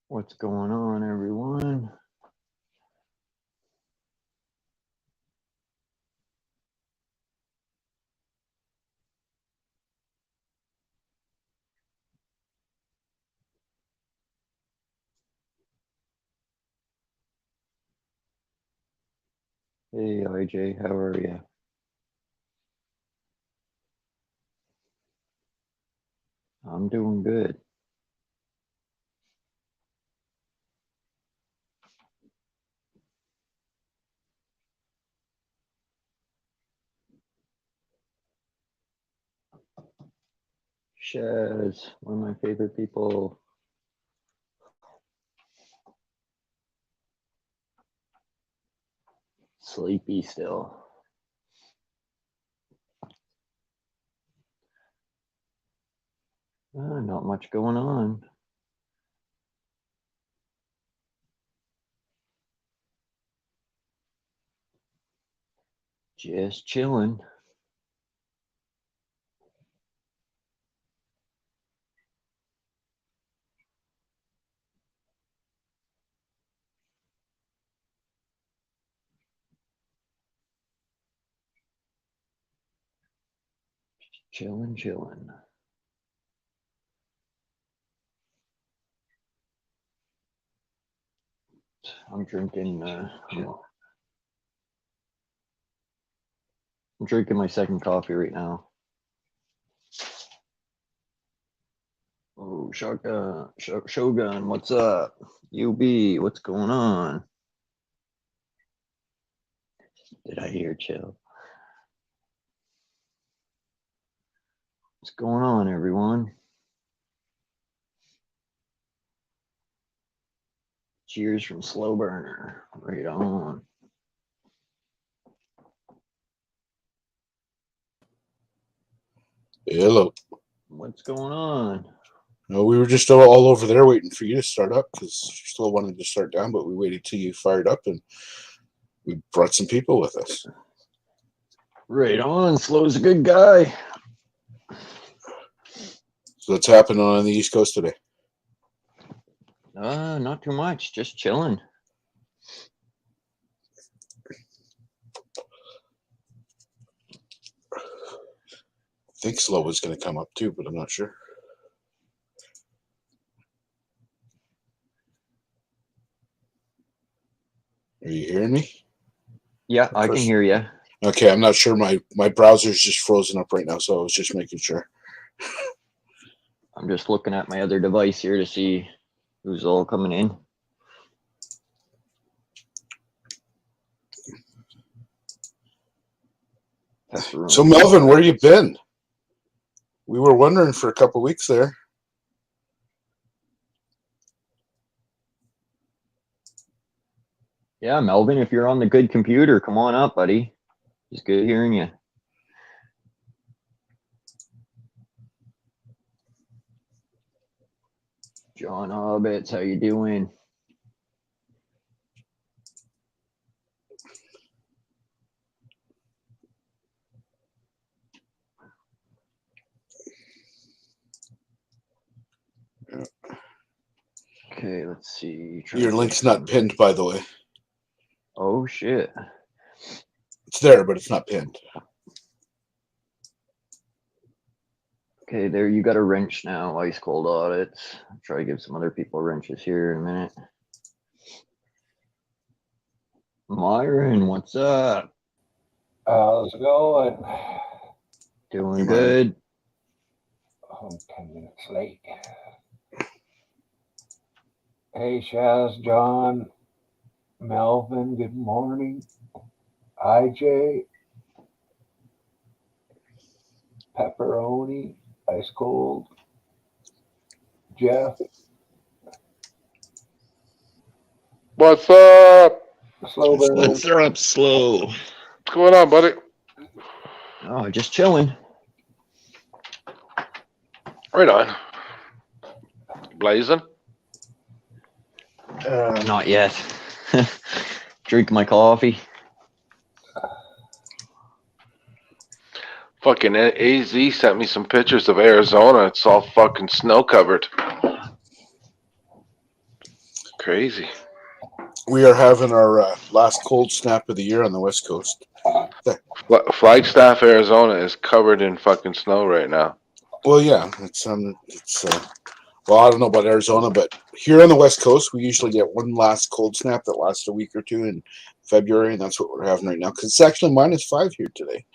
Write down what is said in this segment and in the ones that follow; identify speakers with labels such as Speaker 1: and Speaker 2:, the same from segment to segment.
Speaker 1: What's going on, everyone? Hey, IJ, how are you? I'm doing good. Shaz, one of my favorite people. Sleepy still. Not much going on. Just chilling. Chilling. I'm drinking. I'm drinking my second coffee right now. Oh, Shogun, what's up? UB, what's going on? Did I hear chill? What's going on, everyone? Cheers from Slow Burner. Right on.
Speaker 2: Hello.
Speaker 1: What's going on?
Speaker 2: No, we were just all over there waiting for you to start up because you still wanted to start down, but we waited till you fired up and we brought some people with us.
Speaker 1: Right on. Slow's a good guy.
Speaker 2: So what's happening on the East Coast today?
Speaker 1: Not too much. Just chilling.
Speaker 2: I think Slow was going to come up too, but I'm not sure. Are you hearing me?
Speaker 1: Yeah, I can hear you.
Speaker 2: Okay, I'm not sure. My browser's just frozen up right now, so I was just making sure.
Speaker 1: I'm just looking at my other device here to see who's all coming in. Pepperoni.
Speaker 2: So Melvin, where you been? We were wondering for a couple weeks there.
Speaker 1: Yeah, Melvin, if you're on the good computer, come on up, buddy. It's good hearing you. John Hobbits, how you doing? Okay, let's see.
Speaker 2: Your link's not pinned, by the way.
Speaker 1: Oh, shit.
Speaker 2: It's there, but it's not pinned.
Speaker 1: Okay, there you got a wrench now, Ice Cold Audits. I'll try to give some other people wrenches here in a minute. Myron, what's up?
Speaker 3: How's it going?
Speaker 1: Doing good.
Speaker 3: I'm 10 minutes late. Hey, Shaz, John, Melvin, good morning. IJ, Pepperoni, Ice Cold, Jeff.
Speaker 4: What's up?
Speaker 3: Slow burner.
Speaker 1: What's up, Slow?
Speaker 4: What's going on, buddy?
Speaker 1: Oh, just chilling.
Speaker 4: Right on. Blazing?
Speaker 1: Not yet. Drink my coffee.
Speaker 4: Fucking AZ sent me some pictures of Arizona. It's all fucking snow covered. crazy.
Speaker 2: We are having our last cold snap of the year on the West Coast.
Speaker 4: Flagstaff, Arizona is covered in fucking snow right now.
Speaker 2: Well, yeah, well, I don't know about Arizona, but here on the West Coast, we usually get one last cold snap that lasts a week or two in February, and that's what we're having right now. Because it's actually -5 here today.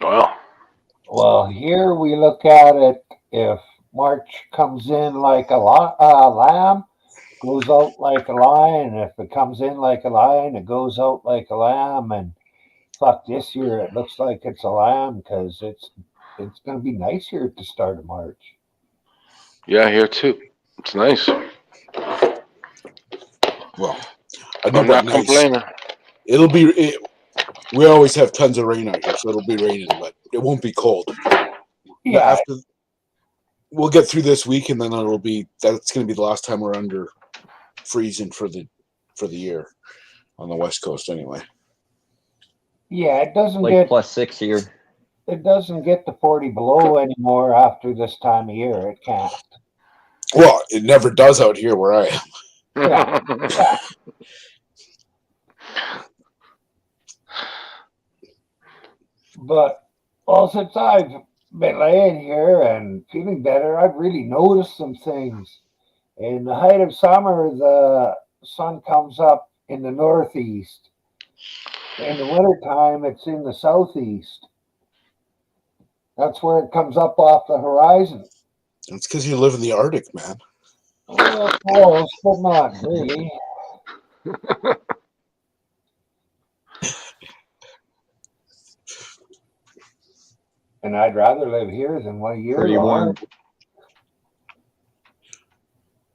Speaker 4: Well,
Speaker 3: Well, here we look at it. If March comes in like a lamb, goes out like a lion. If it comes in like a lion, it goes out like a lamb. And fuck, this year it looks like it's a lamb because it's going to be nice here at the start of March.
Speaker 4: yeah, here too. It's nice.
Speaker 2: Well, I know
Speaker 4: I'm not
Speaker 2: about nice.
Speaker 4: complaining.
Speaker 2: It'll be. We always have tons of rain out here, so it'll be raining, but it won't be cold.
Speaker 3: Yeah,
Speaker 2: We'll get through this week, and then that's going to be the last time we're under freezing for the year on the West Coast, anyway.
Speaker 3: yeah, it doesn't
Speaker 1: Like
Speaker 3: get
Speaker 1: +6 here.
Speaker 3: it doesn't get to 40 below anymore after this time of year. It can't.
Speaker 2: Well, it never does out here where I am.
Speaker 3: Yeah. But since I've been laying here and feeling better, I've really noticed some things. In the height of summer, the sun comes up in the northeast. In the wintertime, it's in the southeast. That's where it comes up off the horizon.
Speaker 2: It's because you live in the Arctic, man.
Speaker 3: Well, close, but not really. And I'd rather live here than one year.
Speaker 1: Pretty warm.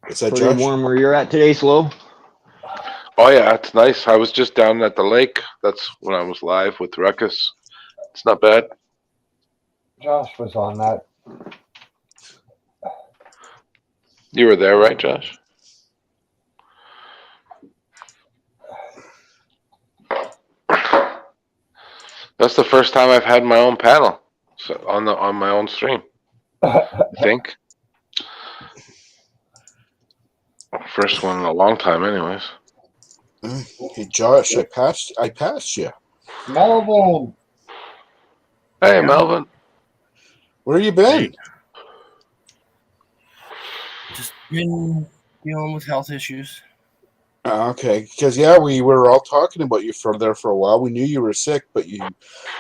Speaker 2: Is that
Speaker 1: Pretty
Speaker 2: Josh?
Speaker 1: warm where you're at today, Slow.
Speaker 4: Oh yeah, it's nice. I was just down at the lake. That's when I was live with Ruckus. It's not bad.
Speaker 3: Josh was on that.
Speaker 4: You were there, right, Josh? That's the first time I've had my own panel on my own stream. I think. First one in a long time, anyways.
Speaker 2: Hey, Josh, I passed you.
Speaker 3: Melvin,
Speaker 4: Hey, Melvin.
Speaker 2: Where you been?
Speaker 5: Just been dealing with health issues.
Speaker 2: Okay, because we were all talking about you for a while. We knew you were sick, but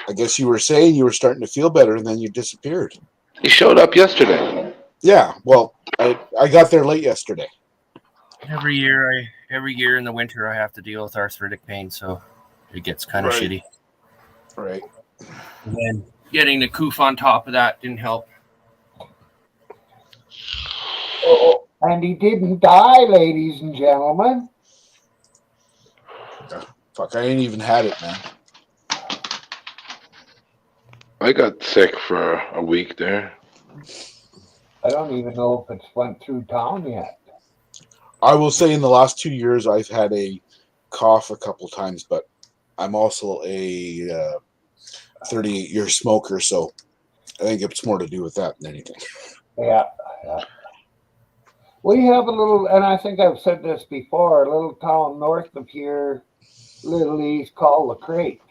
Speaker 2: I guess you were saying you were starting to feel better, and then you disappeared.
Speaker 4: He showed up yesterday.
Speaker 2: Yeah, well, I got there late yesterday.
Speaker 5: Every year in the winter, I have to deal with arthritic pain, so it gets kind of
Speaker 2: Right.
Speaker 5: shitty.
Speaker 2: Right.
Speaker 5: And then getting the coof on top of that didn't help.
Speaker 3: and he didn't die, ladies and gentlemen.
Speaker 2: Fuck, I ain't even had it, man.
Speaker 4: I got sick for a week there.
Speaker 3: I don't even know if it's went through town yet.
Speaker 2: I will say in the last 2 years, I've had a cough a couple times, but I'm also a 38-year smoker, so I think it's more to do with that than anything.
Speaker 3: Yeah. We have a little, and I think I've said this before, a little town north of here, Little East, called La Crate.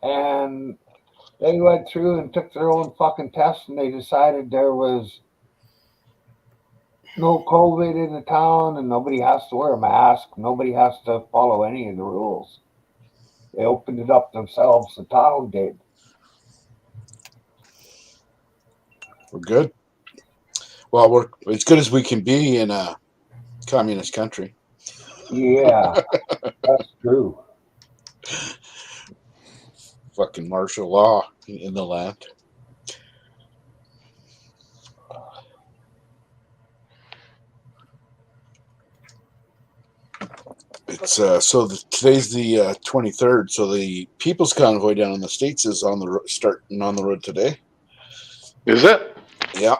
Speaker 3: And they went through and took their own fucking tests, and they decided there was no COVID in the town, and nobody has to wear a mask. Nobody has to follow any of the rules. They opened it up themselves. The town did.
Speaker 2: We're good. Well, we're as good as we can be in a communist country.
Speaker 3: Yeah, that's true.
Speaker 2: Fucking martial law in the land. It's today's the 23rd, so the People's Convoy down in the States is starting on the road today.
Speaker 4: Is it?
Speaker 2: Yeah,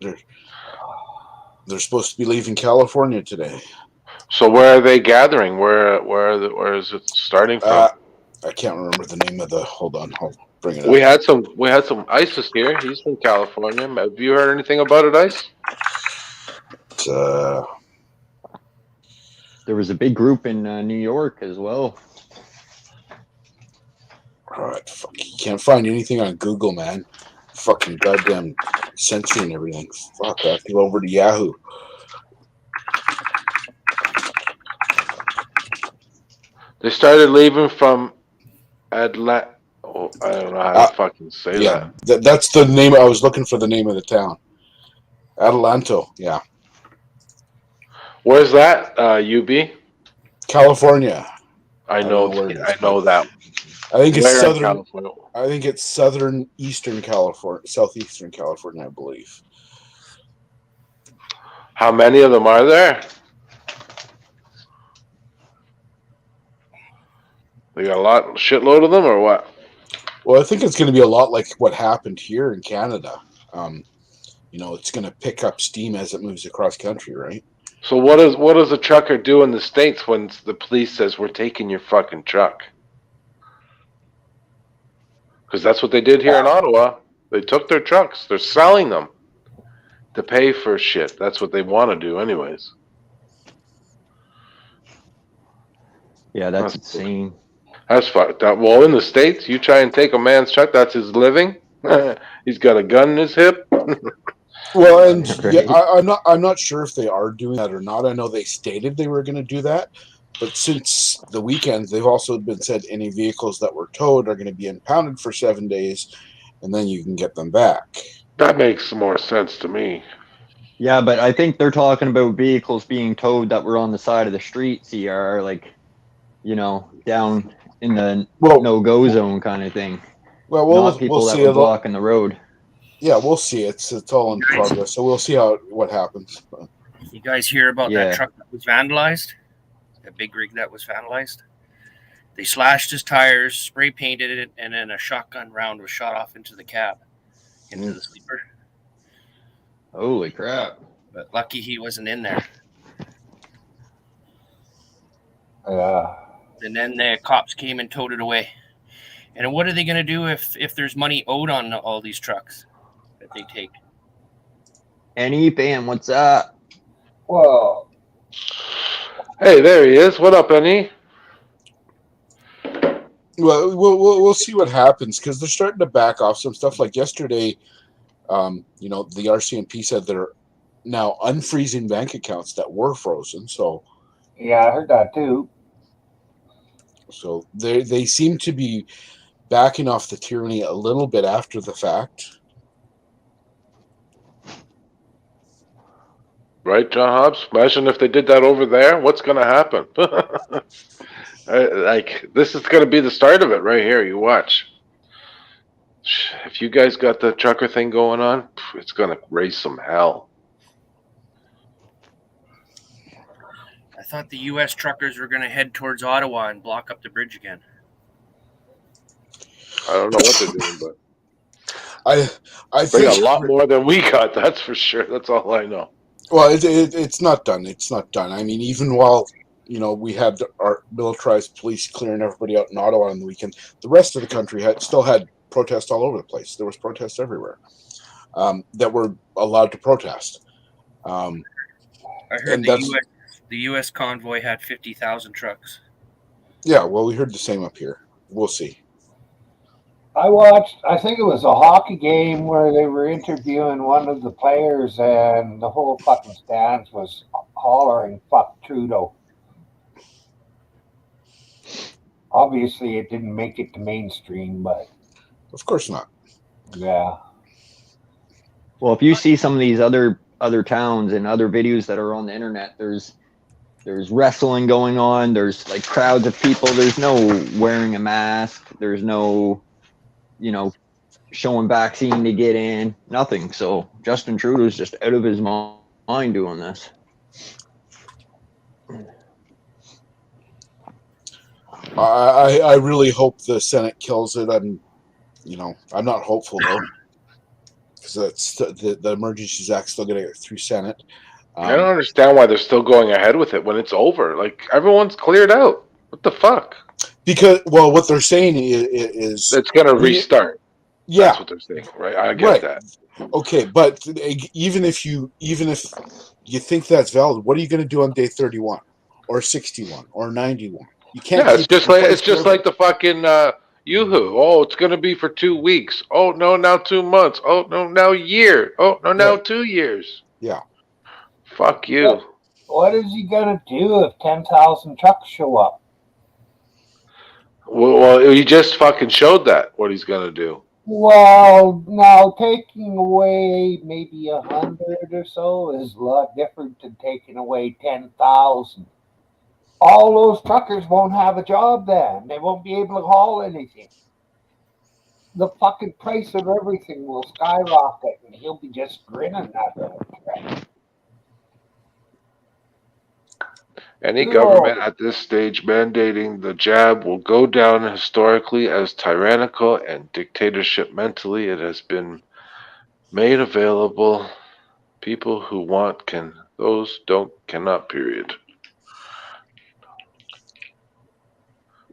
Speaker 2: they're supposed to be leaving California today.
Speaker 4: So where are they gathering? Where is it starting from?
Speaker 2: I can't remember the name of the. Hold on, I'll bring it up.
Speaker 4: We had some ISIS here. He's from California. Have you heard anything about it, Ice?
Speaker 1: there was a big group in New York as well.
Speaker 2: Alright, fuck, you can't find anything on Google, man. Fucking goddamn censoring and everything. Fuck, I have to go over to Yahoo.
Speaker 4: They started leaving from Atlanta. Oh, I don't know how to fucking say
Speaker 2: Yeah,
Speaker 4: that.
Speaker 2: that's the name. I was looking for the name of the town. Adelanto, yeah.
Speaker 4: Where's that? UB?
Speaker 2: California.
Speaker 4: I
Speaker 2: don't
Speaker 4: know.
Speaker 2: know where it is,
Speaker 4: I know that.
Speaker 2: I think it's
Speaker 4: Where in
Speaker 2: southern.
Speaker 4: California?
Speaker 2: I think it's southern eastern California, southeastern California, I believe.
Speaker 4: How many of them are there? They got a shitload of them, or what?
Speaker 2: Well, I think it's going to be a lot like what happened here in Canada. It's going to pick up steam as it moves across country, right?
Speaker 4: So what does a trucker do in the States when the police says we're taking your fucking truck? Because that's what they did here in Ottawa. They took their trucks. They're selling them to pay for shit. That's what they want to do, anyways.
Speaker 1: Yeah, that's insane.
Speaker 4: That's fucked up. Well, in the States, you try and take a man's truck, that's his living. He's got a gun in his hip.
Speaker 2: Well, and
Speaker 1: Right.
Speaker 2: I'm not sure if they are doing that or not. I know they stated they were going to do that, but since the weekend, they've also been said any vehicles that were towed are going to be impounded for 7 days, and then you can get them back.
Speaker 4: That makes more sense to me.
Speaker 1: Yeah, but I think they're talking about vehicles being towed that were on the side of the street, CR, like, down in the
Speaker 2: Well,
Speaker 1: no-go zone kind of thing.
Speaker 2: well,
Speaker 1: Not people
Speaker 2: we'll
Speaker 1: that
Speaker 2: see.
Speaker 1: were blocking the road.
Speaker 2: Yeah, we'll see. It's all in progress, so we'll see what happens.
Speaker 5: You guys hear about
Speaker 1: Yeah.
Speaker 5: that truck that was vandalized? That big rig that was vandalized? They slashed his tires, spray painted it, and then a shotgun round was shot off into the cab, into the sleeper.
Speaker 1: Holy crap.
Speaker 5: But lucky he wasn't in there.
Speaker 3: Yeah.
Speaker 5: And then the cops came and towed it away. And what are they going to do if there's money owed on all these trucks that they take?
Speaker 1: Annie Bam, what's up?
Speaker 3: Well,
Speaker 4: Hey, there he is. What up, Annie?
Speaker 2: Well, we'll see what happens because they're starting to back off some stuff. Like yesterday, the RCMP said they're now unfreezing bank accounts that were frozen. So
Speaker 3: yeah, I heard that too.
Speaker 2: they seem to be backing off the tyranny a little bit after the fact.
Speaker 4: Right, John Hobbs? Imagine if they did that over there. What's going to happen? This is going to be the start of it right here. You watch. If you guys got the trucker thing going on, it's going to raise some hell.
Speaker 5: I thought the U.S. truckers were going to head towards Ottawa and block up the bridge again.
Speaker 4: I don't know what they're doing, but
Speaker 2: I
Speaker 4: they got
Speaker 2: think
Speaker 4: a lot more than we got. That's for sure. That's all I know.
Speaker 2: Well, it's not done. It's not done. I mean, even while we had our militarized police clearing everybody out in Ottawa on the weekend, the rest of the country still had protests all over the place. There was protests everywhere that were allowed to protest.
Speaker 5: I heard the U.S. convoy had 50,000 trucks.
Speaker 2: Yeah, well, we heard the same up here. We'll see.
Speaker 3: I watched, I think it was a hockey game where they were interviewing one of the players and the whole fucking stands was hollering, fuck Trudeau. Obviously, it didn't make it to mainstream, but
Speaker 2: Of course not.
Speaker 3: yeah.
Speaker 1: Well, if you see some of these other towns and other videos that are on the internet, there's wrestling going on. There's like crowds of people. There's no wearing a mask. There's no, showing vaccine to get in. Nothing. So Justin Trudeau's just out of his mind doing this.
Speaker 2: I really hope the Senate kills it. I'm not hopeful though, because that's the Emergencies Act still going to get through Senate.
Speaker 4: I don't understand why they're still going ahead with it when it's over. Like, everyone's cleared out. What the fuck?
Speaker 2: Because, well, what they're saying is
Speaker 4: It's going to restart.
Speaker 2: yeah,
Speaker 4: That's what they're saying, right? I get that.
Speaker 2: okay, but even if you think that's valid, what are you going to do on day 31? or 61 or 91. You can't.
Speaker 4: Yeah, it's
Speaker 2: keep
Speaker 4: just like
Speaker 2: replacing
Speaker 4: the fucking Yoo-hoo. Oh, it's gonna be for 2 weeks. Oh no, now 2 months. Oh no, now a year. Oh no, now
Speaker 2: Right.
Speaker 4: 2 years.
Speaker 2: Yeah.
Speaker 4: Fuck you.
Speaker 3: What is he gonna do if 10,000 trucks show up?
Speaker 4: Well, he just fucking showed that what he's gonna do.
Speaker 3: Well, now taking away maybe 100 or so is a lot different than taking away 10,000. All those truckers won't have a job then. They won't be able to haul anything. The fucking price of everything will skyrocket, and he'll be just grinning at it.
Speaker 4: Any
Speaker 3: No.
Speaker 4: government at this stage mandating the jab will go down historically as tyrannical and dictatorship. Mentally, it has been made available. People who want can, those don't cannot, period.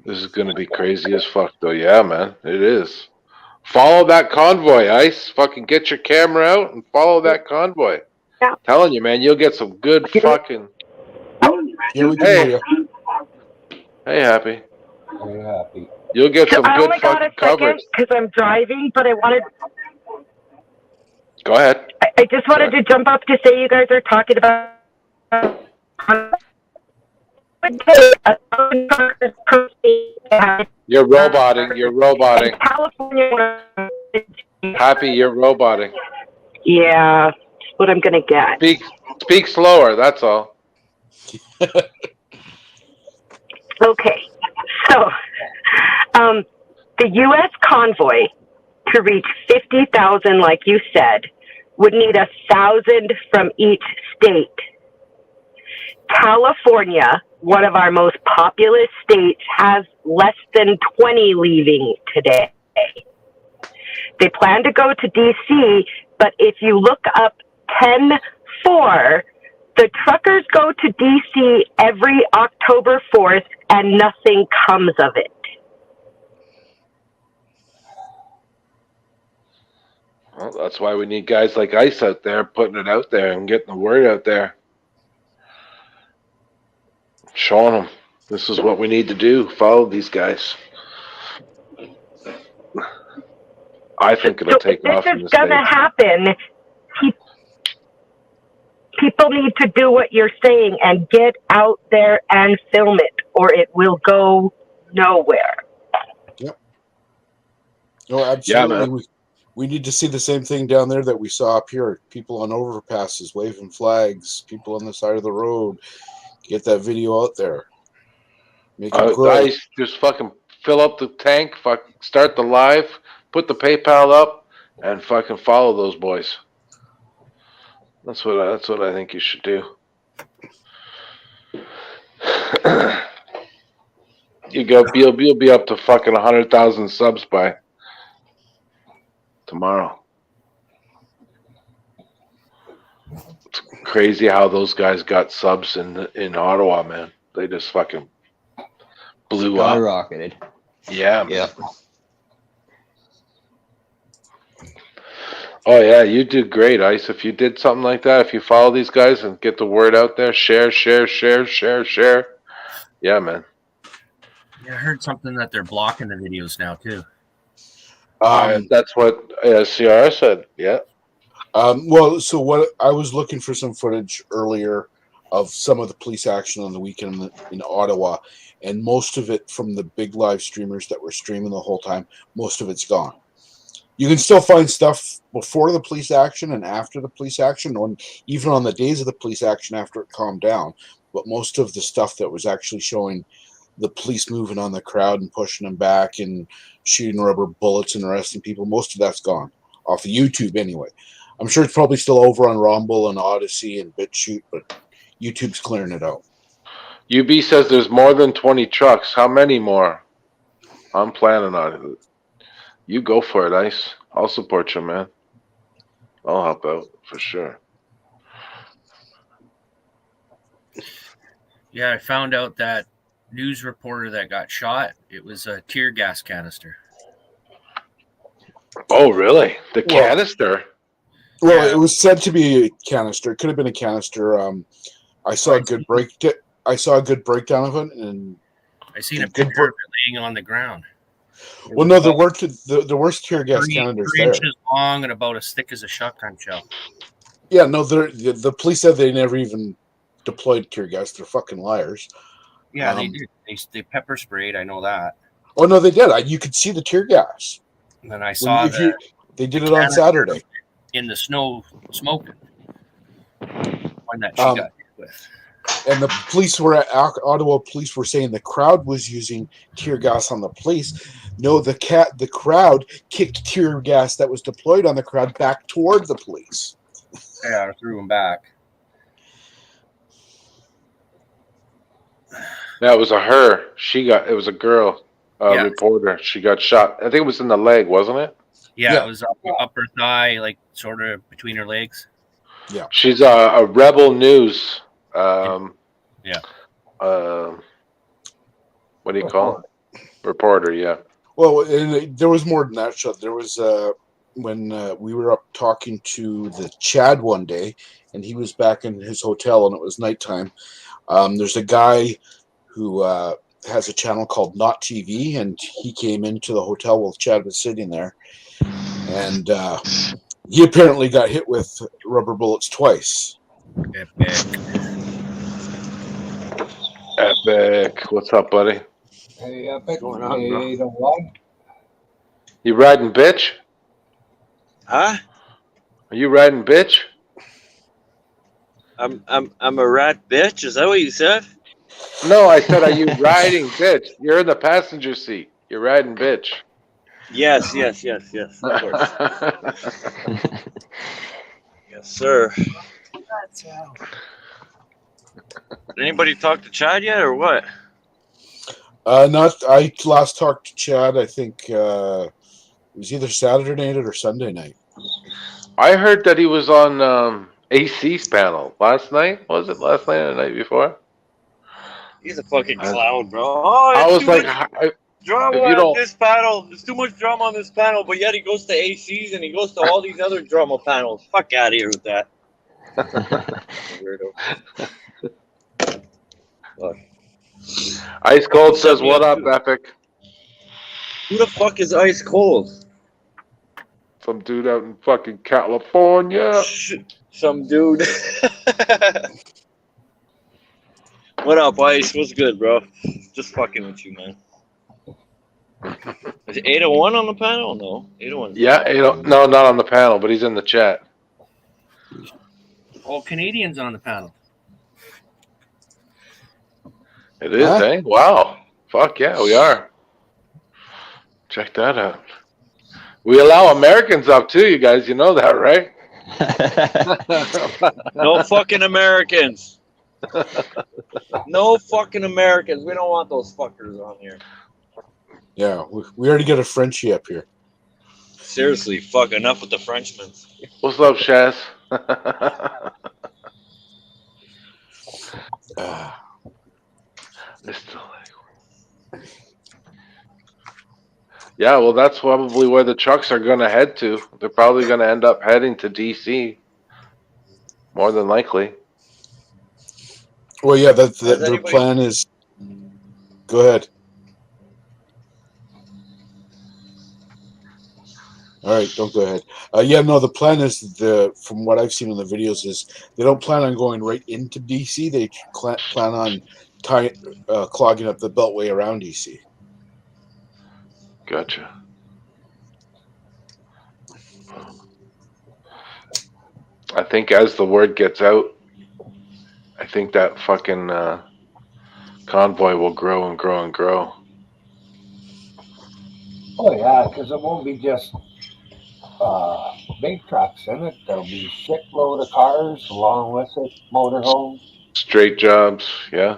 Speaker 4: This is going to be crazy as fuck, though. Yeah, man, it is. Follow that convoy, Ice. Fucking get your camera out and follow that convoy.
Speaker 6: Yeah.
Speaker 4: Telling you, man, you'll get some good fucking.
Speaker 2: Yeah, we can hear you.
Speaker 4: Hey, Happy.
Speaker 3: Very happy.
Speaker 4: You'll get some
Speaker 6: I
Speaker 4: good
Speaker 6: only got a
Speaker 4: fucking coverage.
Speaker 6: second because I'm driving, but I wanted.
Speaker 4: Go ahead.
Speaker 6: I just wanted to jump up to say you guys are talking about.
Speaker 4: You're roboting. You're roboting.
Speaker 6: California.
Speaker 4: Happy, you're roboting.
Speaker 6: Yeah, that's what I'm gonna get.
Speaker 4: Speak slower. That's all.
Speaker 6: Okay, so the U.S. convoy to reach 50,000, like you said, would need 1,000 from each state. California, one of our most populous states, has less than 20 leaving today. They plan to go to D.C., but if you look up 10-4, the truckers go to D.C. every October 4th, and nothing comes of it.
Speaker 4: Well, that's why we need guys like Ice out there putting it out there and getting the word out there. Showing them this is what we need to do. Follow these guys. I think it'll take off in
Speaker 6: If
Speaker 4: the
Speaker 6: this is going to
Speaker 4: States.
Speaker 6: happen, people need to do what you're saying and get out there and film it, or it will go nowhere.
Speaker 2: No, absolutely.
Speaker 4: Yeah, man.
Speaker 2: We need to see the same thing down there that we saw up here. People on overpasses waving flags, people on the side of the road. Get that video out there. Make it grow.
Speaker 4: Guys, just fucking fill up the tank, start the live, put the PayPal up, and fucking follow those boys. That's what I think you should do. You'll be up to fucking 100,000 subs by tomorrow. It's crazy how those guys got subs in Ottawa, man. They just fucking blew up.
Speaker 1: Skyrocketed.
Speaker 4: Yeah, man.
Speaker 1: Yeah.
Speaker 4: Oh yeah, you do great, Ice. If you did something like that, if you follow these guys and get the word out there, share. Yeah, man.
Speaker 5: Yeah, I heard something that they're blocking the videos now too.
Speaker 4: That's what CR said. Yeah.
Speaker 2: Well, so what I was looking for some footage earlier of some of the police action on the weekend in Ottawa, and most of it from the big live streamers that were streaming the whole time. Most of it's gone. You can still find stuff before the police action and after the police action, or even on the days of the police action after it calmed down. But most of the stuff that was actually showing the police moving on the crowd and pushing them back and shooting rubber bullets and arresting people, most of that's gone off of YouTube anyway. I'm sure it's probably still over on Rumble and Odyssey and BitChute, but YouTube's clearing it out.
Speaker 4: UB says there's more than 20 trucks. How many more? I'm planning on it. You go for it, Ice. I'll support you, man. I'll help out for sure.
Speaker 5: Yeah, I found out that news reporter that got shot, it was a tear gas canister.
Speaker 4: Oh, really? The
Speaker 2: Well-
Speaker 4: canister?
Speaker 2: Well,
Speaker 5: Yeah.
Speaker 2: it was said to be a canister. It could have been a canister. I saw a good I saw a good breakdown of it, and
Speaker 5: I seen a
Speaker 2: Good
Speaker 5: picture of it laying on the ground.
Speaker 2: well, no, there weren't the worst tear gas
Speaker 5: Three
Speaker 2: canisters there.
Speaker 5: inches long and about as thick as a shotgun shell.
Speaker 2: Yeah, no, the police said they never even deployed tear gas. They're fucking liars.
Speaker 5: Yeah, they did. They pepper sprayed. I know that.
Speaker 2: Oh no, they did. You could see the tear gas.
Speaker 5: And then I saw
Speaker 2: They did it on Saturday.
Speaker 5: in the snow smoking. One that she got hit with.
Speaker 2: And the police were at Ottawa. Police were saying the crowd was using tear gas on the police. No, the crowd kicked tear gas that was deployed on the crowd back toward the police.
Speaker 5: Yeah, I threw him back.
Speaker 4: Yeah, it was her. It was a girl, reporter. She got shot. I think it was in the leg, wasn't it?
Speaker 5: Yeah. It was upper thigh, like sort of between her legs.
Speaker 2: Yeah.
Speaker 4: She's a Rebel News. What do you call it? Reporter, yeah.
Speaker 2: Well, and there was more than that. Shot. There was when we were up talking to the Chad one day, and he was back in his hotel, and it was nighttime. There's a guy who has a channel called Not TV, and he came into the hotel while Chad was sitting there, and he apparently got hit with rubber bullets twice.
Speaker 4: Epic. What's up, buddy?
Speaker 3: Hey, Epic.
Speaker 7: Going on, bro?
Speaker 3: 801.
Speaker 4: You riding, bitch?
Speaker 7: Huh?
Speaker 4: Are you riding, bitch?
Speaker 7: I'm a rat bitch. Is that what you said?
Speaker 4: No, I said, are you riding, bitch? You're in the passenger seat. You're riding, bitch.
Speaker 7: Yes. Of course. Yes, sir. Did anybody talk to Chad yet, or what?
Speaker 2: I last talked to Chad. I think it was either Saturday night or Sunday night.
Speaker 4: I heard that he was on AC's panel last night. Was it last night or the night before?
Speaker 7: He's a fucking clown, bro. Oh,
Speaker 4: I was like,
Speaker 7: drama
Speaker 4: if you
Speaker 7: on
Speaker 4: don't-
Speaker 7: this panel. There's too much drama on this panel, but yet he goes to AC's and he goes to all these other drama panels. Fuck out of here with that. Weirdo. Fuck.
Speaker 4: Ice Cold says, what up, Epic?
Speaker 7: Who the fuck is ice cold?
Speaker 4: Some dude out in fucking California.
Speaker 7: Some dude. What up, Ice? What's good, bro? Just fucking with you, man. Is 801 on the panel? No, 801.
Speaker 4: Yeah, no, not on the panel, but he's in the chat.
Speaker 5: All Canadians on the panel.
Speaker 4: It is, eh? Wow. Fuck yeah, we are. Check that out. We allow Americans up too, you guys. You know that, right?
Speaker 7: No fucking Americans. No fucking Americans. We don't want those fuckers on here.
Speaker 2: Yeah, we already got a Frenchie up here.
Speaker 7: Seriously, fuck, enough with the Frenchmen.
Speaker 4: What's up, Shaz? Yeah, well, that's probably where the trucks are going to head to. They're probably going to end up heading to DC. More than likely.
Speaker 2: Well, yeah, their plan is. Go ahead. All right, don't go ahead. Yeah, no, the plan is from what I've seen in the videos is they don't plan on going right into DC. They plan on clogging up the beltway around DC.
Speaker 4: Gotcha. I think as the word gets out, I think that fucking convoy will grow and grow and grow.
Speaker 3: Oh, yeah, because it won't be just big trucks in it. There'll be shitload of cars along with it, motorhomes.
Speaker 4: Straight jobs, yeah.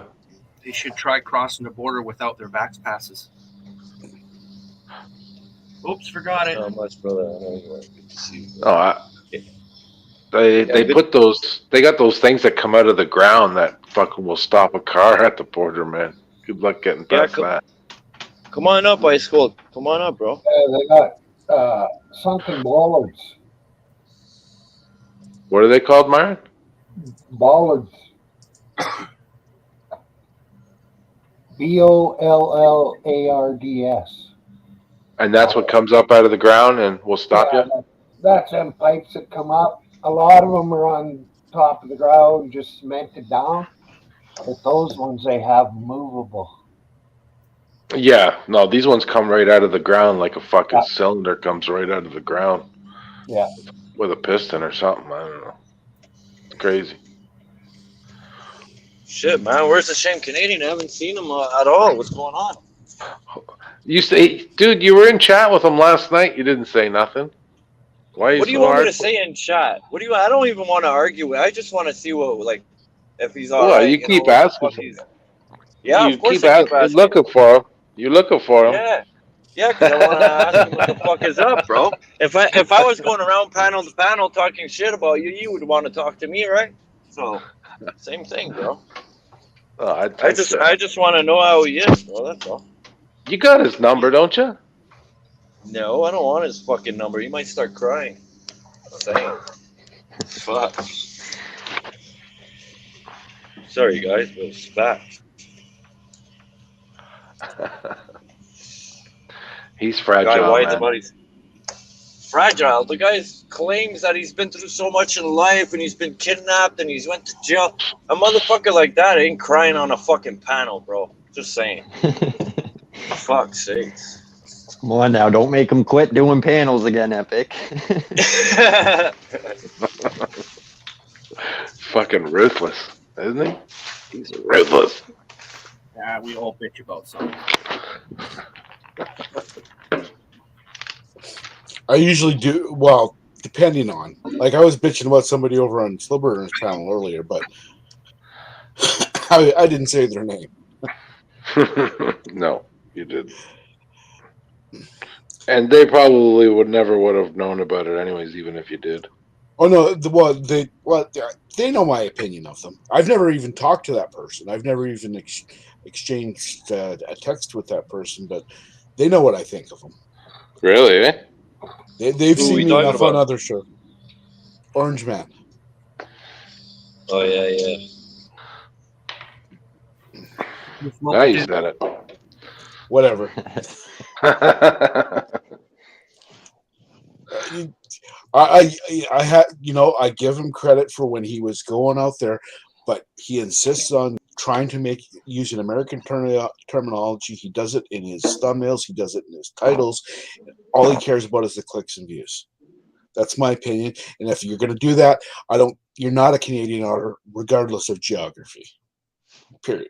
Speaker 5: They should try crossing the border without their vax passes. Oops, forgot it.
Speaker 7: Not much, brother. I know you are. Good to see you.
Speaker 4: Oh, they put those. They got those things that come out of the ground that fucking will stop a car at the border, man. Good luck getting past that.
Speaker 7: Come on up, Ice Cold. Come on up, bro.
Speaker 3: They got sunken bollards.
Speaker 4: What are they called, Myron?
Speaker 3: Bollards. BOLLARDS.
Speaker 4: And that's what comes up out of the ground and will stop you?
Speaker 3: That's them pipes that come up. A lot of them are on top of the ground, just cemented down. But those ones they have movable.
Speaker 4: Yeah, no, these ones come right out of the ground like a fucking
Speaker 3: Yeah.
Speaker 4: cylinder comes right out of the ground.
Speaker 3: Yeah.
Speaker 4: With a piston or something. I don't know. It's crazy.
Speaker 7: Shit, man. Where's the Shame Canadian? I haven't seen him at all. What's going on?
Speaker 4: You say, dude, you were in chat with him last night. You didn't say nothing. Why are you
Speaker 7: What do you
Speaker 4: so
Speaker 7: want me to
Speaker 4: hard?
Speaker 7: say in chat? What do you? I don't even want to argue. I just want to see what, like, if he's all
Speaker 4: Well,
Speaker 7: right.
Speaker 4: you keep
Speaker 7: know,
Speaker 4: asking
Speaker 7: what
Speaker 4: him.
Speaker 7: he's- Yeah,
Speaker 4: You
Speaker 7: of course
Speaker 4: keep
Speaker 7: I keep asking.
Speaker 4: looking for him. You're looking for him.
Speaker 7: Yeah, yeah, because I want to ask him what the fuck is up, bro. If I was going around panel to panel talking shit about you, you would want to talk to me, right? So, same thing, bro.
Speaker 4: Oh,
Speaker 7: I just want to know how he is, bro. That's all.
Speaker 4: You got his number, don't you?
Speaker 7: No, I don't want his fucking number. He might start crying. I'm saying. Fuck. Sorry, guys, but it's fact.
Speaker 4: He's fragile,
Speaker 7: Guy whines
Speaker 4: man.
Speaker 7: about his fragile. The guy claims that he's been through so much in life and he's been kidnapped and he's went to jail. A motherfucker like that ain't crying on a fucking panel, bro. Just saying. Fuck's sakes.
Speaker 1: Come on now, don't make him quit doing panels again, Epic.
Speaker 4: Fucking ruthless, isn't he? He's ruthless.
Speaker 5: Yeah, we all bitch about something.
Speaker 2: I usually do, well, depending on. Like, I was bitching about somebody over on Slibber's panel earlier, but I didn't say their name.
Speaker 4: No, you didn't. And they probably would have known about it anyways, even if you did.
Speaker 2: Oh no! They know my opinion of them. I've never even talked to that person. I've never even exchanged a text with that person, but they know what I think of them.
Speaker 4: Really? Eh?
Speaker 2: They've
Speaker 7: Who
Speaker 2: seen
Speaker 7: we
Speaker 2: me
Speaker 7: talking
Speaker 2: enough on
Speaker 7: about?
Speaker 2: other shows. Orange Man.
Speaker 7: Oh yeah.
Speaker 4: Now you said it.
Speaker 2: Whatever. I had, I give him credit for when he was going out there, but he insists on trying to use an American terminology. He does it in his thumbnails. He does it in his titles. All he cares about is the clicks and views. That's my opinion. And if you're going to do that, you're not a Canadian author, regardless of geography. Period.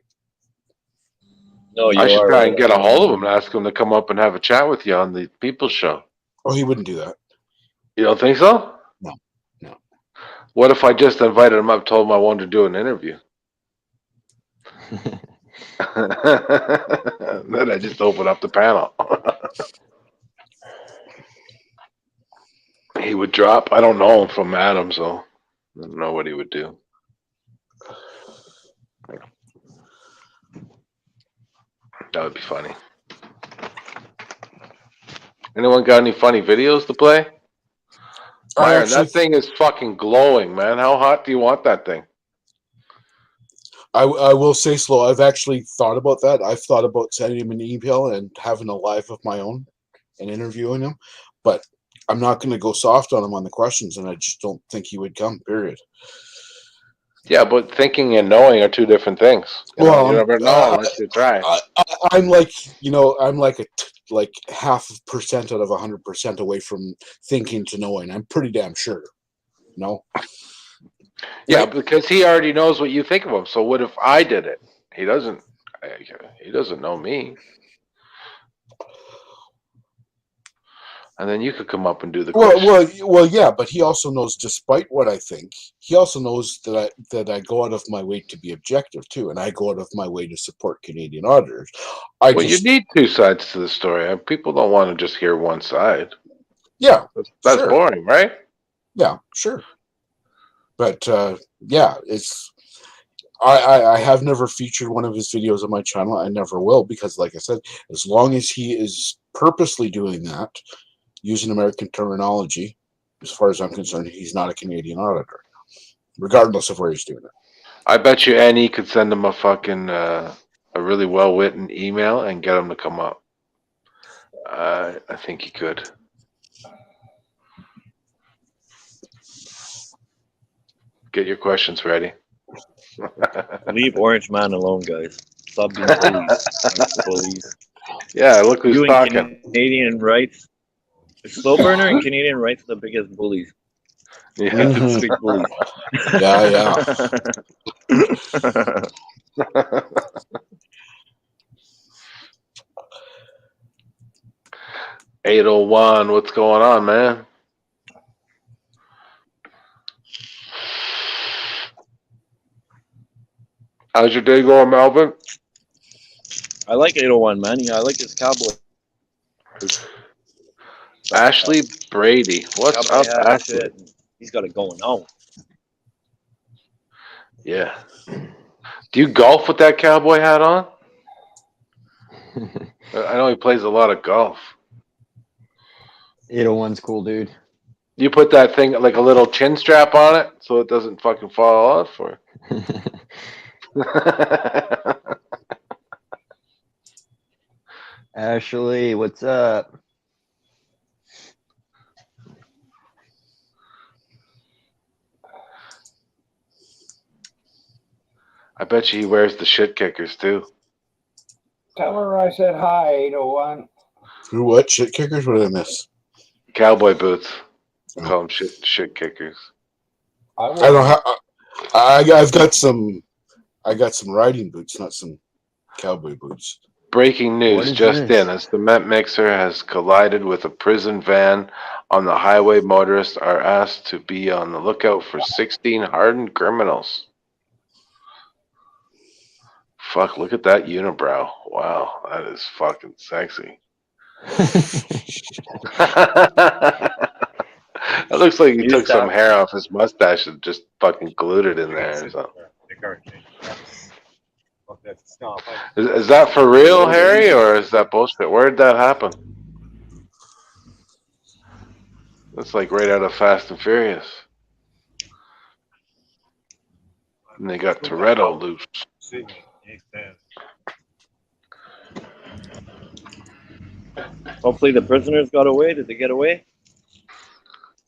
Speaker 7: No, you
Speaker 4: I should
Speaker 7: are
Speaker 4: try
Speaker 7: right.
Speaker 4: and get a hold of him and ask him to come up and have a chat with you on the People's Show.
Speaker 2: Oh, he wouldn't do that.
Speaker 4: You don't think so?
Speaker 2: No.
Speaker 4: What if I just invited him up, told him I wanted to do an interview? Then I just open up the panel. He would drop. I don't know him from Adam, so I don't know what he would do. That would be funny. Anyone got any funny videos to play? Myron, that thing is fucking glowing, man. How hot do you want that thing?
Speaker 2: I will say slow. I've actually thought about that. I've thought about sending him an email and having a live of my own and interviewing him, but I'm not going to go soft on him on the questions, and I just don't think he would come, period.
Speaker 4: Yeah, but thinking and knowing are two different things. You never know unless you try.
Speaker 2: I'm like, I'm like like 0.5% out of 100% away from thinking to knowing. I'm pretty damn sure. No.
Speaker 4: Yeah, because he already knows what you think of him. So what if I did it? He doesn't know me. And then you could come up and do the question.
Speaker 2: Well, yeah, but he also knows, despite what I think, he also knows that I go out of my way to be objective too, and I go out of my way to support Canadian auditors.
Speaker 4: You need two sides to the story. People don't want to just hear one side.
Speaker 2: Yeah,
Speaker 4: that's boring, right?
Speaker 2: Yeah, sure. But yeah, it's. I have never featured one of his videos on my channel. I never will, because, like I said, as long as he is purposely doing that, using American terminology, as far as I'm concerned, he's not a Canadian auditor, regardless of where he's doing it.
Speaker 4: I bet you Annie could send him a fucking a a really well-written email and get them to come up. I think you could. Get your questions ready.
Speaker 7: Leave Orange Man alone, guys. Stop being bullies.
Speaker 4: Yeah, look who's
Speaker 7: You and
Speaker 4: talking.
Speaker 7: Canadian rights. Slow burner and Canadian rights are the biggest bullies.
Speaker 4: Yeah.
Speaker 2: Mhm.
Speaker 7: Big bullies.
Speaker 2: Yeah.
Speaker 4: 801, what's going on, man? How's your day going, Melvin?
Speaker 7: I like 801, man. Yeah, I like his cowboy.
Speaker 4: Ashley Brady. What's
Speaker 7: Cowboy
Speaker 4: up,
Speaker 7: hat and
Speaker 4: Ashley?
Speaker 7: shit. He's got it going on.
Speaker 4: Yeah. Do you golf with that cowboy hat on? I know he plays a lot of golf.
Speaker 1: 801's cool, dude.
Speaker 4: You put that thing like a little chin strap on it so it doesn't fucking fall off, or?
Speaker 1: Ashley, what's up?
Speaker 4: I bet you he wears the shit kickers too.
Speaker 3: Tell her I said hi, 801.
Speaker 2: Who? What? Shit kickers? What did I miss?
Speaker 4: Cowboy boots. We call them shit kickers.
Speaker 3: I
Speaker 2: I don't have. I've got some. I got some riding boots, not some cowboy boots.
Speaker 4: Breaking
Speaker 1: What
Speaker 4: news
Speaker 1: is
Speaker 4: just
Speaker 1: this?
Speaker 4: in. A cement mixer has collided with a prison van on the highway. Motorists are asked to be on the lookout for 16 hardened criminals. Fuck, look at that unibrow. Wow, that is fucking sexy. It looks like he took some hair off his mustache and just fucking glued it in there or something. Is that for real, Harry, or is that bullshit? Where did that happen? That's like right out of Fast and Furious. And they got Toretto loose.
Speaker 7: Hopefully the prisoners got away. Did they get away?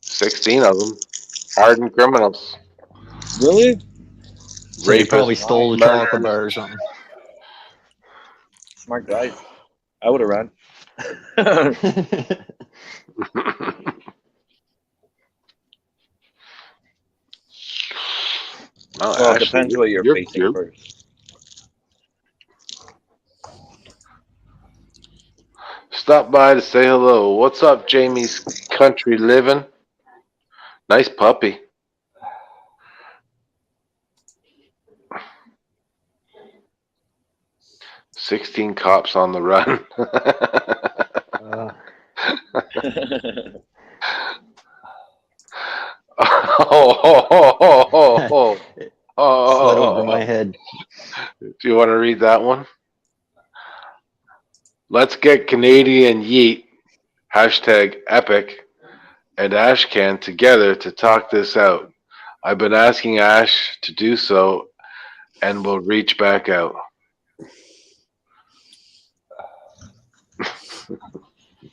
Speaker 4: 16 of them. Hardened criminals.
Speaker 7: Really?
Speaker 1: So they probably
Speaker 4: Rapists.
Speaker 1: stole the chocolate bar or something.
Speaker 7: Smart guys. I would have ran.
Speaker 4: Oh,
Speaker 7: Well, it
Speaker 4: Ashley,
Speaker 7: depends what you're facing first.
Speaker 4: Stop by to say hello. What's up, Jamie's Country Living? Nice puppy. "16 cops on the run."
Speaker 1: Slid over my head.
Speaker 4: Do you want to read that one? Let's get Canadian Yeet, #epic, and Ashcan together to talk this out. I've been asking Ash to do so and will reach back out.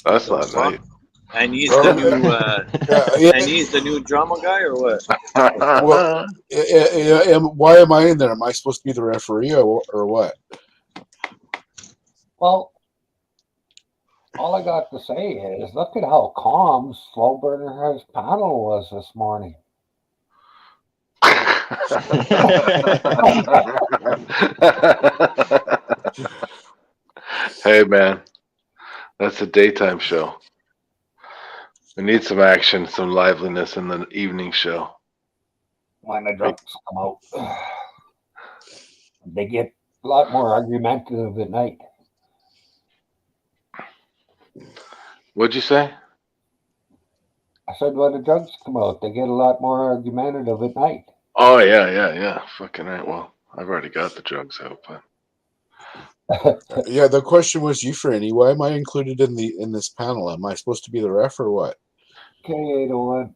Speaker 4: That's not nice.
Speaker 7: And he's the new and he's the new drama guy, or what?
Speaker 2: Well, why am I in there? Am I supposed to be the referee or what?
Speaker 3: Well, all I got to say is look at how calm Slow Burner's panel was this morning.
Speaker 4: Hey, man. That's a daytime show. We need some action, some liveliness in the evening show.
Speaker 3: When the drunks come out, they get a lot more argumentative at night.
Speaker 4: What'd you say?
Speaker 3: I said when the drugs come out, they get a lot more argumentative at night.
Speaker 4: Oh, yeah. Fucking right. Well, I've already got the drugs out, but.
Speaker 2: Yeah, the question was you, Franny. Why am I included in this panel? Am I supposed to be the ref or what?
Speaker 3: Okay, 801.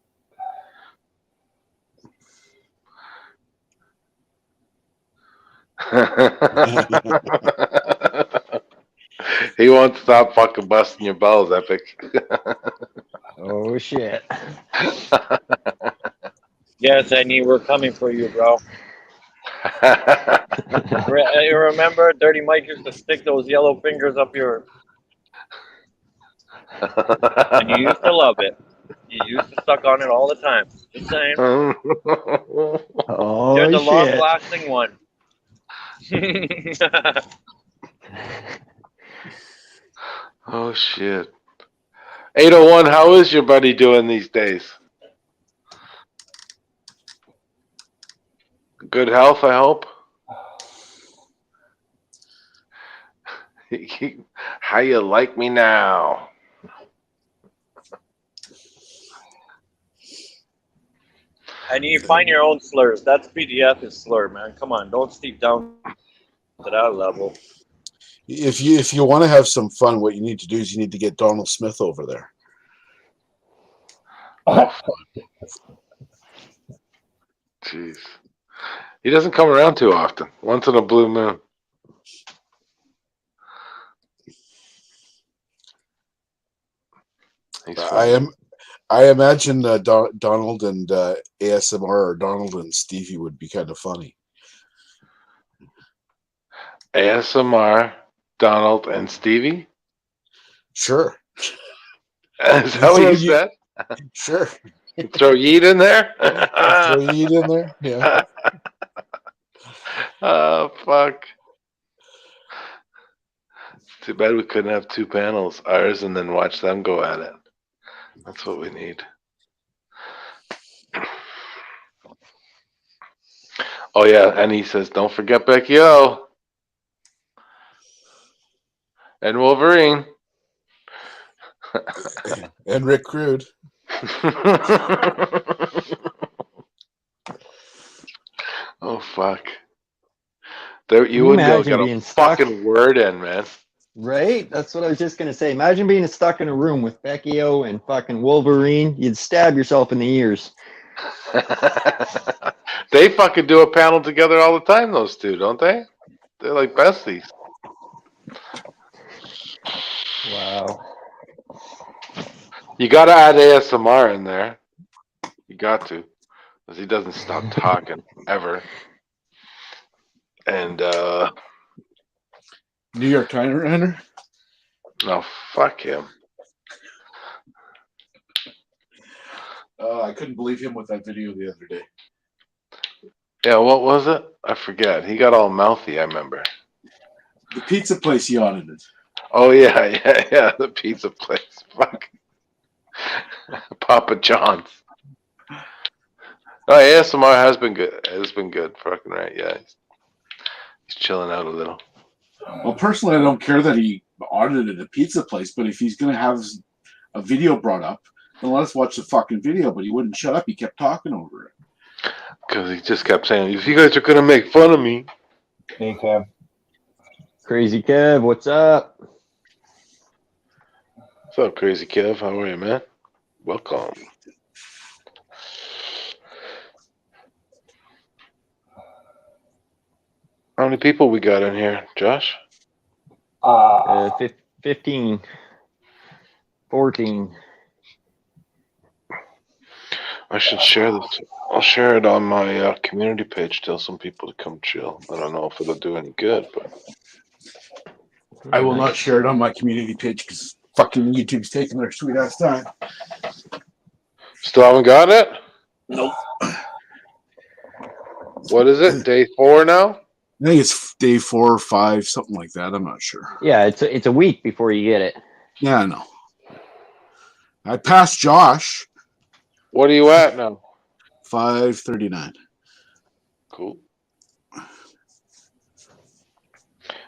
Speaker 4: He won't stop fucking busting your balls, Epic.
Speaker 1: Oh shit.
Speaker 7: Yes, Annie, we're coming for you, bro. You remember Dirty Mike used to stick those yellow fingers up your, and you used to love it. You used to suck on it all the time. Just saying.
Speaker 1: Oh
Speaker 7: You're the
Speaker 1: shit.
Speaker 7: long-lasting one.
Speaker 4: Oh shit. 801, how is your buddy doing these days? Good health, I hope. How you like me now?
Speaker 7: And you find your own slurs. That's PDF is slur, man. Come on, don't steep down to that level.
Speaker 2: If you want to have some fun, what you need to do is you need to get Donald Smith over there.
Speaker 4: Jeez. He doesn't come around too often. Once in a blue moon. He's funny.
Speaker 2: I imagine Donald and ASMR or Donald and Stevie would be kind of funny.
Speaker 4: ASMR, Donald, and Stevie?
Speaker 2: Sure.
Speaker 4: Is that what you said?
Speaker 2: Sure.
Speaker 4: Throw Yeet in there?
Speaker 2: Throw Yeet in there? Yeah.
Speaker 4: Oh, fuck. Too bad we couldn't have two panels, ours and then watch them go at it. That's what we need. Oh, yeah, and he says, don't forget Becky O. And Wolverine.
Speaker 2: And Rick Crude.
Speaker 4: Oh, fuck. There, you wouldn't be able to get a fucking word in, man.
Speaker 1: Right? That's what I was just going to say. Imagine being stuck in a room with Becky O and fucking Wolverine. You'd stab yourself in the ears.
Speaker 4: They fucking do a panel together all the time, those two, don't they? They're like besties.
Speaker 1: Wow.
Speaker 4: You gotta add ASMR in there. You got to. Because he doesn't stop talking, ever. And,
Speaker 2: New York Times runner?
Speaker 4: no, fuck him.
Speaker 2: I couldn't believe him with that video the other day.
Speaker 4: Yeah, what was it? I forget. He got all mouthy, I remember.
Speaker 2: The pizza place he audited.
Speaker 4: Oh, yeah, the pizza place. Fuck. Papa John's. Oh, ASMR has been good. It's been good. Fucking right, yeah. He's chilling out a little.
Speaker 2: Well, personally, I don't care that he audited a pizza place, but if he's going to have a video brought up, then let us watch the fucking video. But he wouldn't shut up. He kept talking over it.
Speaker 4: Because he just kept saying, if you guys are going to make fun of me.
Speaker 3: Hey, Kev.
Speaker 1: Crazy Kev, what's up?
Speaker 4: What's up, Crazy Kev? How are you, man? Welcome. How many people we got in here, Josh?
Speaker 1: 15. 14.
Speaker 4: I should share this. I'll share it on my community page. Tell some people to come chill. I don't know if it'll do any good, but
Speaker 2: I will not share it on my community page because fucking YouTube's taking their sweet ass time.
Speaker 4: Still haven't got it?
Speaker 2: Nope.
Speaker 4: What is it? Day 4 now?
Speaker 2: I think it's day 4 or 5, something like that. I'm not sure.
Speaker 1: Yeah, it's a week before you get it.
Speaker 2: Yeah, I know. I passed Josh.
Speaker 4: What are you at now?
Speaker 2: 539.
Speaker 4: Cool.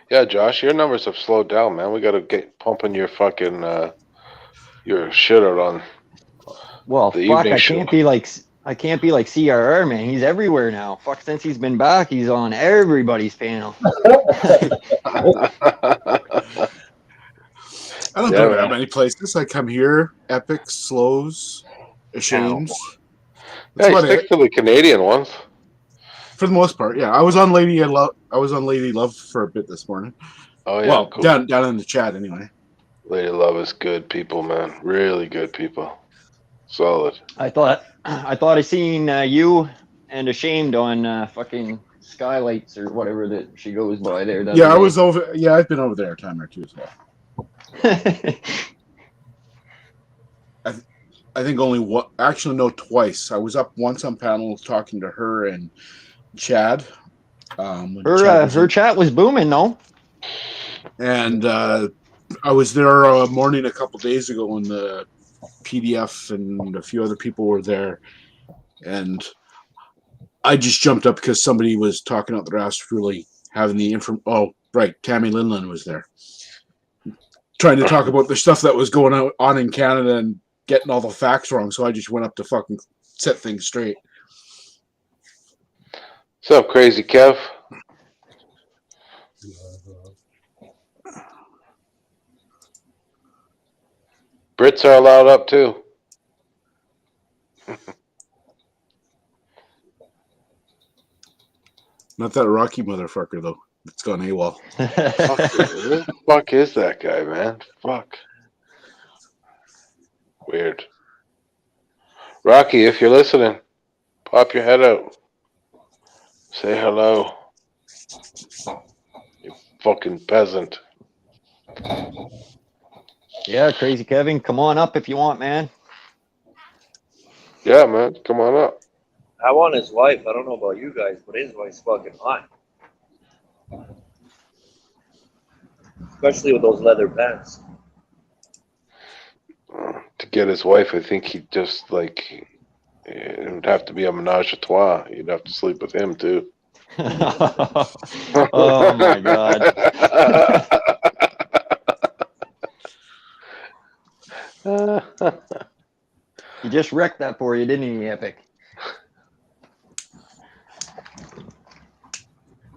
Speaker 4: Yeah, Josh, your numbers have slowed down, man. We got to get pumping your fucking your shit out on.
Speaker 1: Well,
Speaker 4: the
Speaker 1: fuck,
Speaker 4: evening
Speaker 1: I
Speaker 4: show.
Speaker 1: can't be like CRR, man. He's everywhere now. Fuck, since he's been back, he's on everybody's panel.
Speaker 2: I don't go to that many places. I come here, Epic, Slows, Ashamed.
Speaker 4: Yeah, you stick to the Canadian ones.
Speaker 2: For the most part, yeah. I was on Lady Love for a bit this morning.
Speaker 4: Oh yeah,
Speaker 2: Well,
Speaker 4: cool.
Speaker 2: down in the chat anyway.
Speaker 4: Lady Love is good people, man. Really good people. Solid.
Speaker 1: I thought I seen you and Ashamed on fucking Skylights or whatever that she goes by there. The
Speaker 2: Yeah,
Speaker 1: other
Speaker 2: I
Speaker 1: day.
Speaker 2: was over. Yeah, I've been over there a time or two as well. I think only one. Actually, no, twice. I was up once on panel talking to her and Chad. When Chad was
Speaker 1: her
Speaker 2: in-
Speaker 1: chat was booming though.
Speaker 2: and I was there a morning a couple days ago when the PDF and a few other people were there, and I just jumped up because somebody was talking out their ass, really having the info. Oh, right, Tammy Linland was there, trying to talk about the stuff that was going on in Canada and getting all the facts wrong. So I just went up to fucking set things straight.
Speaker 4: What's up, Crazy Kev? Brits are allowed up too.
Speaker 2: Not that Rocky motherfucker though. It's gone AWOL.
Speaker 4: Who the fuck is that guy, man? Fuck. Weird. Rocky, if you're listening, pop your head out. Say hello. You fucking peasant.
Speaker 1: Yeah, Crazy Kevin, come on up if you want, man.
Speaker 4: Yeah, man. Come on up.
Speaker 7: I want his wife. I don't know about you guys, but his wife's fucking hot. Especially with those leather pants.
Speaker 4: To get his wife, I think he'd just like, it would have to be a menage a trois. You'd have to sleep with him too.
Speaker 1: Oh my god. He just wrecked that for you, didn't he, Epic?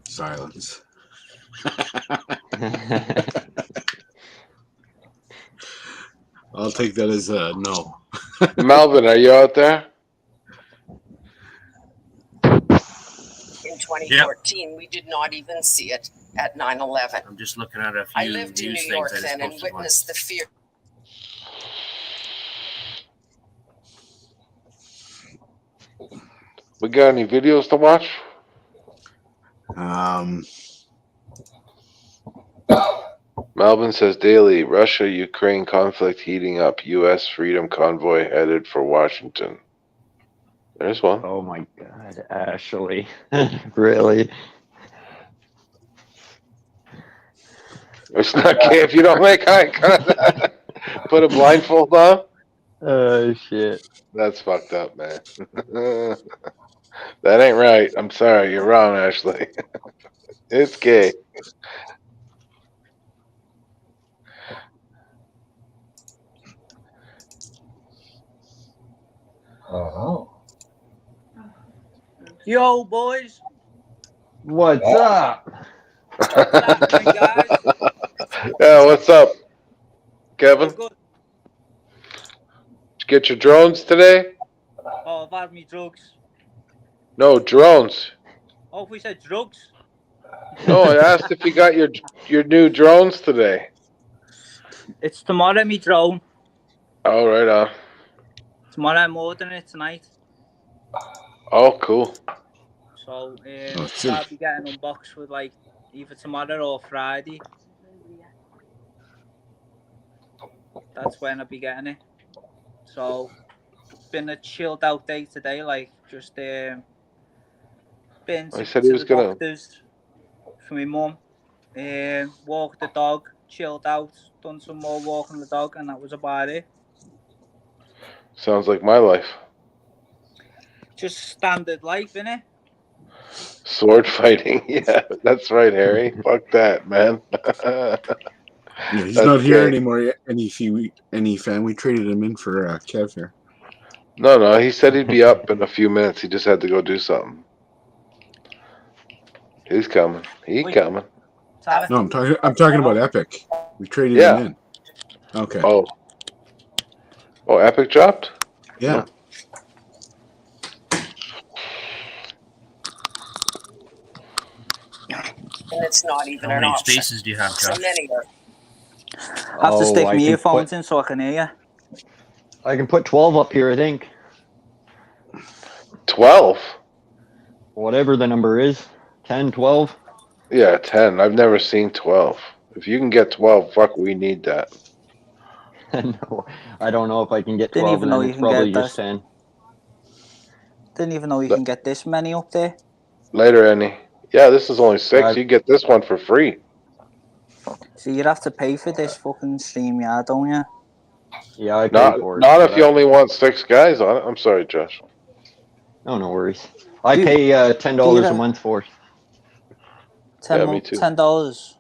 Speaker 2: Silence. I'll take that as a no.
Speaker 4: Melvin, are you out there?
Speaker 8: In 2014, we did not even see it at 9/11.
Speaker 5: I'm just looking at a few
Speaker 8: I lived in
Speaker 5: news
Speaker 8: New York
Speaker 5: things I just
Speaker 8: then and
Speaker 5: posted on.
Speaker 8: witnessed the fear.
Speaker 4: We got any videos to watch? Melvin says daily, Russia-Ukraine conflict heating up. U.S. Freedom Convoy headed for Washington. There's one.
Speaker 1: Oh my god, Ashley. Really?
Speaker 4: It's not gay if you don't make eye contact. Put a blindfold on.
Speaker 1: Oh shit.
Speaker 4: That's fucked up, man. That ain't right. I'm sorry. You're wrong, Ashley. It's gay.
Speaker 3: Oh.
Speaker 9: Yo, boys.
Speaker 1: What's up?
Speaker 9: What's happening, guys?
Speaker 4: Yeah, what's up, Kevin?
Speaker 9: Oh, good.
Speaker 4: Did you get your drones today?
Speaker 9: Oh, I've had me drugs.
Speaker 4: No, drones.
Speaker 9: Oh, if we said drugs.
Speaker 4: No, I asked if you got your new drones today.
Speaker 9: It's tomorrow, me drone.
Speaker 4: Oh, right on.
Speaker 9: Tomorrow I'm ordering it tonight.
Speaker 4: Oh, cool.
Speaker 9: So
Speaker 2: it's
Speaker 9: I'll be getting unboxed with like either tomorrow or Friday. That's when I'll be getting it. So been a chilled out day today, like just been
Speaker 4: I said he was
Speaker 9: the
Speaker 4: gonna.
Speaker 9: doctors for my mum. Walked the dog, chilled out, done some more walking the dog, and that was about it.
Speaker 4: Sounds like my life.
Speaker 9: Just standard life, innit?
Speaker 4: Sword fighting. Yeah, that's right, Harry. Fuck that, man.
Speaker 2: Yeah, he's
Speaker 4: That's
Speaker 2: not here
Speaker 4: gay.
Speaker 2: anymore. Any fan, we traded him in for Kev here.
Speaker 4: No, he said he'd be up in a few minutes. He just had to go do something. He's coming. He
Speaker 9: Wait.
Speaker 4: coming.
Speaker 2: No, I'm talking about Epic. We traded
Speaker 4: Yeah.
Speaker 2: him in. Okay.
Speaker 4: Oh, Epic dropped?
Speaker 2: Yeah.
Speaker 8: And it's not even
Speaker 5: How
Speaker 8: an
Speaker 5: many
Speaker 8: option.
Speaker 5: spaces do you have,
Speaker 8: So
Speaker 5: Josh?
Speaker 8: many are.
Speaker 9: I have to stick
Speaker 1: I
Speaker 9: my
Speaker 1: can
Speaker 9: earphones
Speaker 1: put-
Speaker 9: in so I can hear you.
Speaker 1: I can put 12 up here, I think.
Speaker 4: 12?
Speaker 1: Whatever the number is. 10, 12.
Speaker 4: Yeah, 10. I've never seen 12. If you can get 12, fuck, we need that.
Speaker 1: No, I don't know if I can get
Speaker 9: Didn't
Speaker 1: 12,
Speaker 9: even
Speaker 1: and
Speaker 9: know
Speaker 1: then
Speaker 9: you
Speaker 1: it's
Speaker 9: can
Speaker 1: probably
Speaker 9: get
Speaker 1: just
Speaker 9: that.
Speaker 1: 10.
Speaker 9: Didn't even know you
Speaker 4: But-
Speaker 9: can get this many up there.
Speaker 4: Later, Annie. Yeah, this is only 6.
Speaker 1: Right.
Speaker 4: You get this one for free.
Speaker 9: So you'd have to pay for this fucking StreamYard, don't you?
Speaker 1: Yeah, I paid
Speaker 4: Not,
Speaker 1: for it.
Speaker 4: not if
Speaker 1: but
Speaker 4: you only want 6 guys on it. I'm sorry, Josh.
Speaker 1: No worries. I
Speaker 9: Dude,
Speaker 1: pay $10 a
Speaker 9: have-
Speaker 1: month for it.
Speaker 4: Yeah, me too.
Speaker 9: $10.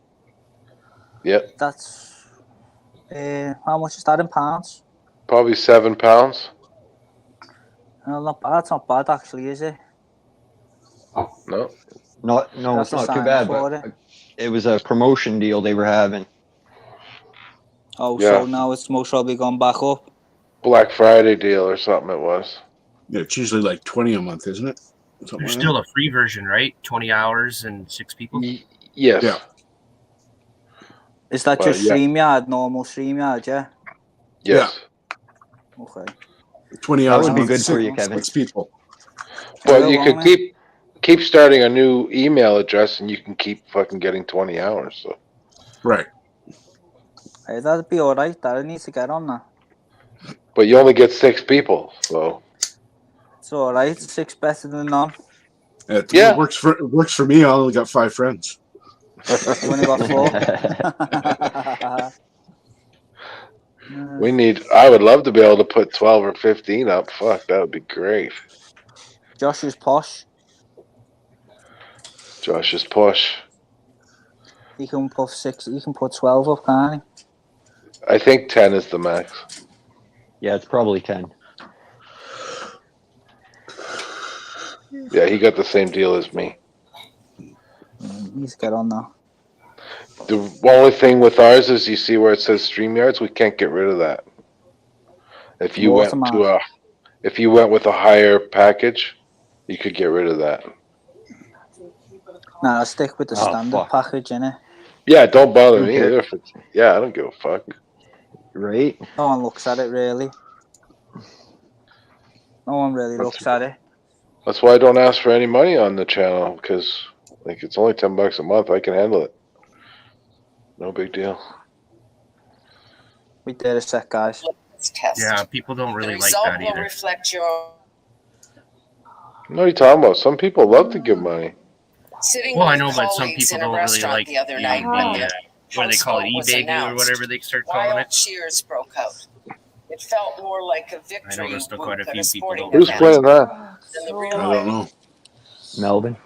Speaker 4: Yep.
Speaker 9: That's how much is that in pounds?
Speaker 4: Probably £7.
Speaker 9: Not bad. It's not bad actually, is it?
Speaker 4: No.
Speaker 1: No,
Speaker 9: That's
Speaker 1: it's not
Speaker 9: a
Speaker 1: too
Speaker 9: sign
Speaker 1: bad,
Speaker 9: for
Speaker 1: but it was a promotion deal they were having.
Speaker 9: Oh,
Speaker 4: Yeah.
Speaker 9: so now it's most probably gone back up.
Speaker 4: Black Friday deal or something it was.
Speaker 2: Yeah, it's usually like 20 a month, isn't it? Something
Speaker 5: There's
Speaker 2: like
Speaker 5: still a free version, right? 20 hours and 6 people.
Speaker 4: Yes.
Speaker 2: Yeah.
Speaker 9: Is that
Speaker 4: Well,
Speaker 9: just
Speaker 4: yeah.
Speaker 9: StreamYard, normal StreamYard, yeah?
Speaker 4: Yes.
Speaker 9: Okay.
Speaker 2: that. 20
Speaker 1: That
Speaker 2: hours
Speaker 1: would
Speaker 2: a
Speaker 1: be
Speaker 2: month,
Speaker 1: good for
Speaker 2: six-
Speaker 1: you, Kevin.
Speaker 2: 6 people.
Speaker 4: Well,
Speaker 9: Well,
Speaker 4: you could
Speaker 9: won't
Speaker 4: keep starting a new email address and you can keep fucking getting 20 hours. So
Speaker 2: Right.
Speaker 9: Hey, that'd be alright. I need to get on that.
Speaker 4: but you only get 6 people. So
Speaker 9: It's alright. 6 better than none.
Speaker 2: It
Speaker 4: Yeah.
Speaker 2: works for me. I only got 5 friends.
Speaker 9: You only got 4.
Speaker 4: I would love to be able to put 12 or 15 up. Fuck, that would be great.
Speaker 9: Josh is posh.
Speaker 4: Josh is push.
Speaker 9: He can put 6. He can put 12 up, can't
Speaker 4: I think 10 is the max.
Speaker 1: Yeah, it's probably 10.
Speaker 4: Yeah, he got the same deal as me.
Speaker 9: he? He's get on that.
Speaker 4: The only thing with ours is you see where it says StreamYards, we can't get rid of that. If you went
Speaker 9: Watermark.
Speaker 4: if you went with a higher package, you could get rid of that.
Speaker 9: Nah, I'll stick with the
Speaker 1: Oh,
Speaker 9: standard
Speaker 1: fuck.
Speaker 9: package, innit?
Speaker 4: Yeah, don't bother
Speaker 1: Don't
Speaker 4: me
Speaker 1: care.
Speaker 4: either. Yeah, I don't give a fuck.
Speaker 1: Right?
Speaker 9: No one looks at it, really. No one really looks at it.
Speaker 4: That's why I don't ask for any money on the channel, because like it's only $10 a month. I can handle it. No big deal.
Speaker 9: We did a sec, guys.
Speaker 8: It's tested.
Speaker 5: Yeah, people don't really
Speaker 8: the
Speaker 5: like
Speaker 8: result
Speaker 5: that
Speaker 8: will
Speaker 5: either.
Speaker 8: reflect your
Speaker 4: What are you talking about? Some people love to give money.
Speaker 8: sitting
Speaker 5: Well, I
Speaker 8: with
Speaker 5: know, but some
Speaker 8: colleagues
Speaker 5: people
Speaker 8: in a
Speaker 5: don't really
Speaker 8: restaurant
Speaker 5: like
Speaker 8: the other
Speaker 5: the,
Speaker 8: night when the
Speaker 5: what do they call it,
Speaker 8: house was
Speaker 5: eBay or
Speaker 8: announced.
Speaker 5: whatever they start calling
Speaker 8: Wild
Speaker 5: it.
Speaker 8: cheers broke out. It felt more like a victory
Speaker 5: noticed that
Speaker 8: whoop
Speaker 5: quite a
Speaker 8: at
Speaker 5: few
Speaker 8: a
Speaker 5: people
Speaker 8: sporting
Speaker 5: don't
Speaker 4: Who's
Speaker 8: event
Speaker 4: playing that?
Speaker 8: than the
Speaker 2: I
Speaker 8: real
Speaker 2: don't know.
Speaker 1: Melvin.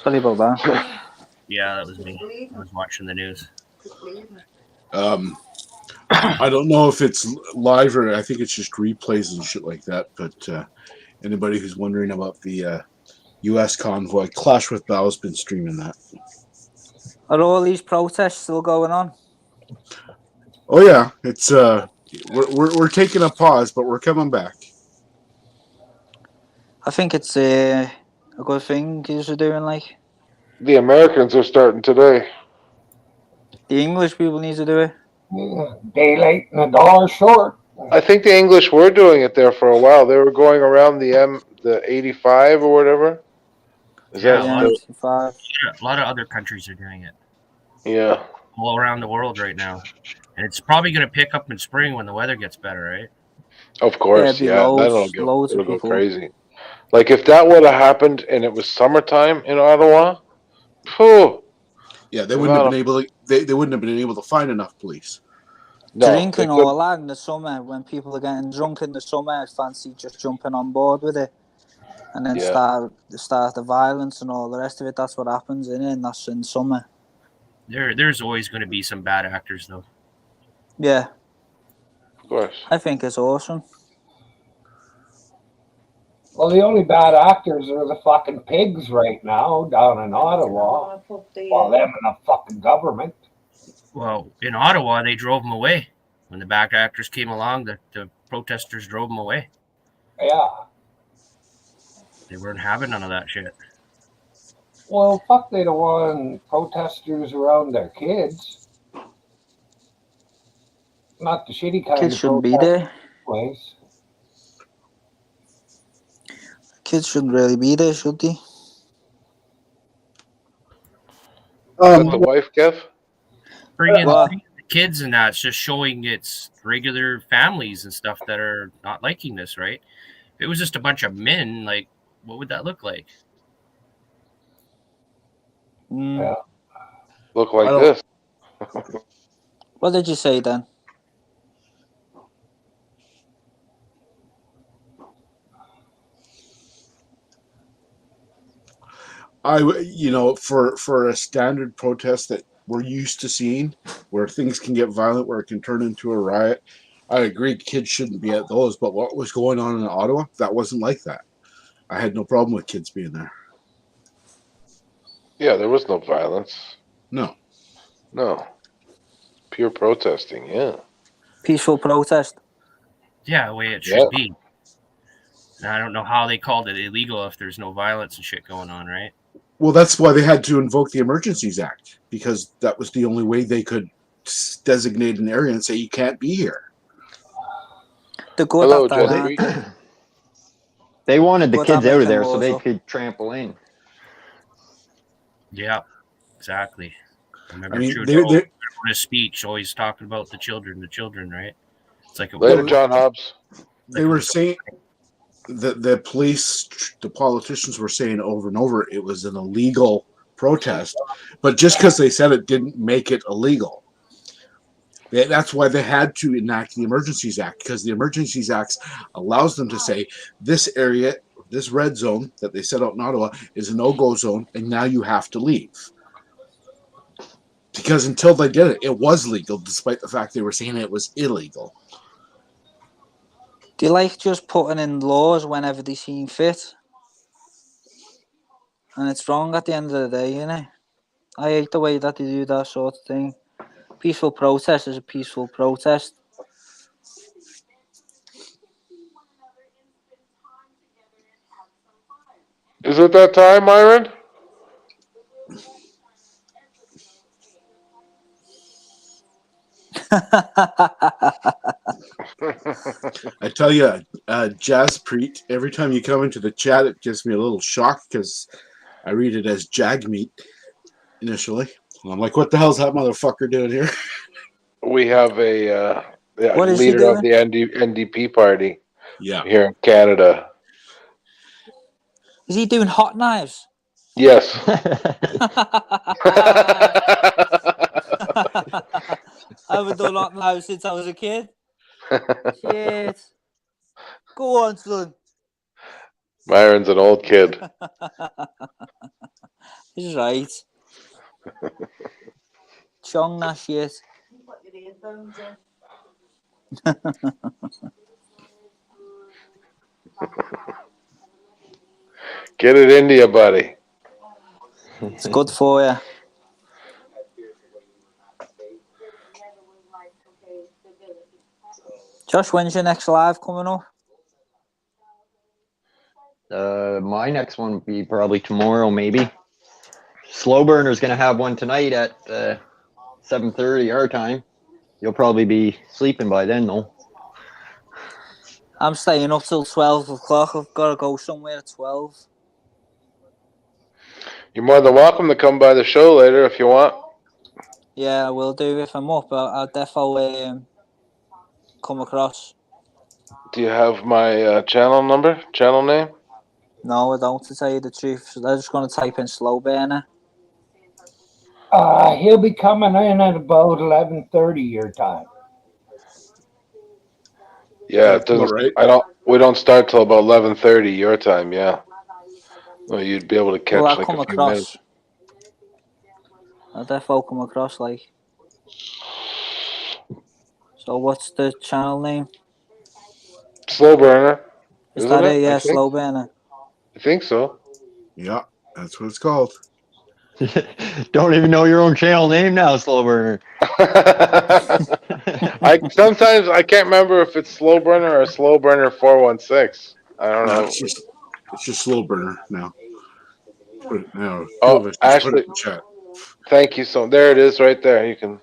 Speaker 9: Sorry about that.
Speaker 5: Yeah, that was me. I was watching the news.
Speaker 2: I don't know if it's live or I think it's just replays and shit like that. But anybody who's wondering about the U.S. convoy, Clash with Bow's been streaming that.
Speaker 9: Are all these protests still going on?
Speaker 2: Oh yeah, it's we're taking a pause, but we're coming back.
Speaker 9: I think it's a good thing you're doing, like.
Speaker 4: The Americans are starting today.
Speaker 9: The English people need to do it.
Speaker 3: Day late and a dollar short.
Speaker 4: I think the English were doing it there for a while. They were going around the 85 or whatever. Is
Speaker 5: Yeah,
Speaker 4: that
Speaker 5: a lot of-
Speaker 9: Five.
Speaker 5: A lot of other countries are doing it
Speaker 4: yeah?
Speaker 5: all around the world right now. And it's probably going to pick up in spring when the weather gets better, right?
Speaker 4: Of course,
Speaker 9: there'd be
Speaker 4: yeah.
Speaker 9: loads
Speaker 4: That'll
Speaker 9: of
Speaker 4: go
Speaker 9: people.
Speaker 4: crazy. Like if that would have happened and it was summertime in Ottawa, phew,
Speaker 2: Yeah, they wouldn't have been able to. They wouldn't have been able to find enough police.
Speaker 4: no,
Speaker 9: Drinking
Speaker 4: they could-
Speaker 9: all that in the summer, when people are getting drunk in the summer, I fancy just jumping on board with it. And then
Speaker 4: Yeah.
Speaker 9: start the violence and all the rest of it. That's what happens, innit? And that's in summer.
Speaker 5: There's always going to be some bad actors, though.
Speaker 9: Yeah,
Speaker 4: Of course.
Speaker 9: I think it's awesome.
Speaker 3: Well, the only bad actors are the fucking pigs right now down in Ottawa. Well, them and the fucking government.
Speaker 5: Well, in Ottawa, they drove them away. When the bad actors came along, the protesters drove them away.
Speaker 3: Yeah.
Speaker 5: They weren't having none of that shit.
Speaker 3: Well, fuck, they don't want protesters around their kids. Not the shitty kind
Speaker 9: Kids
Speaker 3: of
Speaker 9: shouldn't be
Speaker 3: protest
Speaker 9: there.
Speaker 3: place.
Speaker 9: Kids shouldn't really be there, should they?
Speaker 4: Is that the wife, Kev?
Speaker 5: Bringing
Speaker 9: What?
Speaker 5: the kids and that's just showing it's regular families and stuff that are not liking this, right? If it was just a bunch of men, like, what would that look like?
Speaker 3: Yeah.
Speaker 4: Look like
Speaker 9: I don't-
Speaker 4: this.
Speaker 9: What did you say then?
Speaker 2: For a standard protest that we're used to seeing, where things can get violent, where it can turn into a riot, I agree kids shouldn't be at those. But what was going on in Ottawa, that wasn't like that. I had no problem with kids being there.
Speaker 4: Yeah, there was no violence.
Speaker 2: No.
Speaker 4: Pure protesting, yeah.
Speaker 9: Peaceful protest.
Speaker 5: Yeah, the way it should be. And I don't know how they called it illegal if there's no violence and shit going on, right?
Speaker 2: Well, that's why they had to invoke the Emergencies Act, because that was the only way they could designate an area and say you can't be here.
Speaker 9: The good
Speaker 4: Hello,
Speaker 9: at that,
Speaker 4: Jesse.
Speaker 9: huh?
Speaker 1: They wanted the
Speaker 9: Well,
Speaker 1: kids
Speaker 9: that
Speaker 1: out of
Speaker 9: makes
Speaker 1: there
Speaker 9: them
Speaker 1: so they
Speaker 9: also-
Speaker 1: could trample in.
Speaker 5: Yeah, exactly. I remember
Speaker 2: I mean,
Speaker 5: Trudeau
Speaker 2: they-
Speaker 5: in his speech always talking about the children, right? It's like it
Speaker 4: Later,
Speaker 5: was,
Speaker 4: John Hobbs.
Speaker 2: They were saying that the police, the politicians were saying over and over it was an illegal protest, but just because they said it didn't make it illegal. That's why they had to enact the Emergencies Act, because the Emergencies Act allows them to say this area, this red zone that they set out in Ottawa is a no-go zone, and now you have to leave. Because until they did it, it was legal, despite the fact they were saying it was illegal.
Speaker 9: Do you like just putting in laws whenever they seem fit? And it's wrong at the end of the day, innit? I hate the way that they do that sort of thing. Peaceful protest is a peaceful protest.
Speaker 4: Is it that time, Myron?
Speaker 2: I tell you, Jazzpreet, every time you come into the chat, it gives me a little shock because I read it as Jagmeet initially. And I'm like, what the hell's that motherfucker doing here?
Speaker 4: We have a
Speaker 9: What is he
Speaker 4: leader of
Speaker 9: doing?
Speaker 4: the NDP party
Speaker 2: Yeah.
Speaker 4: here in Canada.
Speaker 9: Is he doing hot knives?
Speaker 4: Yes.
Speaker 9: I haven't done hot knives since I was a kid. Shit. Go on, son.
Speaker 4: Myron's an old kid.
Speaker 9: He's right. Chong that shit.
Speaker 4: Get it into you, buddy.
Speaker 9: It's good for you. Josh, when's your next live coming up?
Speaker 1: My next one will be probably tomorrow, maybe. Slow Burner's going to have one tonight at 7:30 our time. You'll probably be sleeping by then, though.
Speaker 9: I'm staying up till 12 o'clock. I've got to go somewhere at 12.
Speaker 4: You're more than welcome to come by the show later if you want.
Speaker 9: Yeah, I will do if I'm up. I'll definitely come across.
Speaker 4: Do you have my channel name?
Speaker 9: No, I don't, to tell you the truth. So I'm just going to type in Slow Burner.
Speaker 3: He'll be coming in at about 11:30 your time.
Speaker 4: Yeah, it doesn't.
Speaker 2: Right.
Speaker 4: We don't start till about 11:30 your time. Yeah. Well, you'd be able to catch
Speaker 9: Well, I'll
Speaker 4: like
Speaker 9: come
Speaker 4: a few
Speaker 9: across.
Speaker 4: minutes.
Speaker 9: I'll definitely come across, like. So what's the channel name?
Speaker 4: Slow Burner.
Speaker 9: Is
Speaker 4: Isn't
Speaker 9: that
Speaker 4: it?
Speaker 9: it? Yeah,
Speaker 4: I think.
Speaker 9: Slow Burner.
Speaker 4: I think so.
Speaker 2: Yeah, that's what it's called.
Speaker 1: Don't even know your own channel name now, Slow Burner.
Speaker 4: Sometimes I can't remember if it's Slow Burner or Slow Burner 416. I don't know.
Speaker 2: It's just slow burner now. Put it now.
Speaker 4: Oh,
Speaker 2: Put
Speaker 4: Ashley,
Speaker 2: it in the chat.
Speaker 4: thank you so. There it is, right there. You can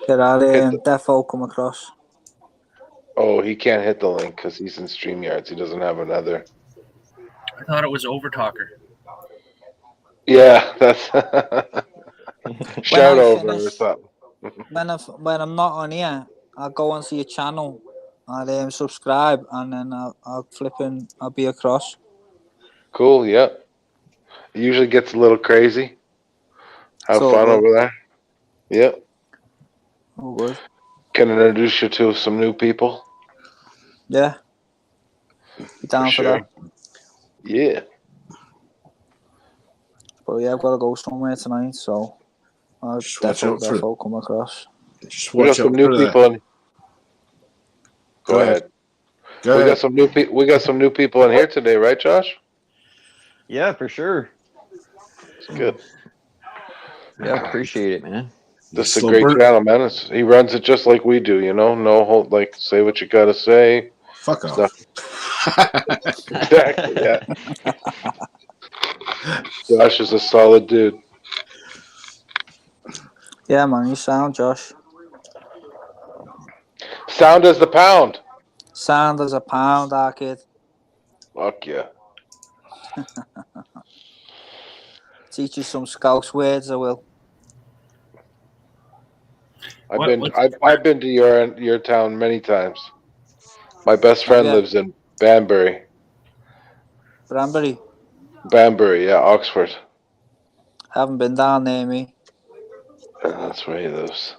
Speaker 9: Did I
Speaker 4: hit. The,
Speaker 9: Defo come across?
Speaker 4: oh, he can't hit the link because he's in StreamYards. He doesn't have another.
Speaker 5: I thought it was Overtalker.
Speaker 4: Yeah, that's shout
Speaker 9: I
Speaker 4: over or
Speaker 9: finish-
Speaker 4: something.
Speaker 9: When I'm not on here, I'll go and see your channel. I'll subscribe and then I'll be across.
Speaker 4: Cool. Yep. It usually gets a little crazy. Have
Speaker 9: So
Speaker 4: fun
Speaker 9: good.
Speaker 4: over there. Yep.
Speaker 9: Oh, good.
Speaker 4: Can introduce you to some new people.
Speaker 9: Yeah. Be down for that.
Speaker 4: Yeah.
Speaker 9: But yeah, I've got to go somewhere tonight, so I'll
Speaker 2: Just watch out for-
Speaker 9: defo come across.
Speaker 2: Just
Speaker 4: We got
Speaker 2: watch
Speaker 4: some
Speaker 2: out
Speaker 4: new
Speaker 2: for
Speaker 4: people in. Go ahead.
Speaker 2: Go
Speaker 4: We
Speaker 2: ahead.
Speaker 4: got some new people. We got some new people in here today, right, Josh?
Speaker 1: Yeah, for sure.
Speaker 4: It's good.
Speaker 1: Yeah, appreciate it, man.
Speaker 4: This is a
Speaker 2: Slow
Speaker 4: great
Speaker 2: burn-
Speaker 4: channel, man. He runs it just like we do, you know. No hold, like say what you gotta say.
Speaker 2: Fuck off.
Speaker 4: Stuff. Exactly. Yeah. Josh is a solid dude.
Speaker 9: Yeah, man, you sound, Josh.
Speaker 4: Sound as the pound.
Speaker 9: Sound as a pound, our kid.
Speaker 4: Fuck yeah.
Speaker 9: Teach you some Scouse words, I will.
Speaker 4: I've been to your town many times. My best friend
Speaker 9: Yeah.
Speaker 4: lives in Banbury.
Speaker 9: Branbury.
Speaker 4: Banbury, yeah, Oxford.
Speaker 9: Haven't been down near me.
Speaker 4: And that's where he lives.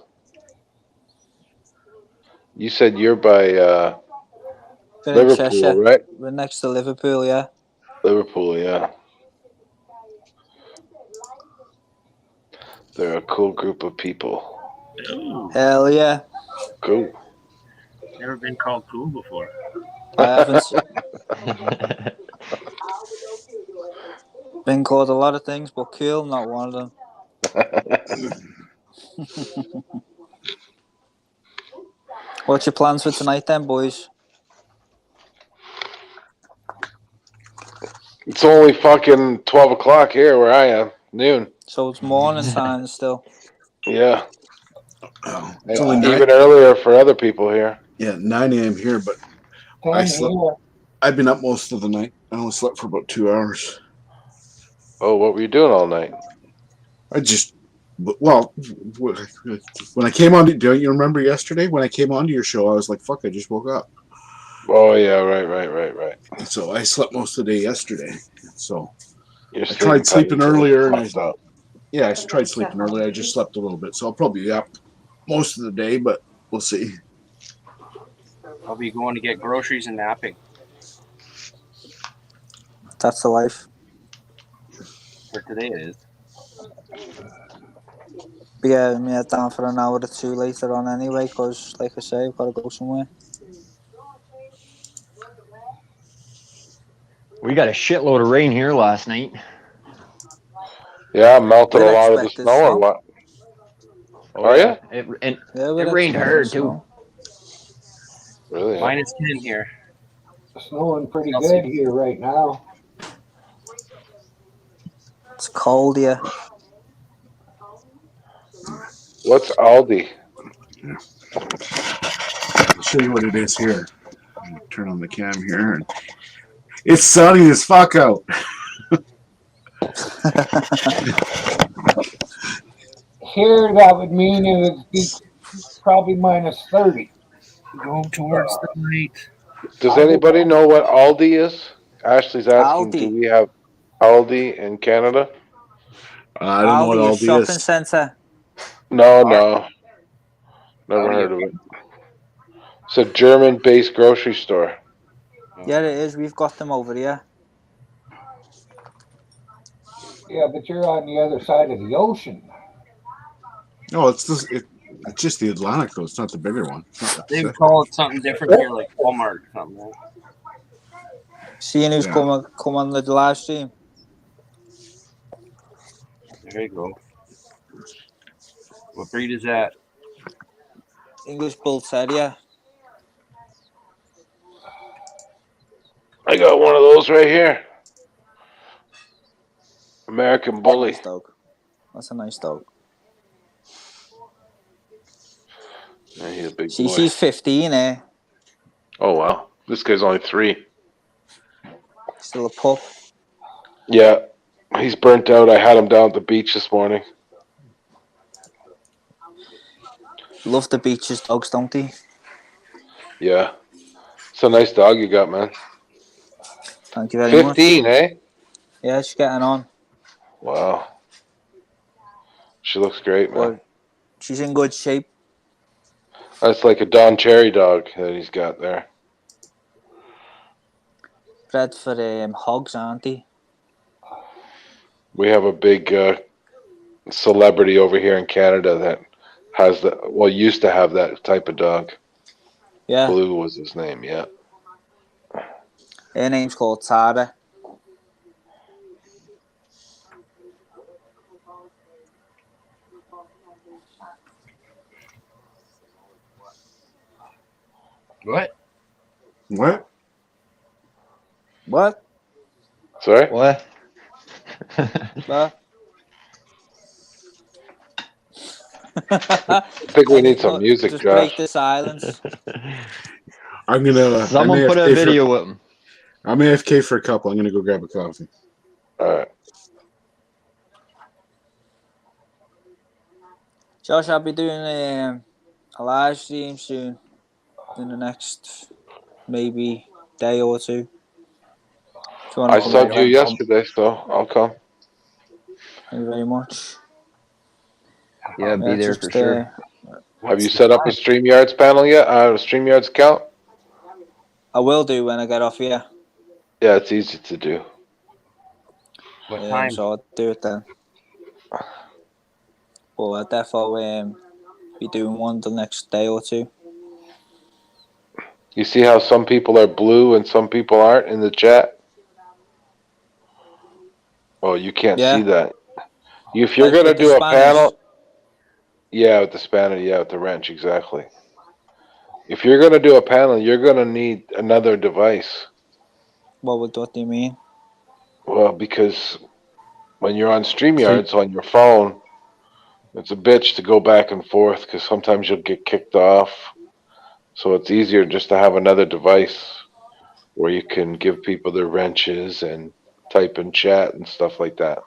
Speaker 4: You said you're by
Speaker 9: Been in
Speaker 4: Liverpool,
Speaker 9: Cheshire.
Speaker 4: right?
Speaker 9: We're next to Liverpool, yeah.
Speaker 4: Liverpool, yeah. They're a cool group of people.
Speaker 5: Ooh,
Speaker 9: Hell yeah.
Speaker 4: Cool.
Speaker 5: never been called cool before.
Speaker 9: I haven't been called a lot of things, but cool, not one of them. What's your plans for tonight then, boys?
Speaker 4: It's only fucking 12 o'clock here where I am. Noon.
Speaker 9: So it's morning time still.
Speaker 4: Yeah.
Speaker 2: It's only
Speaker 4: Even
Speaker 2: 9.
Speaker 4: earlier for other people here.
Speaker 2: Yeah, 9 a.m. here, but I slept. I've been up most of the night. I only slept for about 2 hours.
Speaker 4: Oh, what were you doing all night?
Speaker 2: I just, well, when I came on, don't you remember yesterday when I came onto your show? I was like, "Fuck!" I just woke up.
Speaker 4: Oh yeah, right.
Speaker 2: So I slept most of the day yesterday. So
Speaker 4: Your
Speaker 2: I tried sleeping
Speaker 4: patterns are
Speaker 2: earlier, and
Speaker 4: fucked up.
Speaker 2: I tried sleeping earlier. I just slept a little bit, so I'll probably be up most of the day, but we'll see.
Speaker 5: I'll be going to get groceries and napping.
Speaker 9: That's the life.
Speaker 5: For today it is.
Speaker 9: But yeah, I'm down for an hour or two later on anyway, because like I say, I've got to go somewhere.
Speaker 1: We got a shitload of rain here last night.
Speaker 4: Yeah, melted
Speaker 9: We're
Speaker 4: a lot of the
Speaker 9: expecting
Speaker 4: snow or
Speaker 9: snow.
Speaker 4: what?
Speaker 1: Oh,
Speaker 4: Are
Speaker 1: yeah.
Speaker 4: ya?
Speaker 1: It
Speaker 9: Yeah,
Speaker 1: rained hard too.
Speaker 9: snow.
Speaker 4: Really?
Speaker 5: Minus 10 here.
Speaker 3: It's snowing pretty good here right now.
Speaker 9: It's cold here.
Speaker 4: What's Aldi?
Speaker 2: I'll show you what it is here. I'm gonna turn on the cam here. And it's sunny as fuck out.
Speaker 3: Here, that would mean it would be probably minus 30.
Speaker 5: Going towards the light.
Speaker 4: Does anybody know what Aldi is? Ashley's asking,
Speaker 9: Aldi.
Speaker 4: do we have Aldi in Canada?
Speaker 2: I don't know what
Speaker 9: Aldi,
Speaker 2: all
Speaker 9: a shopping
Speaker 2: this.
Speaker 9: centre.
Speaker 4: No. Never heard of it. It's a German-based grocery store.
Speaker 9: Yeah, it is. We've got them over here.
Speaker 3: Yeah, but you're on the other side of the ocean.
Speaker 2: No, it's just the Atlantic though. It's not the bigger one.
Speaker 5: They would call it something different here, like Walmart or something. Right?
Speaker 9: Seeing who's
Speaker 2: Yeah.
Speaker 9: come on the live stream.
Speaker 5: There you go. What breed is that?
Speaker 9: English Bull Terrier.
Speaker 4: I got one of those right here. American Bully.
Speaker 9: Nice dog. That's a nice dog.
Speaker 4: Yeah, he's a big
Speaker 9: See,
Speaker 4: boy.
Speaker 9: she's 15, eh?
Speaker 4: Oh, wow. This guy's only 3.
Speaker 9: Still a pup.
Speaker 4: Yeah, he's burnt out. I had him down at the beach this morning.
Speaker 9: Love the beaches, dogs, don't they?
Speaker 4: Yeah. It's a nice dog you got, man.
Speaker 9: Thank you very
Speaker 4: 15,
Speaker 9: much.
Speaker 4: eh?
Speaker 9: Yeah, she's getting on.
Speaker 4: Wow. She looks great, man.
Speaker 9: But she's in good shape.
Speaker 4: That's like a Don Cherry dog that he's got there.
Speaker 9: Bred for hogs, aren't they?
Speaker 4: We have a big celebrity over here in Canada that has used to have that type of dog.
Speaker 9: Yeah.
Speaker 4: Blue was his name, yeah.
Speaker 9: Her name's called Tara.
Speaker 5: What?
Speaker 2: What?
Speaker 9: What?
Speaker 4: Sorry?
Speaker 1: What?
Speaker 9: What?
Speaker 4: I think we need some music,
Speaker 9: Just
Speaker 4: Josh.
Speaker 9: break the silence.
Speaker 2: I'm gonna.
Speaker 1: Someone
Speaker 2: I'm
Speaker 1: put a
Speaker 2: AFK
Speaker 1: video with him.
Speaker 2: I'm AFK for a couple. I'm gonna go grab a coffee.
Speaker 4: All right.
Speaker 9: Josh, I'll be doing a live stream soon. In the next maybe day or two.
Speaker 4: I subbed you yesterday, so I'll come.
Speaker 9: Thank you very much.
Speaker 1: Yeah, be there for sure.
Speaker 4: Have you set up a StreamYards panel yet? A StreamYards account?
Speaker 9: I will do when I get off here.
Speaker 4: Yeah, it's easy to do.
Speaker 5: What time?
Speaker 9: So I'll do it then. Well, I'll definitely be doing one the next day or two.
Speaker 4: You see how some people are blue and some people aren't in the chat? Oh, you can't see that. If you're
Speaker 9: Like
Speaker 4: going to
Speaker 9: with the
Speaker 4: do a
Speaker 9: Spanish?
Speaker 4: panel... Yeah, with the Spanish, yeah, with the wrench, exactly. If you're going to do a panel, you're going to need another device.
Speaker 9: What do you mean?
Speaker 4: Well, because when you're on StreamYards on your phone, it's a bitch to go back and forth because sometimes you'll get kicked off. So it's easier just to have another device where you can give people their wrenches and type in chat and stuff like that.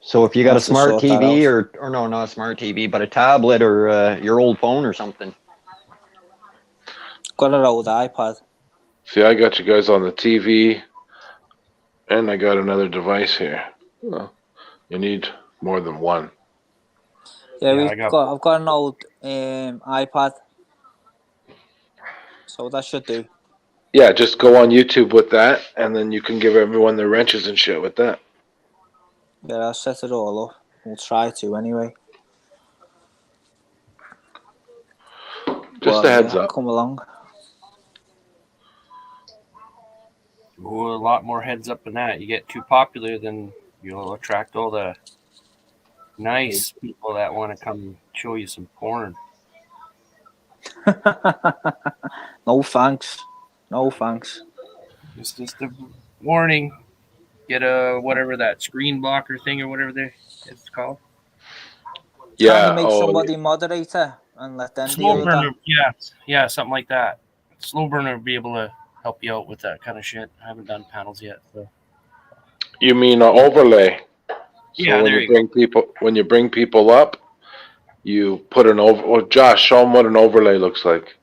Speaker 1: So if you got a
Speaker 9: Have to
Speaker 1: smart
Speaker 9: sort that
Speaker 1: TV
Speaker 9: out.
Speaker 1: or no, not a smart TV, but a tablet or your old phone or something.
Speaker 9: Got an old iPad.
Speaker 4: See, I got you guys on the TV, and I got another device here. Well, you need more than one.
Speaker 9: Yeah, I've got an old iPad. So that should do.
Speaker 4: Yeah, just go on YouTube with that, and then you can give everyone their wrenches and shit with that.
Speaker 9: Yeah, I'll set it all up. We'll try to anyway.
Speaker 4: Just a heads up.
Speaker 9: Come along.
Speaker 5: Ooh, a lot more heads up than that. You get too popular, then you'll attract all the nice people that want to come show you some porn.
Speaker 9: No thanks. No thanks.
Speaker 5: It's just a warning. Get a whatever that screen blocker thing or whatever it's called.
Speaker 4: Yeah.
Speaker 9: Can you make somebody moderator and let them deal with that?
Speaker 5: Yeah, something like that. Slow burner will be able to help you out with that kind of shit. I haven't done panels yet. So.
Speaker 4: You mean an overlay? So
Speaker 5: Yeah,
Speaker 4: when you bring people up, you put an over. Well, Josh, show them what an overlay looks like.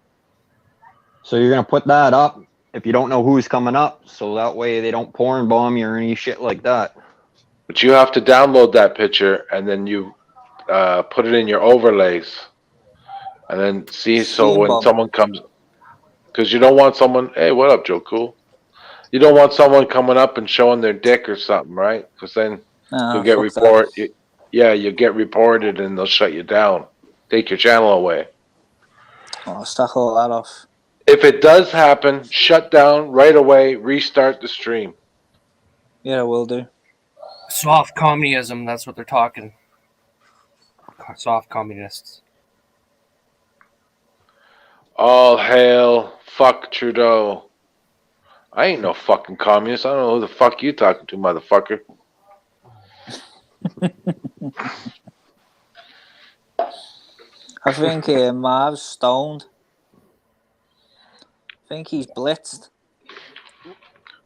Speaker 1: So you're gonna put that up if you don't know who's coming up, so that way they don't porn bomb you or any shit like that.
Speaker 4: But you have to download that picture and then you put it in your overlays, and then see. So when someone comes, because you don't want someone. Hey, what up, Joe? Cool. You don't want someone coming up and showing their dick or something, right? Because then you'll get reported. Yeah, you get reported and they'll shut you down, take your channel away.
Speaker 9: Oh, stack all that off.
Speaker 4: If it does happen, shut down right away. Restart the stream.
Speaker 9: Yeah, I will do.
Speaker 5: Soft communism, that's what they're talking. Soft communists.
Speaker 4: All hail, fuck Trudeau. I ain't no fucking communist. I don't know who the fuck you talking to, motherfucker.
Speaker 9: I think Marv's stoned. I think he's blitzed.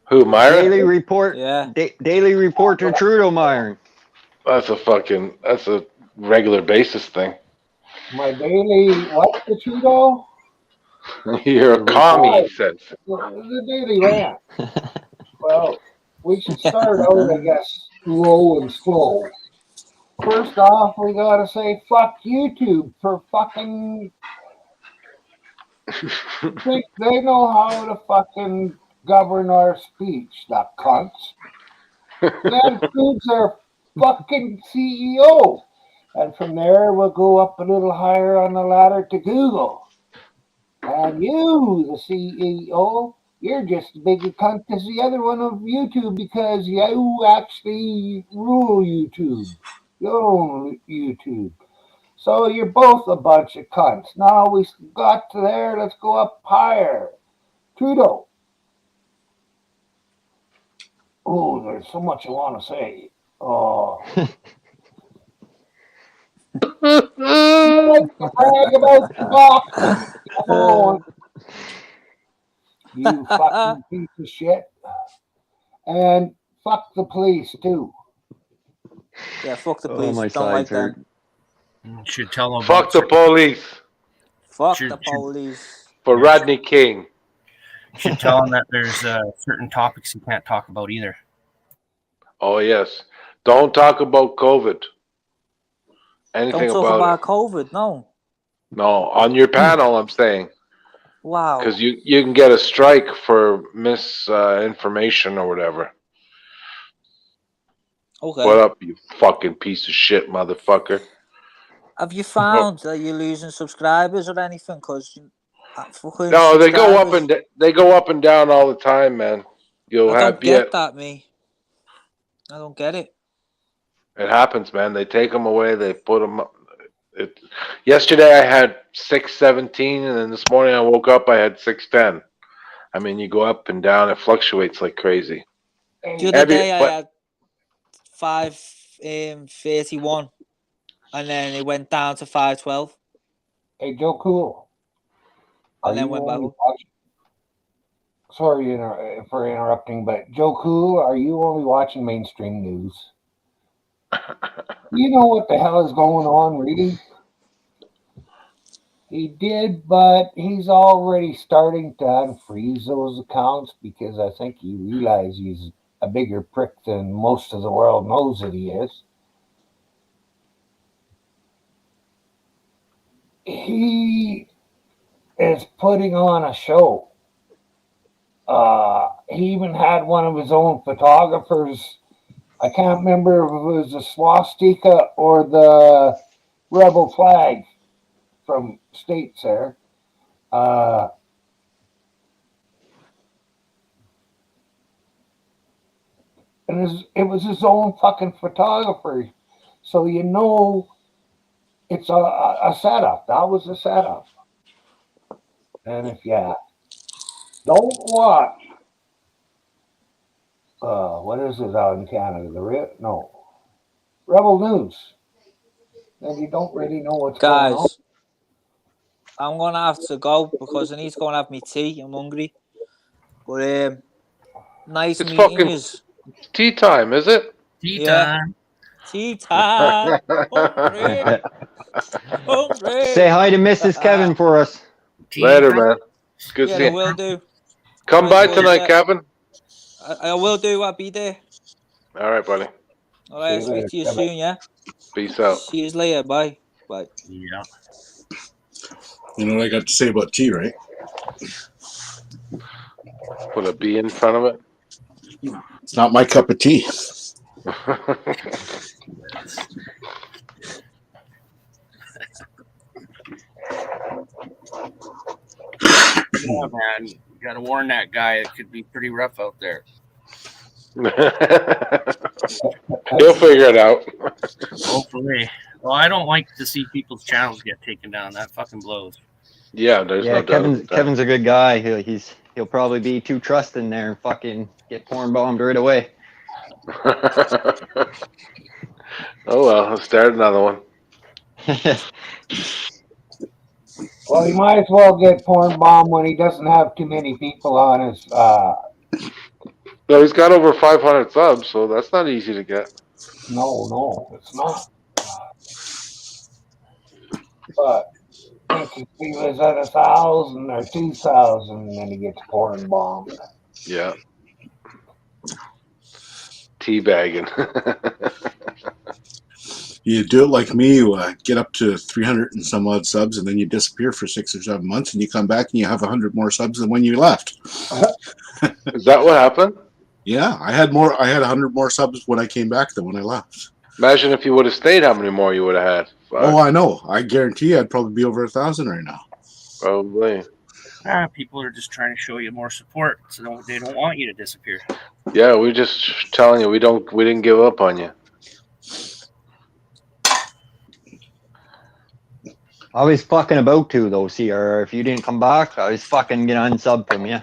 Speaker 4: Who, Myron?
Speaker 1: Daily report.
Speaker 9: Yeah.
Speaker 1: Daily report to Trudeau, Myron.
Speaker 4: That's a regular basis thing.
Speaker 3: My daily, what's the Trudeau?
Speaker 4: You're a commie, he said.
Speaker 3: The daily rant. Well, we should start out, I guess, low and slow. First off, we gotta say fuck YouTube for fucking. Think they know how to fucking govern our speech, the cunts. Then who's their fucking CEO? And from there, we'll go up a little higher on the ladder to Google. And you, the CEO, you're just as big a cunt as the other one of YouTube because you actually rule YouTube. You own YouTube. So you're both a bunch of cunts. Now we got to there, let's go up higher. Trudeau. Oh, there's so much I want to say. Oh. Brag about the box. Come on. You fucking piece of shit. And fuck the police too.
Speaker 9: Yeah, fuck the police.
Speaker 1: my
Speaker 9: Don't like
Speaker 1: sides hurt.
Speaker 9: them.
Speaker 5: Should tell them.
Speaker 4: Fuck the police
Speaker 9: Fuck
Speaker 5: Should-
Speaker 9: the police.
Speaker 4: for Rodney King.
Speaker 5: Should tell them that there's certain topics you can't talk about either.
Speaker 4: Oh, yes. Don't talk about COVID. Anything
Speaker 9: Don't talk
Speaker 4: about
Speaker 9: about
Speaker 4: it.
Speaker 9: COVID, no.
Speaker 4: No, on your panel, I'm saying.
Speaker 9: Wow.
Speaker 4: Because you can get a strike for misinformation or whatever.
Speaker 9: Okay.
Speaker 4: What up, you fucking piece of shit, motherfucker?
Speaker 9: Have you found that you're losing subscribers or anything? Because
Speaker 4: No, they go up and down all the time, man. You'll
Speaker 9: I
Speaker 4: have
Speaker 9: don't get that, me. I don't get it.
Speaker 4: It happens, man. They take them away. They put them up. Yesterday I had 617, and then this morning I woke up, I had 610. I mean, you go up and down. It fluctuates like crazy.
Speaker 9: The other day I had 531, and then it went down to 512.
Speaker 3: Hey, Joe Cool.
Speaker 9: And then went back up.
Speaker 3: Sorry for interrupting, but Joe Cool, are you only watching mainstream news? You know what the hell is going on, really? He did, but he's already starting to unfreeze those accounts because I think he realizes he's a bigger prick than most of the world knows that he is. He is putting on a show. He even had one of his own photographers. I can't remember if it was the swastika or the rebel flag from states there. And it was his own fucking photographer. So you know it's a setup. That was a setup. And if you don't watch, what is it out in Canada? Rebel News. And you don't really know what's going on.
Speaker 9: Guys, I'm going to have to go because I need to go and have my tea. I'm hungry. But nice
Speaker 4: It's
Speaker 9: meeting
Speaker 4: fucking
Speaker 9: you.
Speaker 4: tea time, is it?
Speaker 5: Tea
Speaker 9: Yeah.
Speaker 5: time.
Speaker 9: Tea time. Hungry. Hungry.
Speaker 1: Say hi to Mrs. Kevin for us.
Speaker 5: Tea
Speaker 4: Later,
Speaker 5: time.
Speaker 4: man. It's good
Speaker 9: Yeah, I
Speaker 4: seeing you.
Speaker 9: will do.
Speaker 4: Come
Speaker 9: I
Speaker 4: by
Speaker 9: will,
Speaker 4: tonight,
Speaker 9: yeah.
Speaker 4: Kevin.
Speaker 9: I will do. I'll be there.
Speaker 4: All right, buddy.
Speaker 9: All right,
Speaker 3: See you
Speaker 9: speak to you
Speaker 3: later.
Speaker 9: soon, yeah?
Speaker 4: Peace out.
Speaker 9: See you later. Bye. Bye.
Speaker 5: Yeah.
Speaker 2: You know what I got to say about tea, right?
Speaker 4: Put a B in front of it.
Speaker 2: It's not my cup of tea.
Speaker 5: Yeah, man. You gotta warn that guy. It could be pretty rough out there.
Speaker 4: He'll figure it out.
Speaker 5: Hopefully. Well, I don't like to see people's channels get taken down. That fucking blows.
Speaker 4: Yeah, there's
Speaker 1: Yeah,
Speaker 4: no doubt about that.
Speaker 1: Kevin's a good guy. he'll probably be too trusting there and fucking get porn bombed right away.
Speaker 4: Oh well, let's start another one.
Speaker 3: Well, he might as well get porn bomb when he doesn't have too many people on his.
Speaker 4: No, he's got over 500 subs, so that's not easy to get.
Speaker 3: No, it's not. But I think if he was at 1,000 or 2,000, then he gets porn bombed.
Speaker 4: Yeah. Teabagging.
Speaker 2: You do it like me, you get up to 300 and some odd subs, and then you disappear for 6 or 7 months, and you come back and you have 100 more subs than when you left.
Speaker 4: Is that what happened?
Speaker 2: Yeah, I had 100 more subs when I came back than when I left.
Speaker 4: Imagine if you would have stayed, how many more you would have had. Fuck.
Speaker 2: Oh, I know. I guarantee I'd probably be over 1,000 right now.
Speaker 4: Probably.
Speaker 5: People are just trying to show you more support, so they don't want you to disappear.
Speaker 4: Yeah, we're just telling you we didn't give up on you.
Speaker 1: I was fucking about to though, CR. If you didn't come back, I was fucking gonna unsub from you.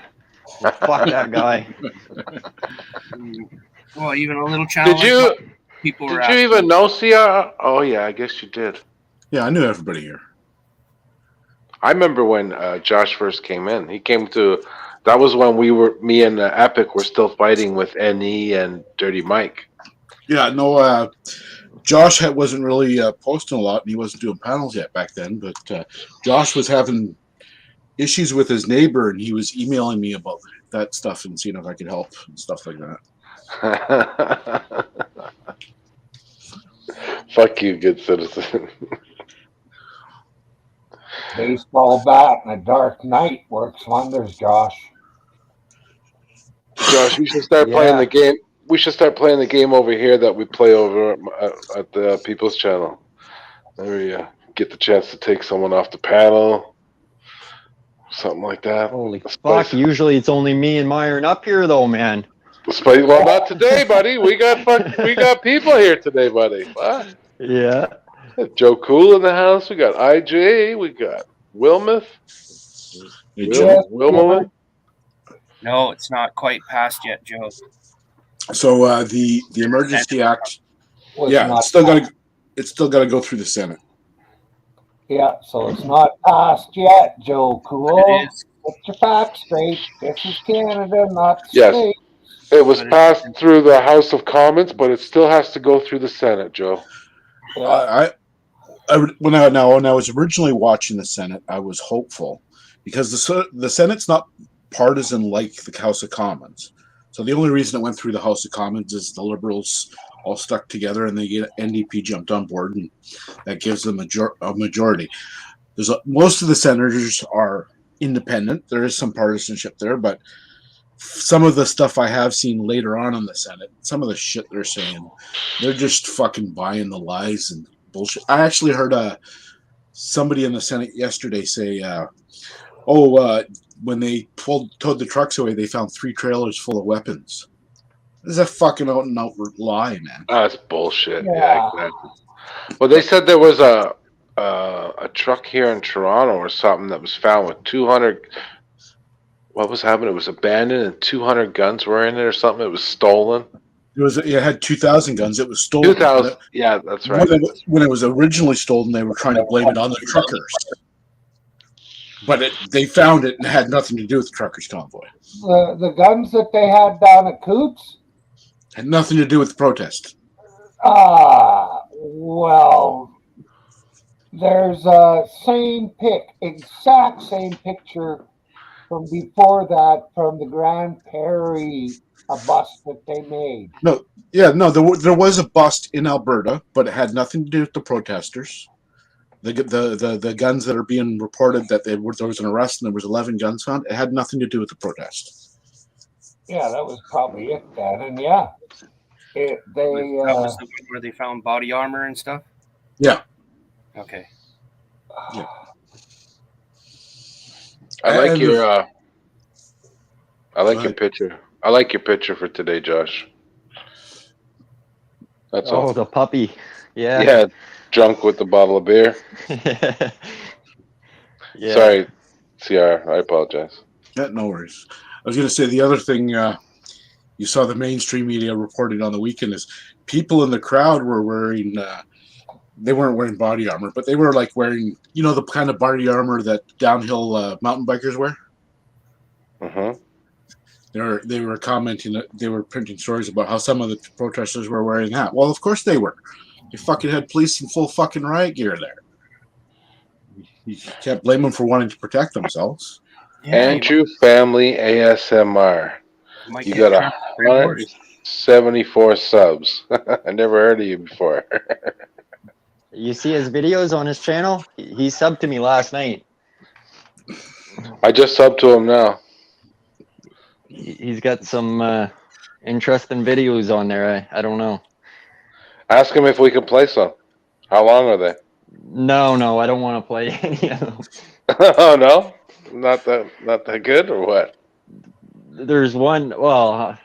Speaker 1: Fuck that guy.
Speaker 5: Well, even a little challenge.
Speaker 4: Did you
Speaker 5: People
Speaker 4: even know CR? Oh yeah, I guess you did.
Speaker 2: Yeah, I knew everybody here.
Speaker 4: I remember when Josh first came in. He came to. That was when me and Epic were still fighting with NE and Dirty Mike.
Speaker 2: Yeah, no. Josh wasn't really posting a lot, and he wasn't doing panels yet back then. But Josh was having issues with his neighbor, and he was emailing me about that stuff and seeing if I could help and stuff like that.
Speaker 4: Fuck you, good citizen.
Speaker 3: Baseball bat in a dark night works wonders, Josh.
Speaker 4: Josh, we should start playing the game. We should start playing the game over here that we play over at the People's Channel. There you get the chance to take someone off the panel, something like that.
Speaker 1: Holy fuck! Usually it's only me and Myron up here, though, man.
Speaker 4: Well, not today, buddy. We got people here today, buddy. What?
Speaker 1: Yeah.
Speaker 4: Joe Cool in the house. We got IJ. We got Wilmuth. Wilmuth.
Speaker 5: No, it's not quite passed yet, Joe.
Speaker 2: So the Emergency Act, it's still got to go through the Senate.
Speaker 3: Yeah, so it's not passed yet, Joe Cool.
Speaker 5: It is.
Speaker 3: Put your facts straight. This is Canada, not the
Speaker 4: Yes.
Speaker 3: States.
Speaker 4: It was passed through the House of Commons, but it still has to go through the Senate, Joe.
Speaker 3: Yeah.
Speaker 2: When I was originally watching the Senate, I was hopeful because the Senate's not partisan like the House of Commons. So the only reason it went through the House of Commons is the Liberals all stuck together and the NDP jumped on board, and that gives them a majority. Most of the senators are independent. There is some partisanship there, but some of the stuff I have seen later on in the Senate, some of the shit they're saying, they're just fucking buying the lies and bullshit. I actually heard somebody in the Senate yesterday say, when they towed the trucks away, they found 3 trailers full of weapons. This is a fucking out and out lie, man.
Speaker 4: That's bullshit. Yeah, exactly. Well, they said there was a truck here in Toronto or something that was found with 200. What was happening? It was abandoned and 200 guns were in it or something. It was stolen.
Speaker 2: It had 2,000 guns. It was stolen.
Speaker 4: 2,000. Yeah, that's right.
Speaker 2: When it was originally stolen, they were trying to blame it on the truckers. But they found it and it had nothing to do with the truckers' convoy.
Speaker 3: The guns that they had down at Coots?
Speaker 2: Had nothing to do with the protest.
Speaker 3: Well, there's a exact same picture from before that from the Grand Prairie, a bust that they made.
Speaker 2: There was a bust in Alberta, but it had nothing to do with the protesters. The guns that are being reported that there was an arrest and there was 11 guns found, it had nothing to do with the protest.
Speaker 3: Yeah, that was probably it then. And that was the one
Speaker 5: where they found body armor and stuff?
Speaker 2: Yeah.
Speaker 5: Okay.
Speaker 2: Yeah.
Speaker 4: I like your picture. I like your picture for today, Josh. That's all.
Speaker 1: Oh, the puppy. Yeah.
Speaker 4: Yeah, drunk with the bottle of beer.
Speaker 1: Yeah.
Speaker 4: Sorry, CR. I apologize.
Speaker 2: Yeah, no worries. I was going to say the other thing you saw the mainstream media reporting on the weekend is people in the crowd were wearing. They weren't wearing body armor, but they were like wearing, the kind of body armor that downhill mountain bikers wear.
Speaker 4: Uh-huh.
Speaker 2: They were commenting that they were printing stories about how some of the protesters were wearing that. Well, of course they were. You fucking had police in full fucking riot gear there. You can't blame them for wanting to protect themselves.
Speaker 5: Yeah,
Speaker 4: Andrew Family ASMR.
Speaker 5: might
Speaker 4: You
Speaker 5: get
Speaker 4: got
Speaker 5: trapped for 3 hours.
Speaker 4: 174 subs. I never heard of you before.
Speaker 1: You see his videos on his channel? He subbed to me last night.
Speaker 4: I just subbed to him now.
Speaker 1: He's got some interesting videos on there. I don't know.
Speaker 4: Ask him if we can play some. How long are they?
Speaker 1: No, I don't want to play any of them.
Speaker 4: Oh no, not that good or what?
Speaker 1: There's one. Well,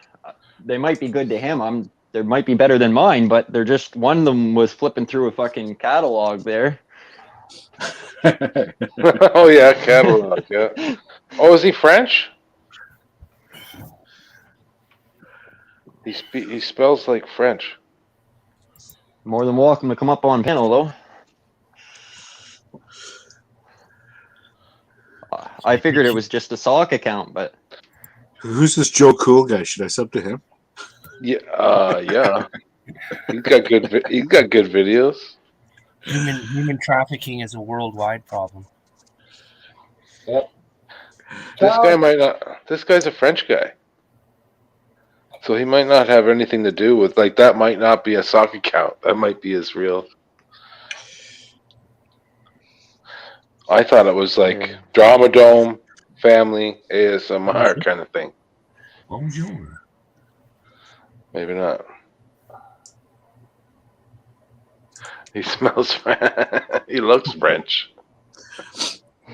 Speaker 1: they might be good to him. They might be better than mine, but they're just one of them was flipping through a fucking catalog there.
Speaker 4: Oh yeah, catalog. Yeah. Oh, is he French? He spells like French.
Speaker 1: More than welcome to come up on panel, though. I figured it was just a sock account, but
Speaker 2: Who's this Joe Cool guy? Should I sub to him?
Speaker 4: Yeah, yeah. He's got good videos.
Speaker 5: Human trafficking is a worldwide problem.
Speaker 3: Yep.
Speaker 4: This guy's a French guy. So he might not have anything to do with, like, that might not be a sock account. That might be his real. I thought it was like Drama Dome, Family, ASMR kind of thing.
Speaker 5: Bonjour.
Speaker 4: Maybe not. He smells French. He looks French.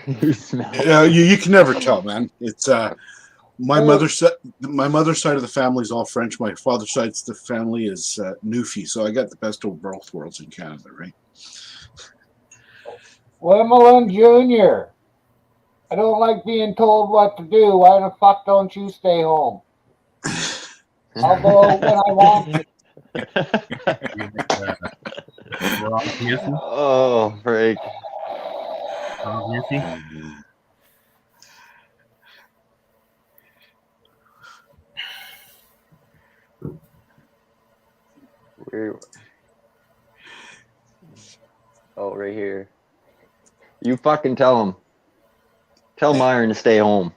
Speaker 1: he smells.
Speaker 2: Yeah, you can never tell, man. It's my mother's side of the family is all French. My father's side of the family is Newfie, so I got the best of both worlds in Canada, right?
Speaker 3: Wimmelin Jr. I don't like being told what to do. Why the fuck don't you stay home? I'll go when I want to.
Speaker 1: Oh, break. Where? Oh, right here. You fucking tell him. Tell Myron to stay home.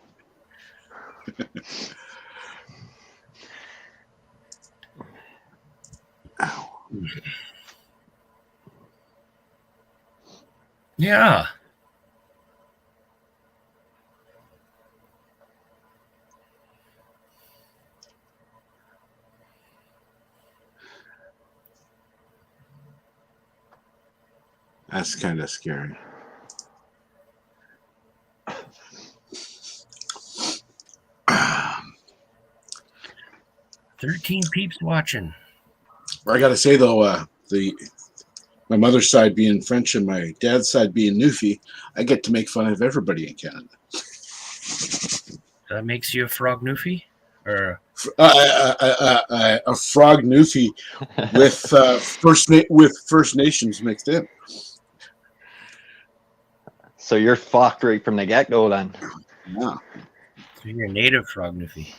Speaker 5: Yeah.
Speaker 2: That's kind of scary.
Speaker 5: Uh, 13 peeps watching.
Speaker 2: I got to say though, my mother's side being French and my dad's side being Newfie, I get to make fun of everybody in Canada.
Speaker 5: That makes you a frog newfie? Or
Speaker 2: a frog Newfie with First Nations mixed in.
Speaker 1: So you're fucked right from the get-go then.
Speaker 2: Yeah.
Speaker 5: So you're a native frog newfie.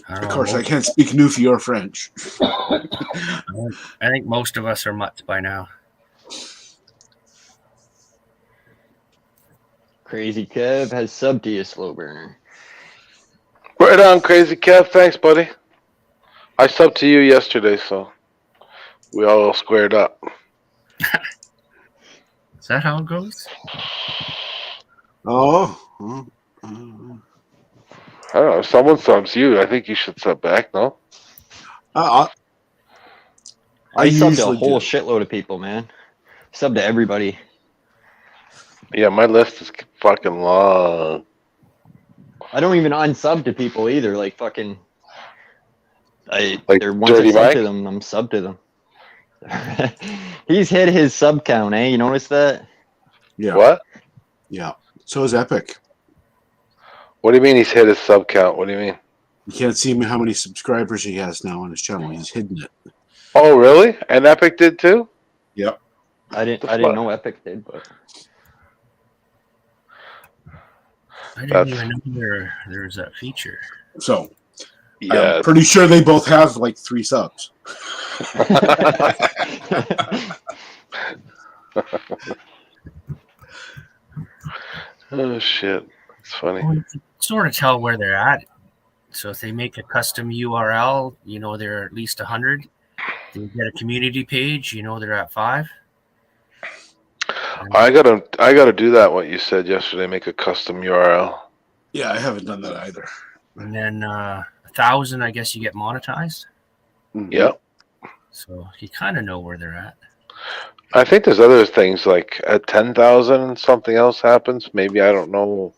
Speaker 2: Of course, I can't speak Newfie or French.
Speaker 5: I think most of us are mutts by now.
Speaker 1: Crazy Kev has subbed to you, Slow Burner.
Speaker 4: Right on, Crazy Kev. Thanks, buddy. I subbed to you yesterday, so we all squared up.
Speaker 5: Is that how it goes?
Speaker 2: Oh.
Speaker 4: I don't know. If someone subs you, I think you should sub back, no?
Speaker 1: I subbed to a
Speaker 2: usually
Speaker 1: whole
Speaker 2: do.
Speaker 1: shitload of people, man. Sub to everybody.
Speaker 4: Yeah, my list is fucking long.
Speaker 1: I don't even unsub to people either. Like fucking
Speaker 4: Like
Speaker 1: They're once I
Speaker 4: Dirty
Speaker 1: sub
Speaker 4: Mike?
Speaker 1: to them, I'm sub to them. He's hit his sub count, eh? You notice that?
Speaker 2: Yeah.
Speaker 4: What?
Speaker 2: Yeah. So is Epic.
Speaker 4: What do you mean he's hit his sub count? What do you mean?
Speaker 2: You can't see how many subscribers he has now on his channel. He's hidden it.
Speaker 4: Oh, really? And Epic did too?
Speaker 2: Yep.
Speaker 1: I didn't know Epic did, but
Speaker 5: I didn't even know there was that feature.
Speaker 2: So
Speaker 4: Yeah.
Speaker 2: I'm pretty sure they both have like 3 subs.
Speaker 4: Oh shit. It's funny.
Speaker 5: Well, you can sort of tell where they're at. So if they make a custom URL, you know they're at least 100. They get a community page, you know they're at 5.
Speaker 4: I gotta do that. What you said yesterday, make a custom URL.
Speaker 2: Yeah, I haven't done that either.
Speaker 5: And then 1,000, I guess you get monetized.
Speaker 4: Yep.
Speaker 5: So you kind of know where they're at.
Speaker 4: I think there's other things like at 10,000 something else happens. Maybe I don't know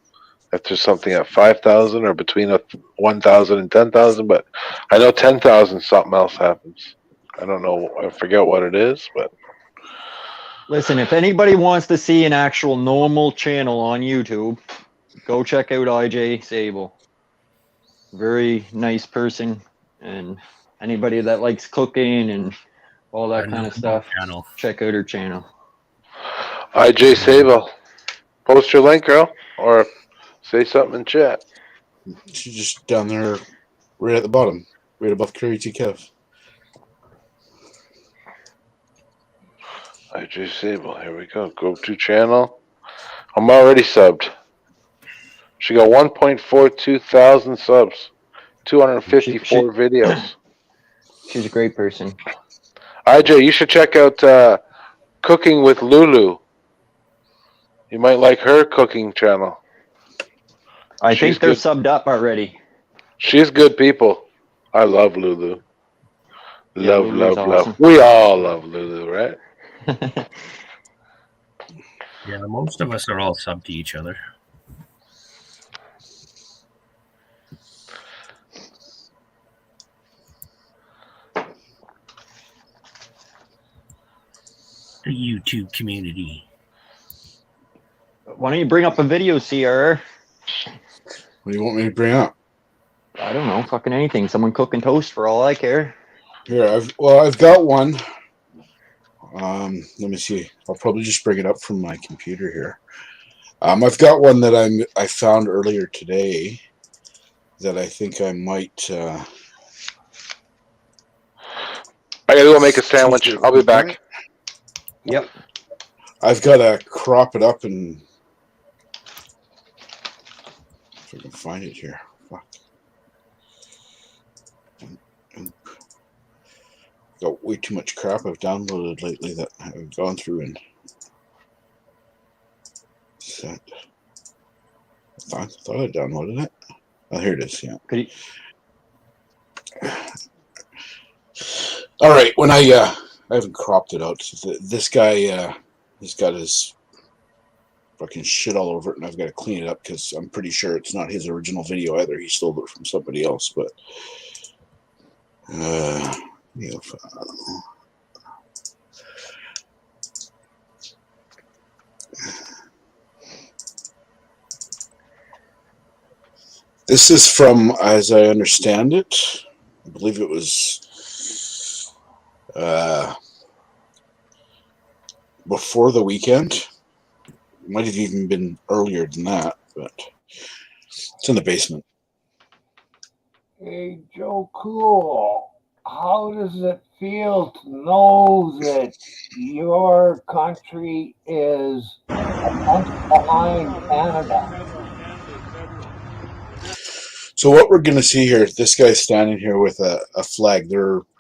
Speaker 4: if there's something at 5,000 or between 1,000 and 10,000, but I know 10,000 something else happens. I don't know. I forget what it is, but
Speaker 1: listen, if anybody wants to see an actual normal channel on YouTube, go check out IJ Sable. Very nice person, and anybody that likes cooking and all that kind of stuff, check out her channel.
Speaker 4: IJ Sable, post your link, girl, or say something in chat.
Speaker 2: She's just down there, right at the bottom, right above Crazy Kev.
Speaker 4: IJ Sable, here we go. Go to channel. I'm already subbed. She got 1.42 thousand subs, 254 videos.
Speaker 1: She's a great person.
Speaker 4: IJ, you should check out Cooking with Lulu. You might like her cooking channel.
Speaker 1: I
Speaker 4: She's
Speaker 1: think they're
Speaker 4: good.
Speaker 1: subbed up already.
Speaker 4: She's good people. I love Lulu.
Speaker 1: Yeah,
Speaker 4: Love,
Speaker 1: Lulu's
Speaker 4: love,
Speaker 1: awesome.
Speaker 4: love. We all love Lulu, right?
Speaker 5: Yeah, most of us are all sub to each other. The YouTube community.
Speaker 1: Why don't you bring up a video, CR?
Speaker 2: What do you want me to bring up?
Speaker 1: I don't know, fucking anything. Someone cooking toast for all I care.
Speaker 2: Here, I've got one. Let me see. I'll probably just bring it up from my computer here. I've got one that I found earlier today that I think I might.
Speaker 4: I gotta go make a sandwich. I'll be back.
Speaker 1: Yep.
Speaker 2: I've got to crop it up and if I can find it here. Fuck. Got way too much crap I've downloaded lately that I've gone through and set. I thought I downloaded it. Oh, here it is. Yeah.
Speaker 1: Could you...
Speaker 2: All right. When I haven't cropped it out. This guy, he's got his fucking shit all over it, and I've got to clean it up because I'm pretty sure it's not his original video either. He stole it from somebody else. But this is from, as I understand it, I believe it was before the weekend. Might have even been earlier than that, but it's in the basement.
Speaker 3: Hey, Joe Cool, how does it feel to know that your country is a month behind Canada?
Speaker 2: So what we're going to see here, this guy's standing here with a flag.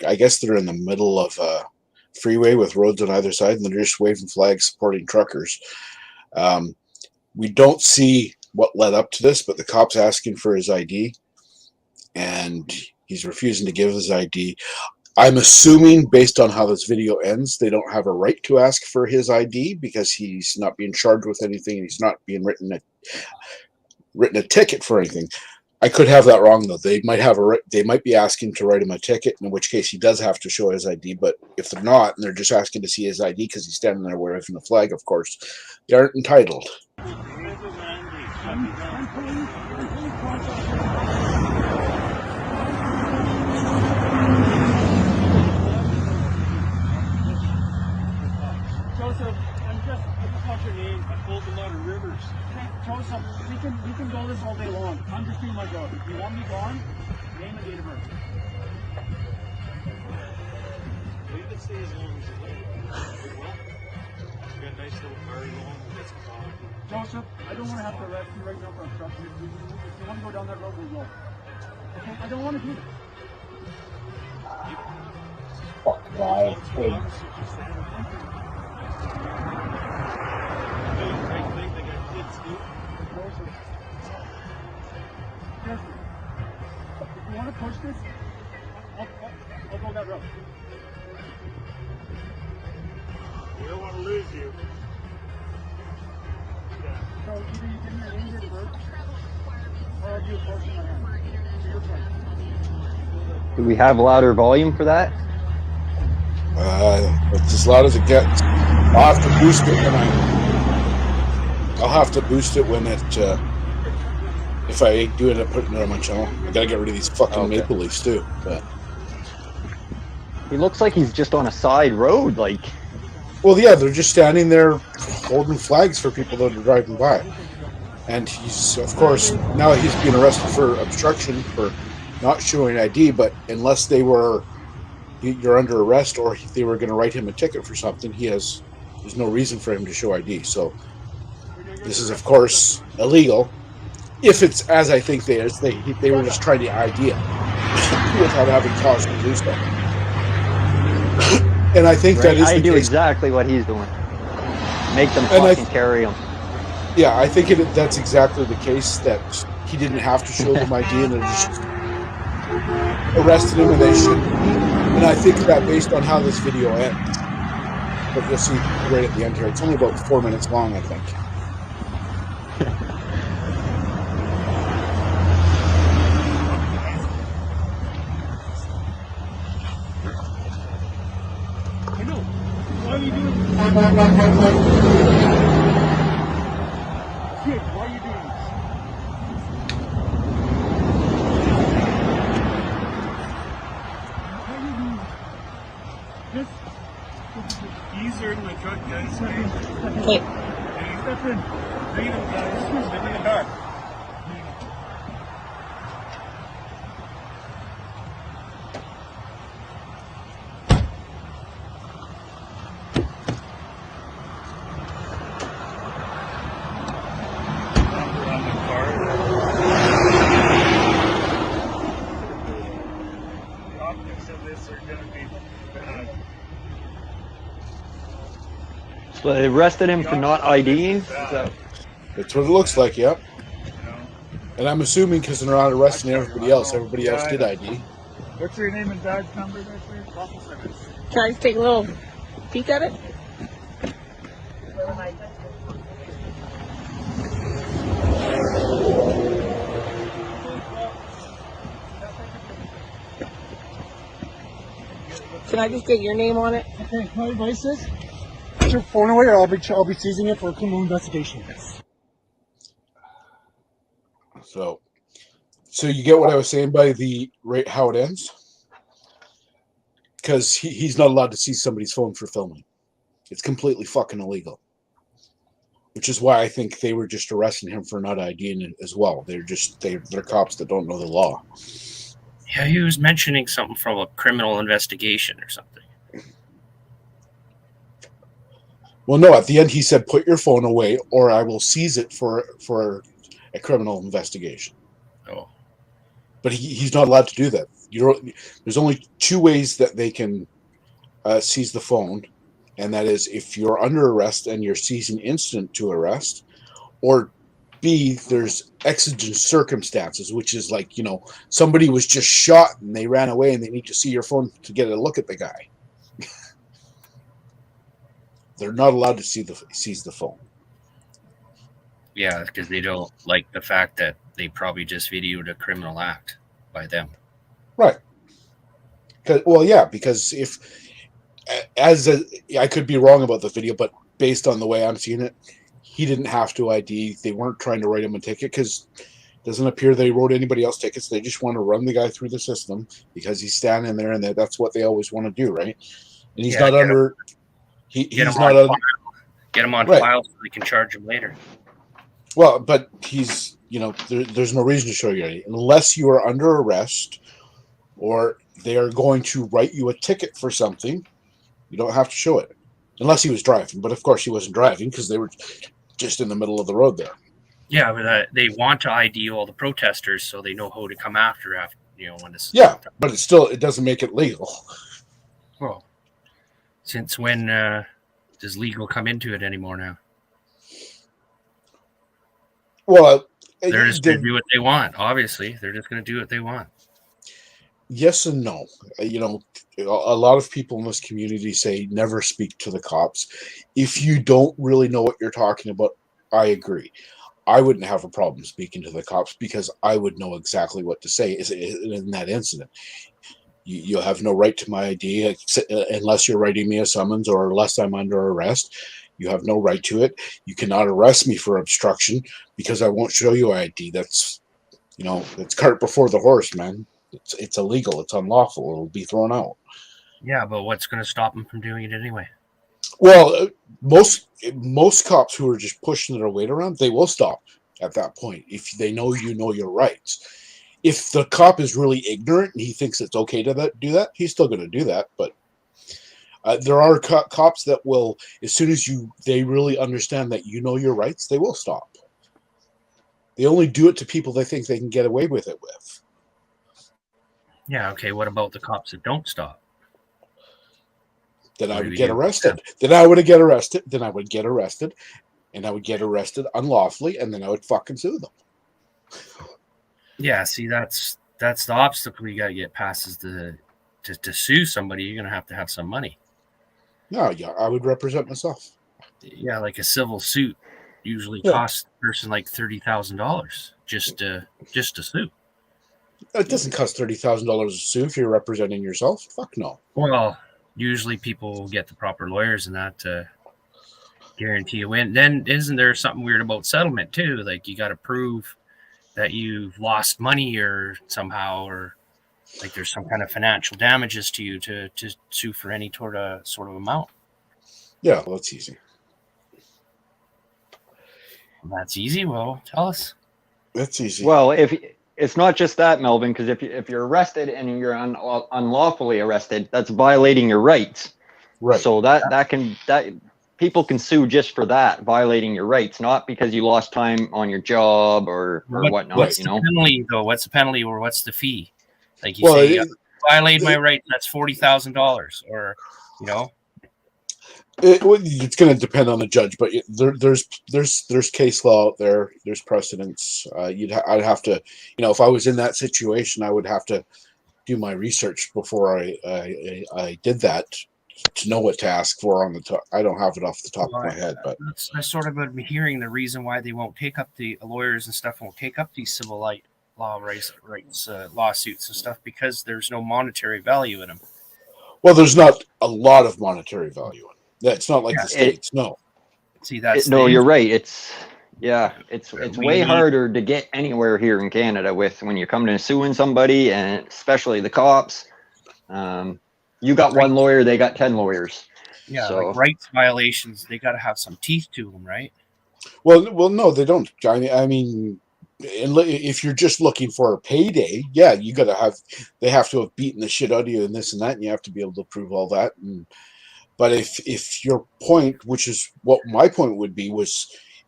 Speaker 2: I guess they're in the middle of a freeway with roads on either side, and they're just waving flags supporting truckers. We don't see what led up to this, but the cop's asking for his ID, and he's refusing to give his ID. I'm assuming, based on how this video ends, they don't have a right to ask for his ID because he's not being charged with anything, and he's not being written a ticket for anything. I could have that wrong though. They might be asking to write him a ticket, in which case he does have to show his ID. But if they're not, and they're just asking to see his ID because he's standing there waving the flag, of course, they aren't entitled.
Speaker 10: Joseph, I'm just what's your name? I pulled a lot of rivers. Okay, Joseph, we can go this all day long. I'm just doing my job. If you want me gone, name and date of birth. You can stay as long as you like. You got a nice little car going. Joseph, I don't want to have to arrest you right now for obstruction. If you want to go down that road, we'll go. Okay, I don't want to do that.
Speaker 3: Fuck, guy. Hey.
Speaker 10: If you want to push this, I'll go that route. We don't want to lose you. Yeah. So either you give me an injured bird, or I'll do a portion of my hand. So you're fine.
Speaker 1: Do we have louder volume for that?
Speaker 2: It's as loud as it gets. I'll have to boost it when it. If I do end up putting it on my channel, I gotta get rid of these fucking maple leaves too. But
Speaker 1: He looks like he's just on a side road, like.
Speaker 2: well, yeah, they're just standing there holding flags for people that are driving by, and he's, of course, now he's being arrested for obstruction for not showing ID. But unless you're under arrest, or if they were going to write him a ticket for something, there's no reason for him to show ID. So this is, of course, illegal. If it's as I think they were just trying to ID him without having cause to do so. And I think that is
Speaker 1: I
Speaker 2: the
Speaker 1: do
Speaker 2: case.
Speaker 1: exactly what he's doing. Make them
Speaker 2: And
Speaker 1: fucking carry him.
Speaker 2: Yeah, I think that's exactly the case, that he didn't have to show them ID and they just arrested him, and they should. And I think that based on how this video ends, but you'll see right at the end here, it's only about 4 minutes long, I think.
Speaker 10: I know. Why are you doing this? Kid, why are you doing this? These are in my truck, guys.
Speaker 8: Okay.
Speaker 10: Hey, step in. Read them, guys. Step in the car. The optics of this are going to be bad.
Speaker 1: So they arrested him for not IDing. Is that-
Speaker 2: That's what it looks like, yep. And I'm assuming because they're not arresting everybody else did ID.
Speaker 10: What's your name and badge number there, please? Russell Simmons.
Speaker 8: Can I take a little peek at it? Can I just get your name on it?
Speaker 10: Okay, my advice is put your phone away, or I'll be seizing it for a criminal investigation.
Speaker 2: So you get what I was saying by the rate how it ends? Because he's not allowed to seize somebody's phone for filming. It's completely fucking illegal. Which is why I think they were just arresting him for not IDing it as well. They're cops that don't know the law.
Speaker 5: Yeah, he was mentioning something from a criminal investigation or something.
Speaker 2: Well, no, at the end he said, put your phone away or I will seize it for a criminal investigation.
Speaker 5: Oh.
Speaker 2: But he's not allowed to do that. There's only two ways that they can seize the phone, and that is if you're under arrest and you're seizing incident to arrest, or B, there's exigent circumstances, which is like, somebody was just shot and they ran away and they need to see your phone to get a look at the guy. They're not allowed to seize the phone.
Speaker 5: Yeah, because they don't like the fact that they probably just videoed a criminal act by them.
Speaker 2: Right. Because if I could be wrong about the video, but based on the way I'm seeing it, he didn't have to ID. They weren't trying to write him a ticket because it doesn't appear they wrote anybody else tickets. They just want to run the guy through the system because he's standing there, and that's what they always want to do, right? And he's not under. He's not under.
Speaker 5: Get him on file so they can charge him later.
Speaker 2: Well, but he's, there's no reason to show you any unless you are under arrest or they are going to write you a ticket for something. You don't have to show it unless he was driving. But of course, he wasn't driving because they were just in the middle of the road there.
Speaker 5: Yeah, but they want to ID all the protesters so they know who to come after when this.
Speaker 2: Yeah, but it doesn't make it legal.
Speaker 5: Well, since when does legal come into it anymore now?
Speaker 2: Well,
Speaker 5: they're just going to do what they want. Obviously, they're just going to do what they want.
Speaker 2: Yes and no. A lot of people in this community say never speak to the cops. If you don't really know what you're talking about, I agree. I wouldn't have a problem speaking to the cops because I would know exactly what to say in that incident. You have no right to my ID unless you're writing me a summons or unless I'm under arrest. You have no right to it. You cannot arrest me for obstruction because I won't show you ID. That's, it's cart before the horse, man. It's illegal. It's unlawful. It'll be thrown out.
Speaker 5: Yeah, but what's going to stop them from doing it anyway?
Speaker 2: Well, most cops who are just pushing their weight around, they will stop at that point if they know you know your rights. If the cop is really ignorant and he thinks it's okay to do that, he's still going to do that. But there are cops that will, as soon as they really understand that you know your rights, they will stop. They only do it to people they think they can get away with it with.
Speaker 5: Yeah, okay. What about the cops that don't stop?
Speaker 2: Then I would get arrested. Then I would get arrested. Then I would get arrested. And I would get arrested unlawfully, and then I would fucking sue them.
Speaker 5: Yeah, see, that's the obstacle you gotta get past is to sue somebody, you're gonna have some money.
Speaker 2: No, yeah, I would represent myself.
Speaker 5: Yeah, like a civil suit usually costs the person like $30,000 just to sue.
Speaker 2: It doesn't cost $30,000 to sue if you're representing yourself. Fuck no.
Speaker 5: Well, usually people get the proper lawyers and that to guarantee a win. Then isn't there something weird about settlement too? Like you got to prove that you've lost money or somehow, or like there's some kind of financial damages to you to sue for any sort of amount.
Speaker 2: Yeah, well, that's easy.
Speaker 5: That's easy. Well, tell us.
Speaker 2: That's easy.
Speaker 1: Well, if it's not just that, Melvin, because if you're arrested and you're unlawfully arrested, that's violating your rights.
Speaker 2: Right.
Speaker 1: So that people can sue just for that, violating your rights, not because you lost time on your job or whatnot.
Speaker 5: What's the penalty though? What's the penalty or what's the fee? Like you say, violate my rights, that's $40,000, or
Speaker 2: It's going to depend on the judge, but there's case law out there. There's precedents. I'd have to, if I was in that situation, I would have to do my research before I did that to know what to ask for on the top. I don't have it off the top of my head, but
Speaker 5: I sort of been hearing the reason why they won't take up the lawyers and stuff won't take up these civil law rights lawsuits and stuff because there's no monetary value in them.
Speaker 2: Well, there's not a lot of monetary value in it. It's not like the States. No.
Speaker 5: See,
Speaker 1: you're right. It's way harder to get anywhere here in Canada when you're coming to suing somebody, and especially the cops. You got one lawyer, they got 10 lawyers.
Speaker 5: Yeah, so. Like rights violations, they got to have some teeth to them, right?
Speaker 2: Well, no, they don't. I mean, if you're just looking for a payday, yeah, they have to have beaten the shit out of you and this and that, and you have to be able to prove all that. But if your point, which is what my point would be,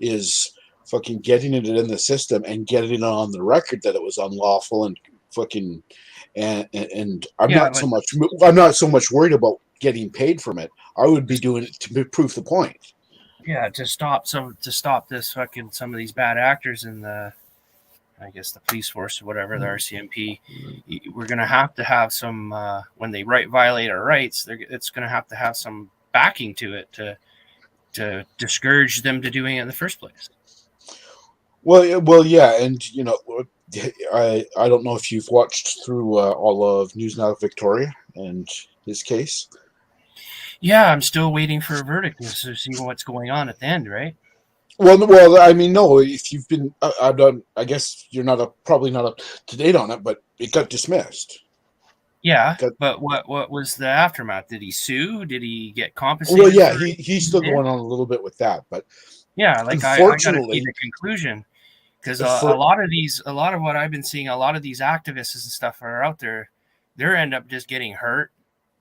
Speaker 2: is fucking getting it in the system and getting it on the record that it was unlawful and fucking and I'm not so much worried about getting paid from it. I would be doing it to prove the point.
Speaker 5: Yeah, to stop this fucking some of these bad actors in the police force or whatever, the RCMP. We're gonna have to have some when they violate our rights. It's gonna have to have some backing to it to discourage them to doing it in the first place.
Speaker 2: Well, yeah, and I don't know if you've watched through all of News Now Victoria and his case.
Speaker 5: Yeah, I'm still waiting for a verdict to see what's going on at the end, right?
Speaker 2: Well, I mean, no. If you've been, I've done. I guess you're probably not up to date on it, but it got dismissed.
Speaker 5: Yeah, but what was the aftermath? Did he sue? Did he get compensated?
Speaker 2: Well, yeah, he's still going on a little bit with that, but
Speaker 5: yeah, like I got to see the conclusion, because a lot of what I've been seeing, a lot of these activists and stuff are out there, they end up just getting hurt,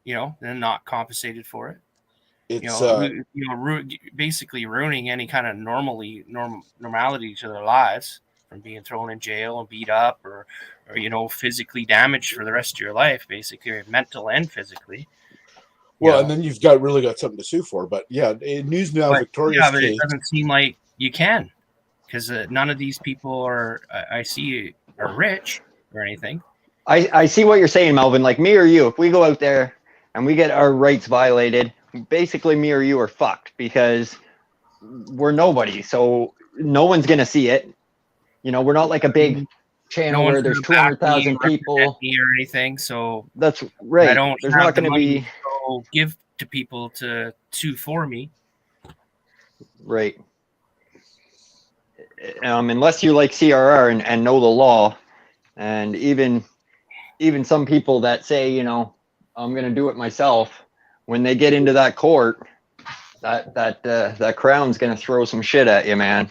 Speaker 5: and not compensated for it. It's basically ruining any kind of normality to their lives, from being thrown in jail and beat up or physically damaged for the rest of your life, basically mental and physically.
Speaker 2: Well, and then you've really got something to sue for. But yeah, News Now Victoria's
Speaker 5: but it doesn't seem like you can, because none of these people are rich or anything.
Speaker 1: I see what you're saying, Melvin. Like me or you, if we go out there and we get our rights violated, basically me or you are fucked, because we're nobody. So no one's gonna see it. We're not like a big channel where there's 200,000 people
Speaker 5: or anything. So
Speaker 1: that's right.
Speaker 5: I don't.
Speaker 1: There's not going to be
Speaker 5: give to people to sue for me.
Speaker 1: Right. Unless you like CRR and know the law, and even some people that say, I'm going to do it myself, when they get into that court, that crown's going to throw some shit at you, man.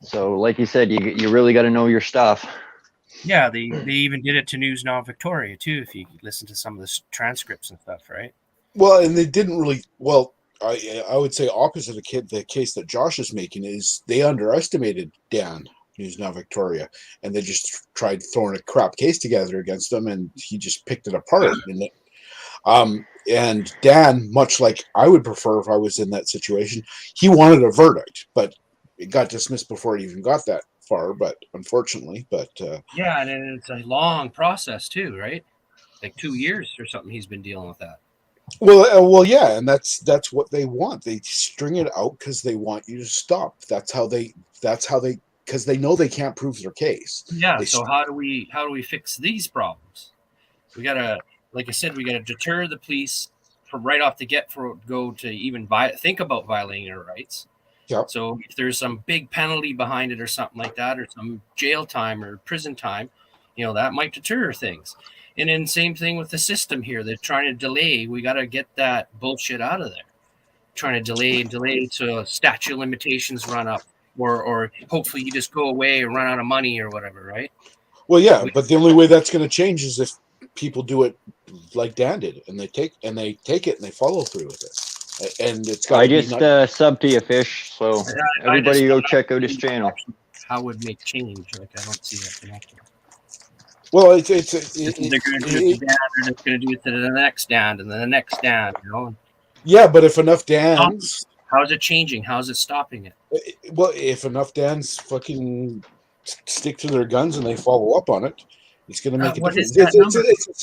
Speaker 1: So, like you said, you really got to know your stuff.
Speaker 5: Yeah, they even did it to News Now Victoria too. If you listen to some of the transcripts and stuff, right?
Speaker 2: Well, and they didn't really. Well, I would say opposite of the case that Josh is making is they underestimated Dan, News Now Victoria, and they just tried throwing a crap case together against him, and he just picked it apart. And Dan, much like I would prefer if I was in that situation, he wanted a verdict, but it got dismissed before it even got that far, but unfortunately,
Speaker 5: yeah, and it's a long process too, right? Like 2 years or something. He's been dealing with that.
Speaker 2: Well, yeah, and that's what they want. They string it out because they want you to stop. That's how they, because they know they can't prove their case.
Speaker 5: Yeah. So how do we fix these problems? We gotta, like I said, we gotta deter the police from right off the go to even think about violating their rights.
Speaker 2: Yep.
Speaker 5: So if there's some big penalty behind it or something like that, or some jail time or prison time, that might deter things. And then same thing with the system here. They're trying to delay. We got to get that bullshit out of there. Trying to delay to statute of limitations run up, or hopefully you just go away and run out of money or whatever, right?
Speaker 2: Well, yeah, but the only way that's going to change is if people do it like Dan did, and they take it and they follow through with it. And it's got.
Speaker 1: I just subbed to you, Fish. So everybody go check out his channel.
Speaker 5: How would make change? Like I don't see that connection.
Speaker 2: Well,
Speaker 5: they're going to do it to Dan, they're just going to do it to the next Dan and then the next Dan.
Speaker 2: Yeah, but if enough Dans,
Speaker 5: how's it changing? How's it stopping it?
Speaker 2: Well, if enough Dans fucking stick to their guns and they follow up on it, it's going to make a difference.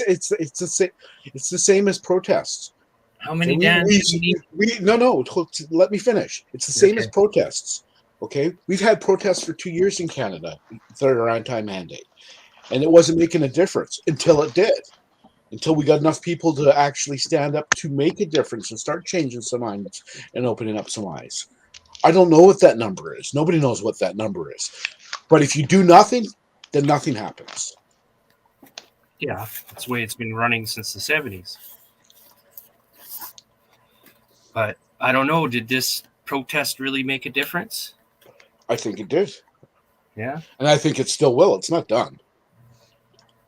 Speaker 2: It's the same as protests.
Speaker 5: How many Dans?
Speaker 2: No. Let me finish. It's the same as protests. Okay, we've had protests for 2 years in Canada that are anti-mandate, and it wasn't making a difference until it did. Until we got enough people to actually stand up to make a difference and start changing some minds and opening up some eyes. I don't know what that number is. Nobody knows what that number is. But if you do nothing, then nothing happens.
Speaker 5: Yeah, that's the way it's been running since the 70s. But I don't know. Did this protest really make a difference?
Speaker 2: I think it did.
Speaker 5: Yeah.
Speaker 2: And I think it still will. It's not done.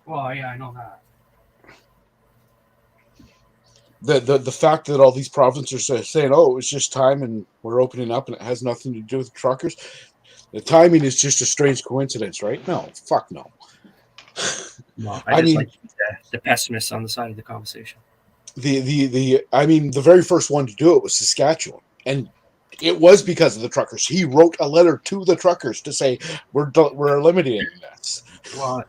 Speaker 5: Well, yeah, I know that.
Speaker 2: The fact that all these provinces are saying, "Oh, it was just time, and we're opening up, and it has nothing to do with truckers," the timing is just a strange coincidence, right? No, fuck no.
Speaker 5: No, I mean, like the pessimists on the side of the conversation.
Speaker 2: The very first one to do it was Saskatchewan, and it was because of the truckers. He wrote a letter to the truckers to say we're eliminating this.
Speaker 5: Well,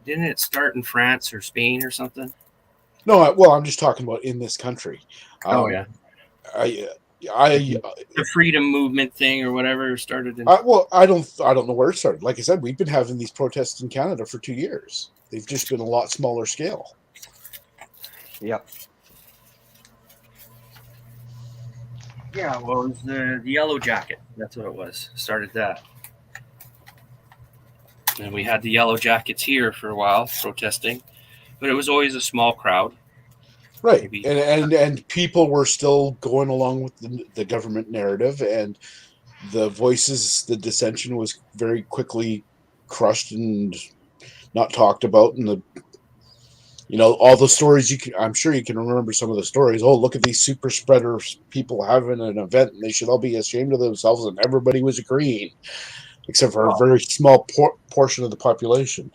Speaker 5: didn't it start in France or Spain or something?
Speaker 2: No, well, I'm just talking about in this country.
Speaker 5: Oh yeah. the freedom movement thing or whatever started.
Speaker 2: Well, I don't know where it started. Like I said, we've been having these protests in Canada for 2 years. They've just been a lot smaller scale.
Speaker 1: Yep.
Speaker 5: Yeah, well, it was the Yellow Jacket. That's what it was. Started that. And we had the Yellow Jackets here for a while protesting, but it was always a small crowd.
Speaker 2: Right. And people were still going along with the government narrative, and the the dissension was very quickly crushed and not talked about. And all the stories I'm sure you can remember some of the stories. Oh, look at these super spreaders people having an event, and they should all be ashamed of themselves. And everybody was agreeing, except for a very small portion of the population.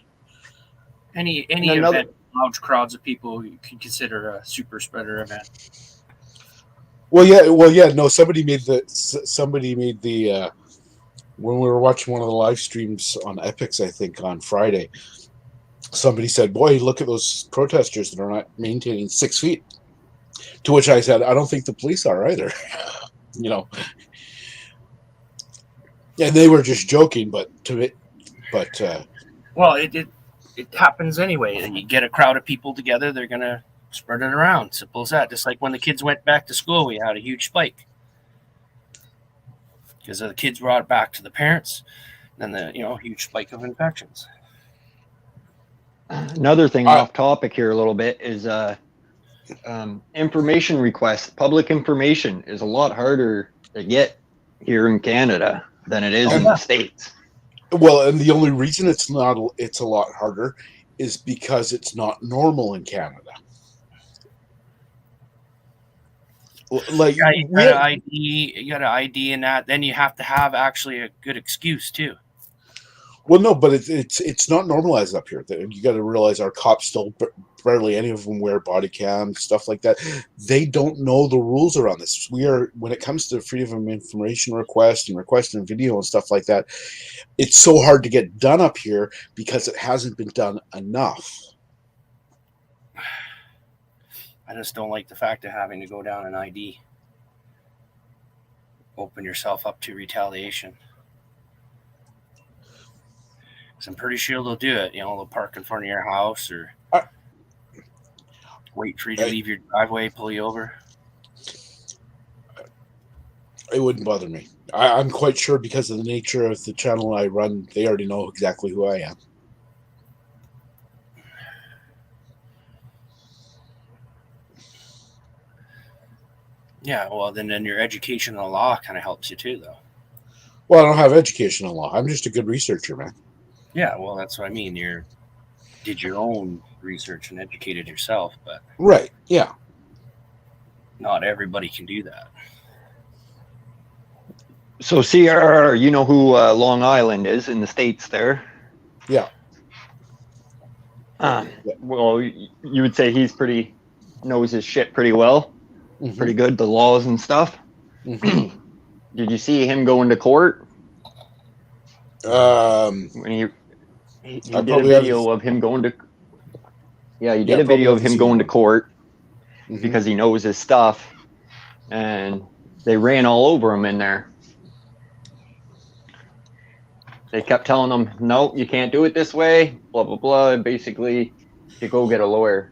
Speaker 5: Any event, large crowds of people, you can consider a super spreader event.
Speaker 2: Well, yeah. No, somebody made the when we were watching one of the live streams on Epix, I think on Friday. Somebody said, "Boy, look at those protesters that are not maintaining 6 feet." To which I said, "I don't think the police are either." And they were just joking, but
Speaker 5: well, it happens anyway. You get a crowd of people together, they're gonna spread it around. Simple as that. Just like when the kids went back to school, we had a huge spike because the kids brought it back to the parents, and the huge spike of infections.
Speaker 1: Another thing off topic here a little bit is information requests. Public information is a lot harder to get here in Canada than it is in the States.
Speaker 2: Well, and the only reason it's a lot harder is because it's not normal in Canada. Like
Speaker 5: you got an ID in that, then you have to have actually a good excuse too.
Speaker 2: Well, no, but it's not normalized up here. You got to realize our cops still barely any of them wear body cams, stuff like that. They don't know the rules around this. When it comes to freedom of information request and requesting video and stuff like that, it's so hard to get done up here because it hasn't been done enough.
Speaker 5: I just don't like the fact of having to go down an ID. Open yourself up to retaliation. I'm pretty sure they'll do it. They'll park in front of your house or wait for you to leave your driveway, pull you over.
Speaker 2: It wouldn't bother me. I'm quite sure because of the nature of the channel I run, they already know exactly who I am.
Speaker 5: Yeah, well, then your education in law kind of helps you too, though.
Speaker 2: Well, I don't have education in law. I'm just a good researcher, man.
Speaker 5: Yeah, well, that's what I mean. You did your own research and educated yourself, but
Speaker 2: right, yeah.
Speaker 5: Not everybody can do that.
Speaker 1: So CRR, you know who Long Island is in the States there?
Speaker 2: Yeah.
Speaker 1: Well, you would say he's knows his shit pretty well. Mm-hmm. Pretty good, the laws and stuff. Mm-hmm. Did you see him going to court?
Speaker 2: When
Speaker 1: he did a video of him going to. Yeah, he did a video of him going to court because he knows his stuff, and they ran all over him in there. They kept telling him, "No, you can't do it this way." Blah blah blah. And basically, you go get a lawyer.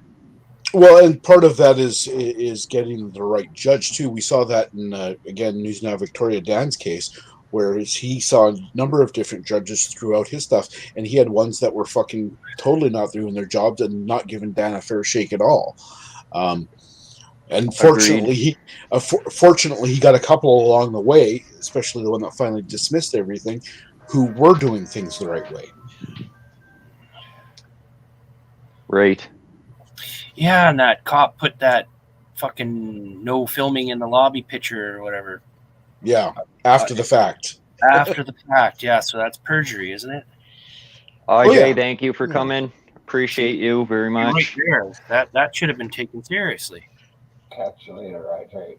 Speaker 2: Well, and part of that is getting the right judge too. We saw that in again News Now Victoria Dan's case, where he saw a number of different judges throughout his stuff, and he had ones that were fucking totally not doing their jobs and not giving Dan a fair shake at all. And fortunately, he got a couple along the way, especially the one that finally dismissed everything, who were doing things the right way.
Speaker 1: Right.
Speaker 5: Yeah, and that cop put that fucking no filming in the lobby picture or whatever.
Speaker 2: Yeah, after the fact.
Speaker 5: After the fact, yeah. So that's perjury, isn't it?
Speaker 1: IJ, thank you for coming. Appreciate you very much.
Speaker 5: Right there. That should have been taken seriously.
Speaker 3: Catch you later, IJ.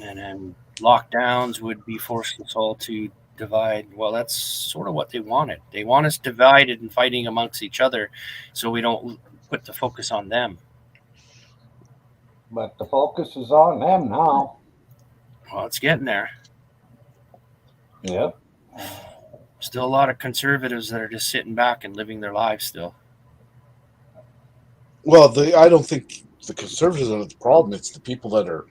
Speaker 5: And then lockdowns would be forcing us all to divide. Well, that's sort of what they wanted. They want us divided and fighting amongst each other so we don't put the focus on them.
Speaker 3: But the focus is on them now.
Speaker 5: Well, it's getting there.
Speaker 3: Yep.
Speaker 5: Still a lot of conservatives that are just sitting back and living their lives still.
Speaker 2: Well, I don't think the conservatives are the problem. It's the people that are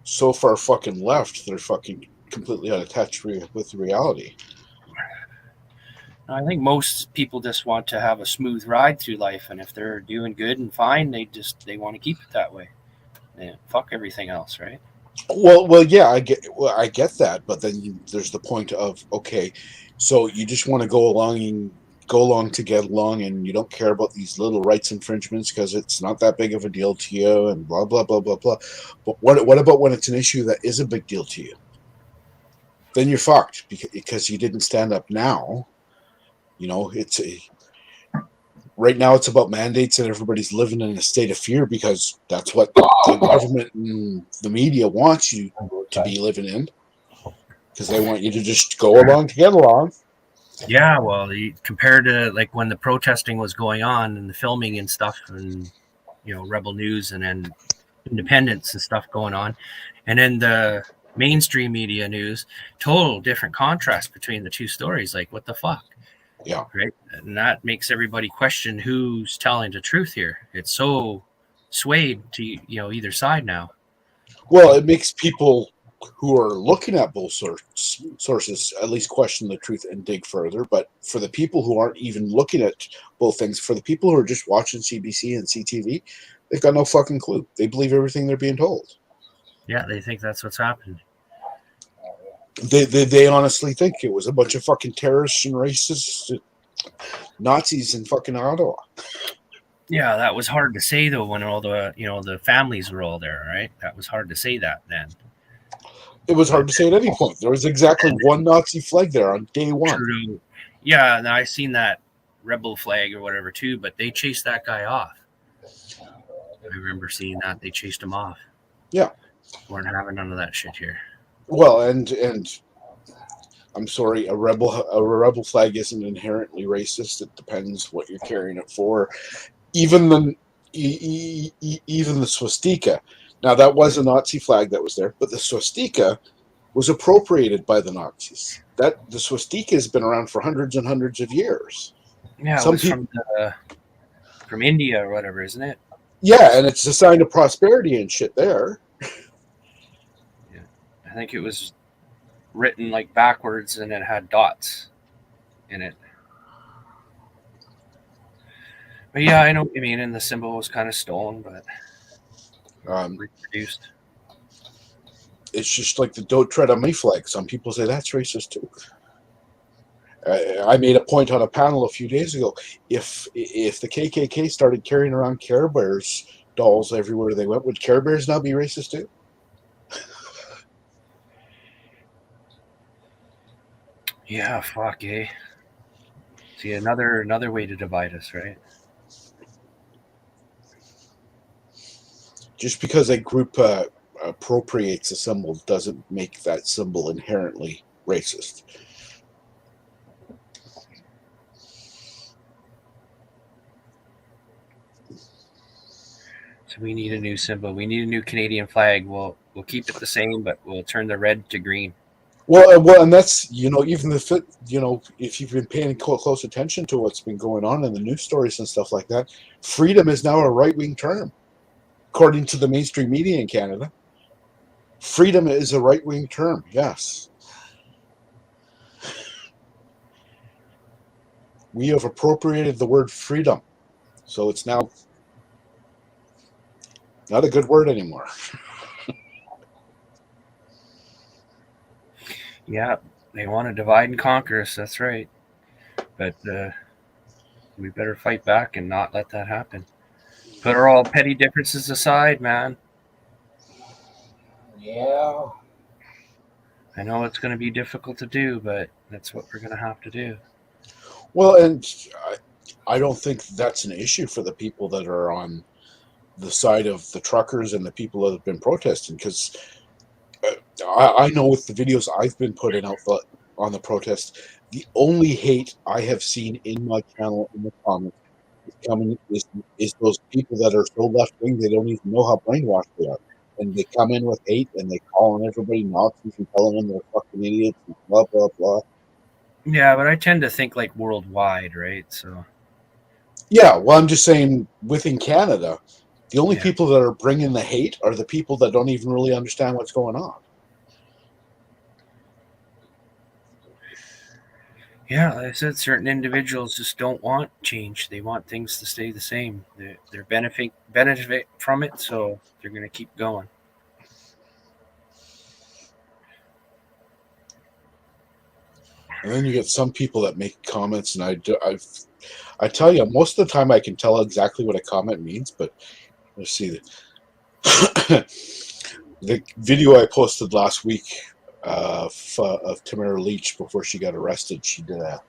Speaker 2: so far fucking left. They're fucking completely out of touch with reality.
Speaker 5: I think most people just want to have a smooth ride through life, and if they're doing good and fine, they want to keep it that way. Yeah, fuck everything else, right?
Speaker 2: Well, yeah, I get that, but then there's the point of, okay, so you just want to go along to get along, and you don't care about these little rights infringements because it's not that big of a deal to you, and blah blah blah blah blah. But what about when it's an issue that is a big deal to you? Then you're fucked because you didn't stand up now. Right now it's about mandates, and everybody's living in a state of fear because that's what the government and the media wants you to be living in, because they want you to just go along to get along.
Speaker 5: Yeah, well, compared to like when the protesting was going on and the filming and stuff, and Rebel News and then Independence and stuff going on, and then the mainstream media news, total different contrast between the two stories. Like, what the fuck?
Speaker 2: Yeah.
Speaker 5: Right. And that makes everybody question who's telling the truth here. It's so swayed to either side now.
Speaker 2: Well, it makes people who are looking at both sources at least question the truth and dig further. But for the people who aren't even looking at both things, for the people who are just watching CBC and CTV, they've got no fucking clue. They believe everything they're being told.
Speaker 5: Yeah, they think that's what's happened.
Speaker 2: They honestly think it was a bunch of fucking terrorists and racist Nazis in fucking Ottawa.
Speaker 5: Yeah, that was hard to say though when all the the families were all there, right? That was hard to say that then.
Speaker 2: It was hard to say at any point. There was exactly one Nazi flag there on day one.
Speaker 5: True. Yeah, and I seen that rebel flag or whatever too, but they chased that guy off. I remember seeing that they chased him off.
Speaker 2: Yeah,
Speaker 5: we're not having none of that shit here.
Speaker 2: Well, and I'm sorry, a rebel flag isn't inherently racist. It depends what you're carrying it for. Even the swastika. Now that was a Nazi flag that was there, but the swastika was appropriated by the Nazis. The swastika has been around for hundreds and hundreds of years.
Speaker 5: Yeah, it was from India or whatever, isn't it?
Speaker 2: Yeah, and it's a sign of prosperity and shit there.
Speaker 5: I think it was written like backwards and it had dots in it. But yeah, I know what you mean. And the symbol was kind of stolen, but reproduced.
Speaker 2: It's just like the "Don't Tread on Me" flag. Some people say that's racist too. I made a point on a panel a few days ago. If the KKK started carrying around Care Bears dolls everywhere they went, would Care Bears now be racist too?
Speaker 5: Yeah, fuck, eh? See, another way to divide us, right?
Speaker 2: Just because a group appropriates a symbol doesn't make that symbol inherently racist.
Speaker 5: So we need a new symbol. We need a new Canadian flag. We'll keep it the same, but we'll turn the red to green.
Speaker 2: Well, and that's even if you've been paying close attention to what's been going on in the news stories and stuff like that, freedom is now a right-wing term, according to the mainstream media in Canada. Freedom is a right-wing term. Yes, we have appropriated the word freedom, so it's now not a good word anymore.
Speaker 5: Yeah, they want to divide and conquer us. That's right. But we better fight back and not let that happen. Put all petty differences aside, man.
Speaker 3: Yeah.
Speaker 5: I know it's going to be difficult to do, but that's what we're going to have to do.
Speaker 2: Well, and I don't think that's an issue for the people that are on the side of the truckers and the people that have been protesting, because I know with the videos I've been putting out on the protest, the only hate I have seen in my channel in the comments coming is those people that are so left wing they don't even know how brainwashed they are, and they come in with hate and they call on everybody Nazis and telling them they're fucking idiots and blah blah blah.
Speaker 5: Yeah, but I tend to think like worldwide, right? So
Speaker 2: Yeah, well, I'm just saying within Canada, the only
Speaker 5: Yeah.
Speaker 2: people that are bringing the hate are the people that don't even really understand what's going on.
Speaker 5: yeah, like I said, certain individuals just don't want change. They want things to stay the same. They're benefit from it, so they're going to keep going.
Speaker 2: And then you get some people that make comments, and I tell you, most of the time I can tell exactly what a comment means, but let's see. The video I posted last week of Tamara Leach before she got arrested, she did a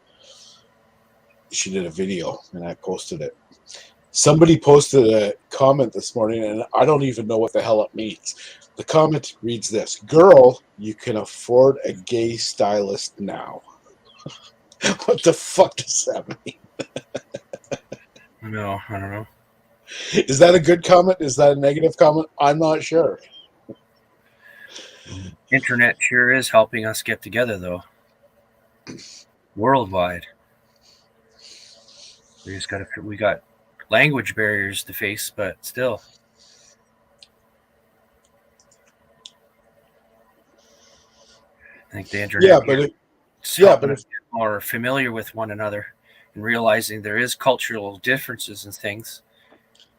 Speaker 2: video, and I posted it. Somebody posted a comment this morning, and I don't even know what the hell it means. The comment reads this: "Girl, you can afford a gay stylist now." What the fuck does that mean?
Speaker 5: No, I don't know.
Speaker 2: Is that a good comment? Is that a negative comment? I'm not sure.
Speaker 5: Internet sure is helping us get together, though. Worldwide. We got language barriers to face, but still. I think the internet.
Speaker 2: Yeah, but
Speaker 5: us get more familiar with one another and realizing there is cultural differences and things.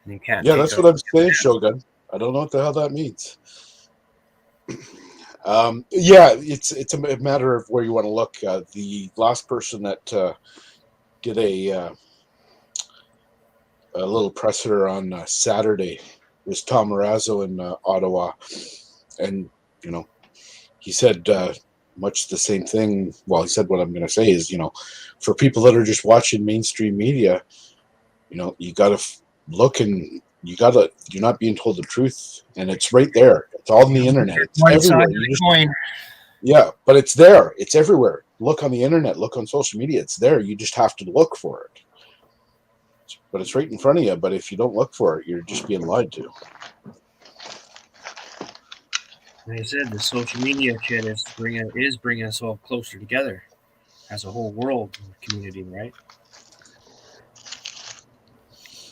Speaker 5: And you can't.
Speaker 2: Yeah, that's what I'm saying, Shogun. I don't know what the hell that means. Yeah, it's a matter of where you want to look. The last person that did a little presser on Saturday was Tom Marazzo in Ottawa, and he said much the same thing. Well, he said what I'm going to say is, for people that are just watching mainstream media, you got to look, and you're not being told the truth, and it's right there. It's all on the internet. It's everywhere. Yeah, but it's there. It's everywhere. Look on the internet. Look on social media. It's there. You just have to look for it. But it's right in front of you. But if you don't look for it, you're just being lied to.
Speaker 5: Like I said, the social media shit is bringing us all closer together as a whole world community, right?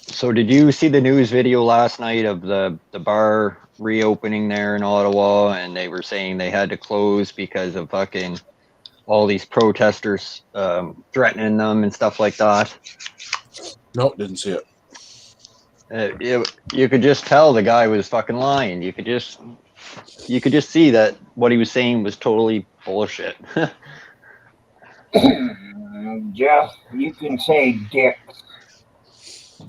Speaker 1: So did you see the news video last night of the bar reopening there in Ottawa, and they were saying they had to close because of fucking all these protesters threatening them and stuff like that?
Speaker 2: No, didn't see it.
Speaker 1: You could just tell the guy was fucking lying. You could just see that what he was saying was totally bullshit.
Speaker 3: Jeff, you can say dick.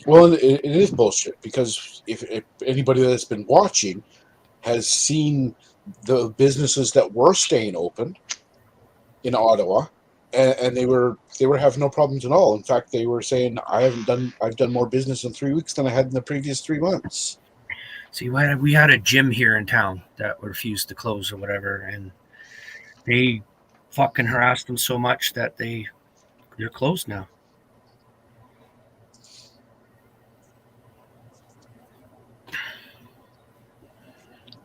Speaker 2: Well, it is bullshit, because if anybody that's been watching has seen the businesses that were staying open in Ottawa, and they were having no problems at all. In fact, they were saying, I've done more business in 3 weeks than I had in the previous 3 months.
Speaker 5: See, we had a gym here in town that refused to close or whatever, and they fucking harassed them so much that they're closed now.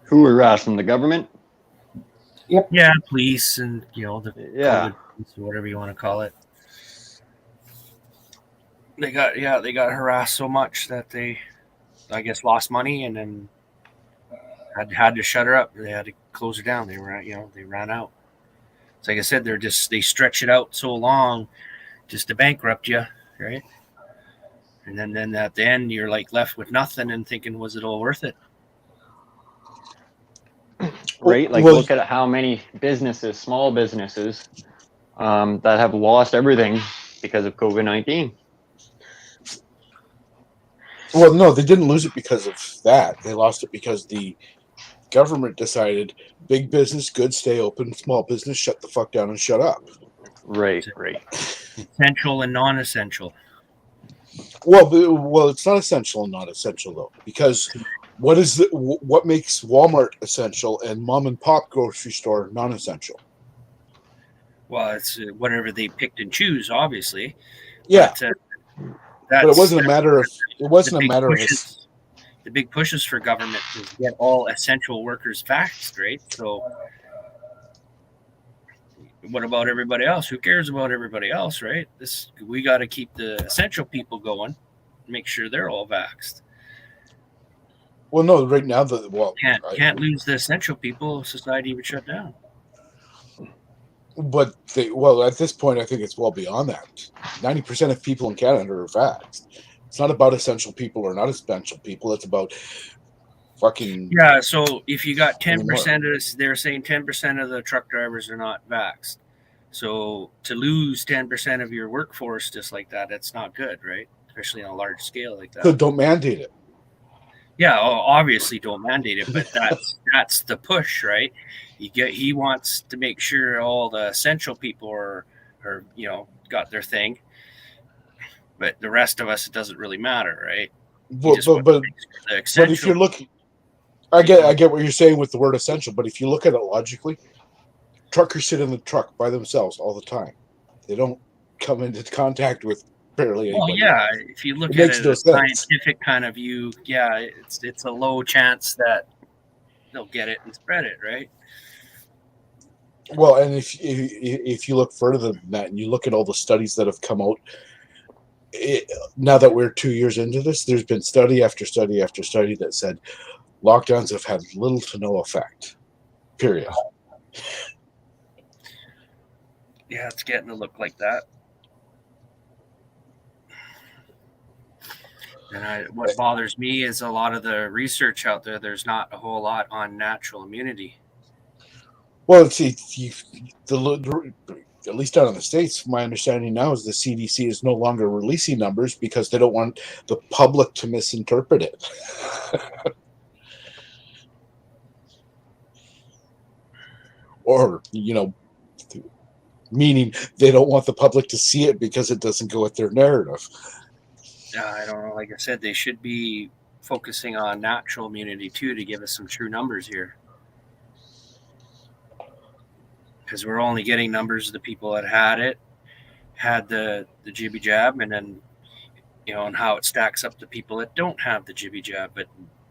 Speaker 1: Who harassed them? The government?
Speaker 3: Yep.
Speaker 5: Yeah, police and the
Speaker 1: Yeah.
Speaker 5: police, or whatever you want to call it. They got harassed so much that they, I guess, lost money, and then had to shut her up. They had to close her down. They ran out. So like I said, they stretch it out so long just to bankrupt you, right? And then at the end you're like left with nothing and thinking, was it all worth it?
Speaker 1: Right? Like, look at how many businesses, small businesses, that have lost everything because of COVID-19.
Speaker 2: Well, no, they didn't lose it because of that. They lost it because the government decided big business, good, stay open, small business, shut the fuck down and shut up.
Speaker 1: Right.
Speaker 5: Essential and non-essential.
Speaker 2: Well, it's not essential and not essential, though, because what makes Walmart essential and mom and pop grocery store non-essential?
Speaker 5: Well, it's whatever they picked and choose, obviously.
Speaker 2: Yeah.
Speaker 5: But,
Speaker 2: But it wasn't a matter of. It wasn't a
Speaker 5: big
Speaker 2: matter of.
Speaker 5: pushes, the big pushes for government is to get all essential workers vaxxed, right? So what about everybody else? Who cares about everybody else, right? We got to keep the essential people going, make sure they're all vaxxed.
Speaker 2: Well, no, right now
Speaker 5: can't lose the essential people. Society would shut down.
Speaker 2: But at this point, I think it's well beyond that. 90% of people in Canada are vaxxed. It's not about essential people or not essential people. It's about fucking.
Speaker 5: Yeah. So if you got 10% of this, they're saying 10% of the truck drivers are not vaxxed. So to lose 10% of your workforce just like that, that's not good, right? Especially on a large scale like that.
Speaker 2: So don't mandate it.
Speaker 5: Yeah, obviously don't mandate it, but that's the push, right? He wants to make sure all the essential people are got their thing, but the rest of us, it doesn't really matter, right?
Speaker 2: But if you're looking, I get what you're saying with the word essential, but if you look at it logically, truckers sit in the truck by themselves all the time. They don't come into contact with barely anybody.
Speaker 5: Well, yeah, if you look at it as a scientific kind of view, yeah, it's a low chance that they'll get it and spread it, right?
Speaker 2: Well, and if you look further than that, and you look at all the studies that have come out, now that we're 2 years into this, there's been study after study after study that said lockdowns have had little to no effect. Period.
Speaker 5: Yeah, it's getting to look like that. And what bothers me is a lot of the research out there. There's not a whole lot on natural immunity.
Speaker 2: Well, see, at least out in the States, my understanding now is the CDC is no longer releasing numbers because they don't want the public to misinterpret it. Or, meaning they don't want the public to see it because it doesn't go with their narrative.
Speaker 5: I don't know. Like I said, they should be focusing on natural immunity too to give us some true numbers here. Because we're only getting numbers of the people that had the jibby jab, and then, and how it stacks up to people that don't have the jibby jab. But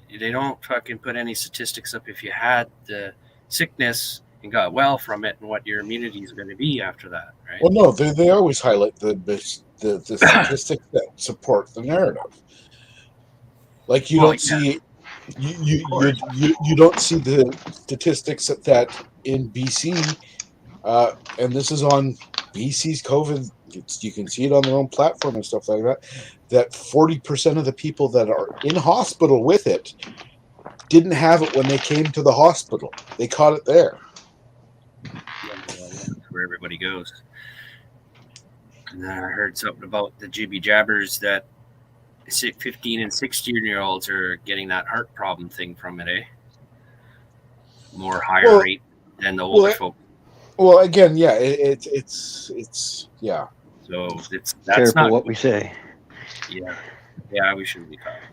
Speaker 5: they don't fucking put any statistics up if you had the sickness and got well from it and what your immunity is going to be after that, right?
Speaker 2: Well, no, they always highlight the statistics that support the narrative. Like you don't see you don't see the statistics that in BC, and this is on BC's COVID. You can see it on their own platform and stuff like that. That 40% of the people that are in hospital with it didn't have it when they came to the hospital. They caught it there.
Speaker 5: That's where everybody goes. And then I heard something about the jibby jabbers that 15 and 16-year-olds are getting that heart problem thing from it, eh? More higher rate than the older folk.
Speaker 2: Well, again, yeah, it's yeah.
Speaker 5: So that's
Speaker 1: careful
Speaker 5: not
Speaker 1: what we say.
Speaker 5: Yeah, we shouldn't be talking.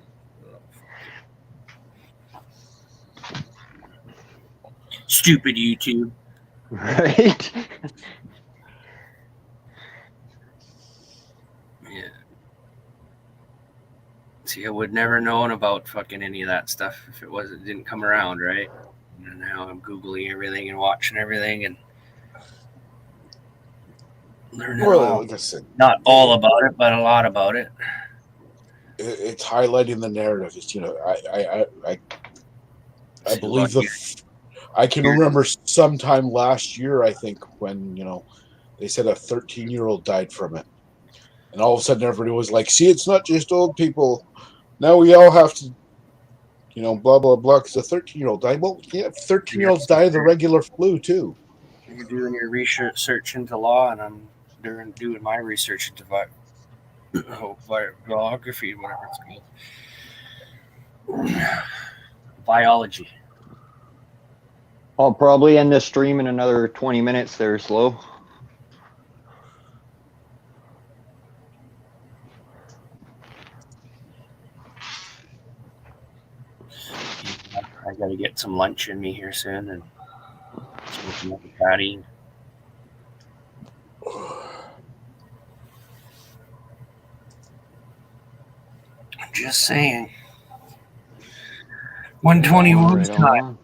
Speaker 5: Stupid YouTube.
Speaker 1: Right?
Speaker 5: Yeah. See, I would never known about fucking any of that stuff if it didn't come around, right? And now I'm Googling everything and watching everything and learning not all about it, but a lot about it.
Speaker 2: It's highlighting the narrative. It's, I believe I can remember sometime last year, I think, when, they said a 13-year-old died from it. And all of a sudden everybody was like, see, it's not just old people. Now we all have to, blah, blah, blah, because a 13-year-old died. Well, yeah, 13-year-olds die of the regular flu, too.
Speaker 5: You're doing your research into law, and I'm doing my research into biography, whatever it's called. Biology.
Speaker 1: I'll probably end this stream in another 20 minutes there, Slow.
Speaker 5: I got to get some lunch in me here soon and smoking up a patty. Just saying. 121
Speaker 1: Right
Speaker 5: time.
Speaker 1: on.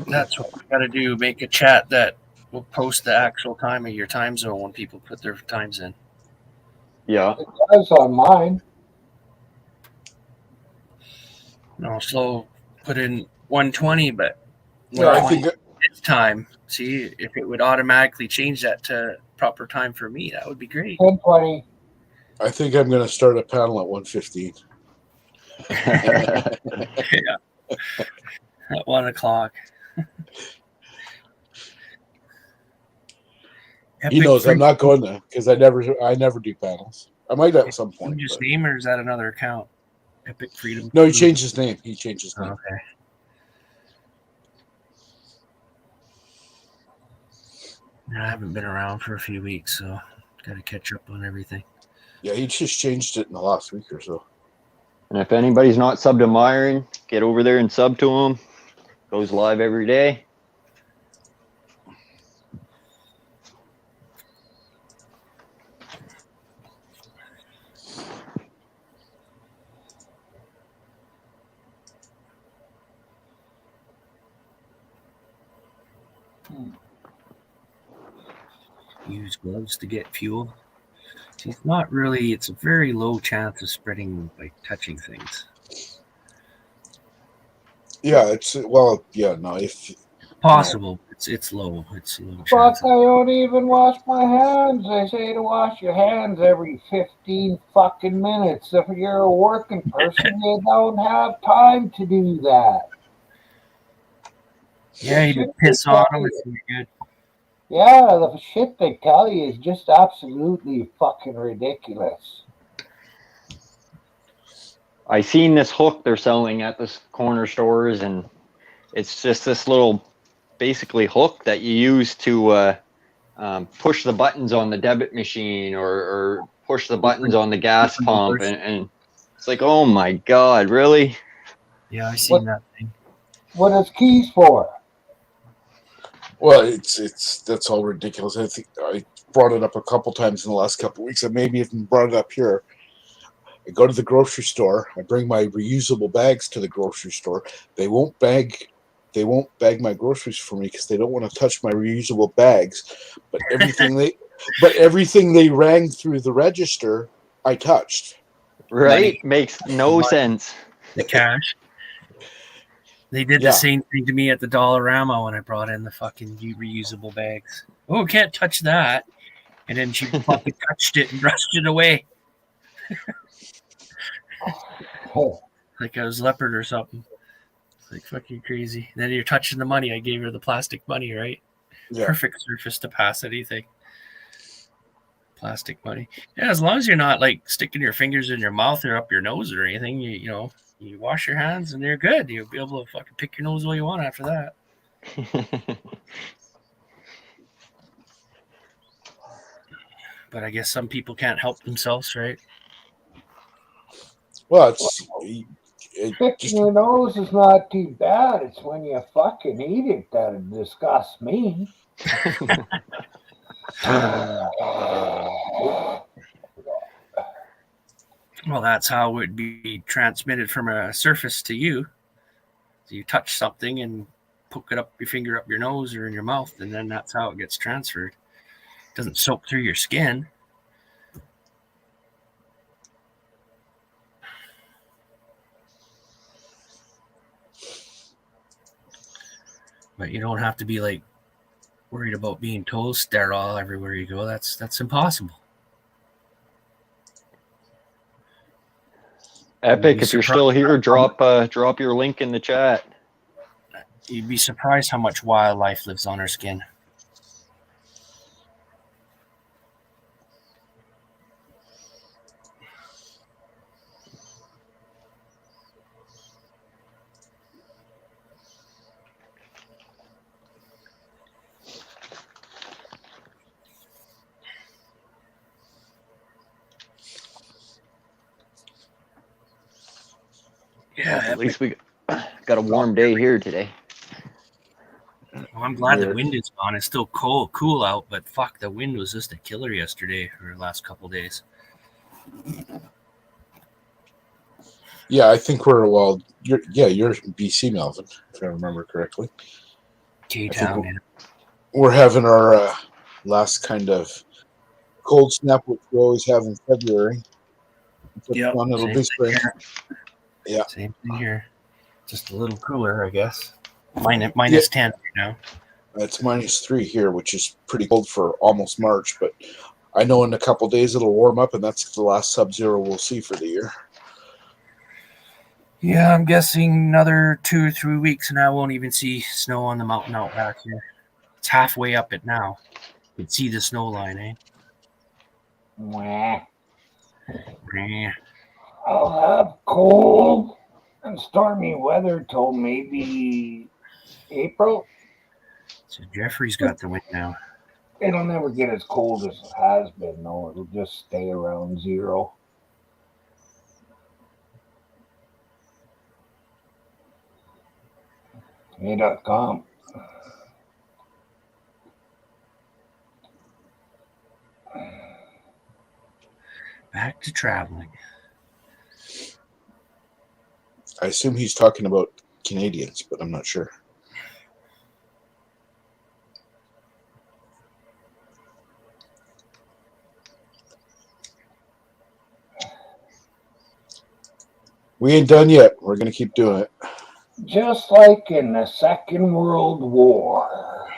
Speaker 5: That's what we got to do. Make a chat that will post the actual time of your time zone when people put their times in.
Speaker 1: Yeah.
Speaker 3: It does on mine.
Speaker 5: No, slow. Put in 120, but
Speaker 2: Yeah, I
Speaker 5: 120
Speaker 2: think
Speaker 5: it's time. See, if it would automatically change that to proper time for me, that would be great.
Speaker 3: 10:20.
Speaker 2: I'm going to start a panel at 1:15.
Speaker 5: Yeah. At 1 o'clock.
Speaker 2: He knows I'm not going to because I never do panels. I might at some point.
Speaker 5: Just
Speaker 2: But...
Speaker 5: name, or is that another account? Epic Freedom.
Speaker 2: No, he changed his name. He changed his name.
Speaker 5: Oh, okay. I haven't been around for a few weeks, so got to catch up on everything.
Speaker 2: Yeah, he just changed it in the last week or so.
Speaker 1: And if anybody's not subbed to Myron, get over there and sub to him. Goes live every day.
Speaker 5: Use gloves to get fuel. See, it's not really, it's a very low chance of spreading by touching things.
Speaker 2: Yeah, if
Speaker 5: Possible. It's low. It's low
Speaker 3: Fuck,
Speaker 5: chance.
Speaker 3: I don't even wash my hands. They say to wash your hands every 15 fucking minutes. If you're a working person, you don't have time to do that.
Speaker 5: Yeah, you just piss on them. It's good.
Speaker 3: Yeah, the shit they tell you is just absolutely fucking ridiculous.
Speaker 1: I seen this hook they're selling at this corner stores, and it's just this little, basically hook that you use to push the buttons on the debit machine or push the buttons on the gas pump, and it's like, oh my god, really?
Speaker 5: Yeah, I seen that thing.
Speaker 3: What is keys for?
Speaker 2: Well, it's that's all ridiculous. I think I brought it up a couple times in the last couple of weeks. I maybe even brought it up here. I go to the grocery store. I bring my reusable bags to the grocery store. They won't bag my groceries for me because they don't want to touch my reusable bags. But everything they rang through the register, I touched.
Speaker 1: Right? Makes no sense.
Speaker 5: The cash. They did the same thing to me at the Dollarama when I brought in the fucking reusable bags. Oh, can't touch that. And then she fucking touched it and brushed it away. Like I was leopard or something. It's like fucking crazy. And then you're touching the money. I gave her the plastic money, right?
Speaker 2: Yeah.
Speaker 5: Perfect surface to pass anything. Plastic money. Yeah, as long as you're not like sticking your fingers in your mouth or up your nose or anything, you know, you wash your hands and they're good. You'll be able to fucking pick your nose all you want after that. But I guess some people can't help themselves, right?
Speaker 2: Well,
Speaker 3: Picking your nose is not too bad. It's when you fucking eat it that it disgusts me.
Speaker 5: Well, that's how it would be transmitted from a surface to you. So you touch something and poke it up your finger up your nose or in your mouth, and then that's how it gets transferred. It doesn't soak through your skin. But you don't have to be like worried about being toes sterile everywhere you go. That's impossible.
Speaker 1: Epic, if you're still here, drop your link in the chat.
Speaker 5: You'd be surprised how much wildlife lives on our skin. Yeah,
Speaker 1: At least we got a warm day here today.
Speaker 5: Well, I'm glad the
Speaker 1: Weird.
Speaker 5: wind is gone. It's still cool out, but fuck, the wind was just a killer yesterday or the last couple days.
Speaker 2: Yeah, I think we're you're BC, Melvin, if I remember correctly.
Speaker 5: K-Town, man.
Speaker 2: We're having our last kind of cold snap, which we always have in February.
Speaker 5: Yep,
Speaker 2: It'll
Speaker 5: same
Speaker 2: be
Speaker 5: thing
Speaker 2: spring.
Speaker 5: here.
Speaker 2: Yeah.
Speaker 5: Same thing here. Just a little cooler, I guess. Minus 10 right now.
Speaker 2: It's -3 here, which is pretty cold for almost March, but I know in a couple days it'll warm up, and that's the last sub-zero we'll see for the year.
Speaker 5: Yeah, I'm guessing another 2 or 3 weeks, and I won't even see snow on the mountain out back here. It's halfway up it now. You can see the snow line, eh?
Speaker 3: Mwah.
Speaker 5: Yeah.
Speaker 3: I'll have cold and stormy weather till maybe April.
Speaker 5: So Jeffrey's got the wind now.
Speaker 3: It'll never get as cold as it has been, though. It'll just stay around 0. Hey.com.
Speaker 5: Back to traveling.
Speaker 2: I assume he's talking about Canadians, but I'm not sure. We ain't done yet. We're going to keep doing it.
Speaker 3: Just like in the Second World War,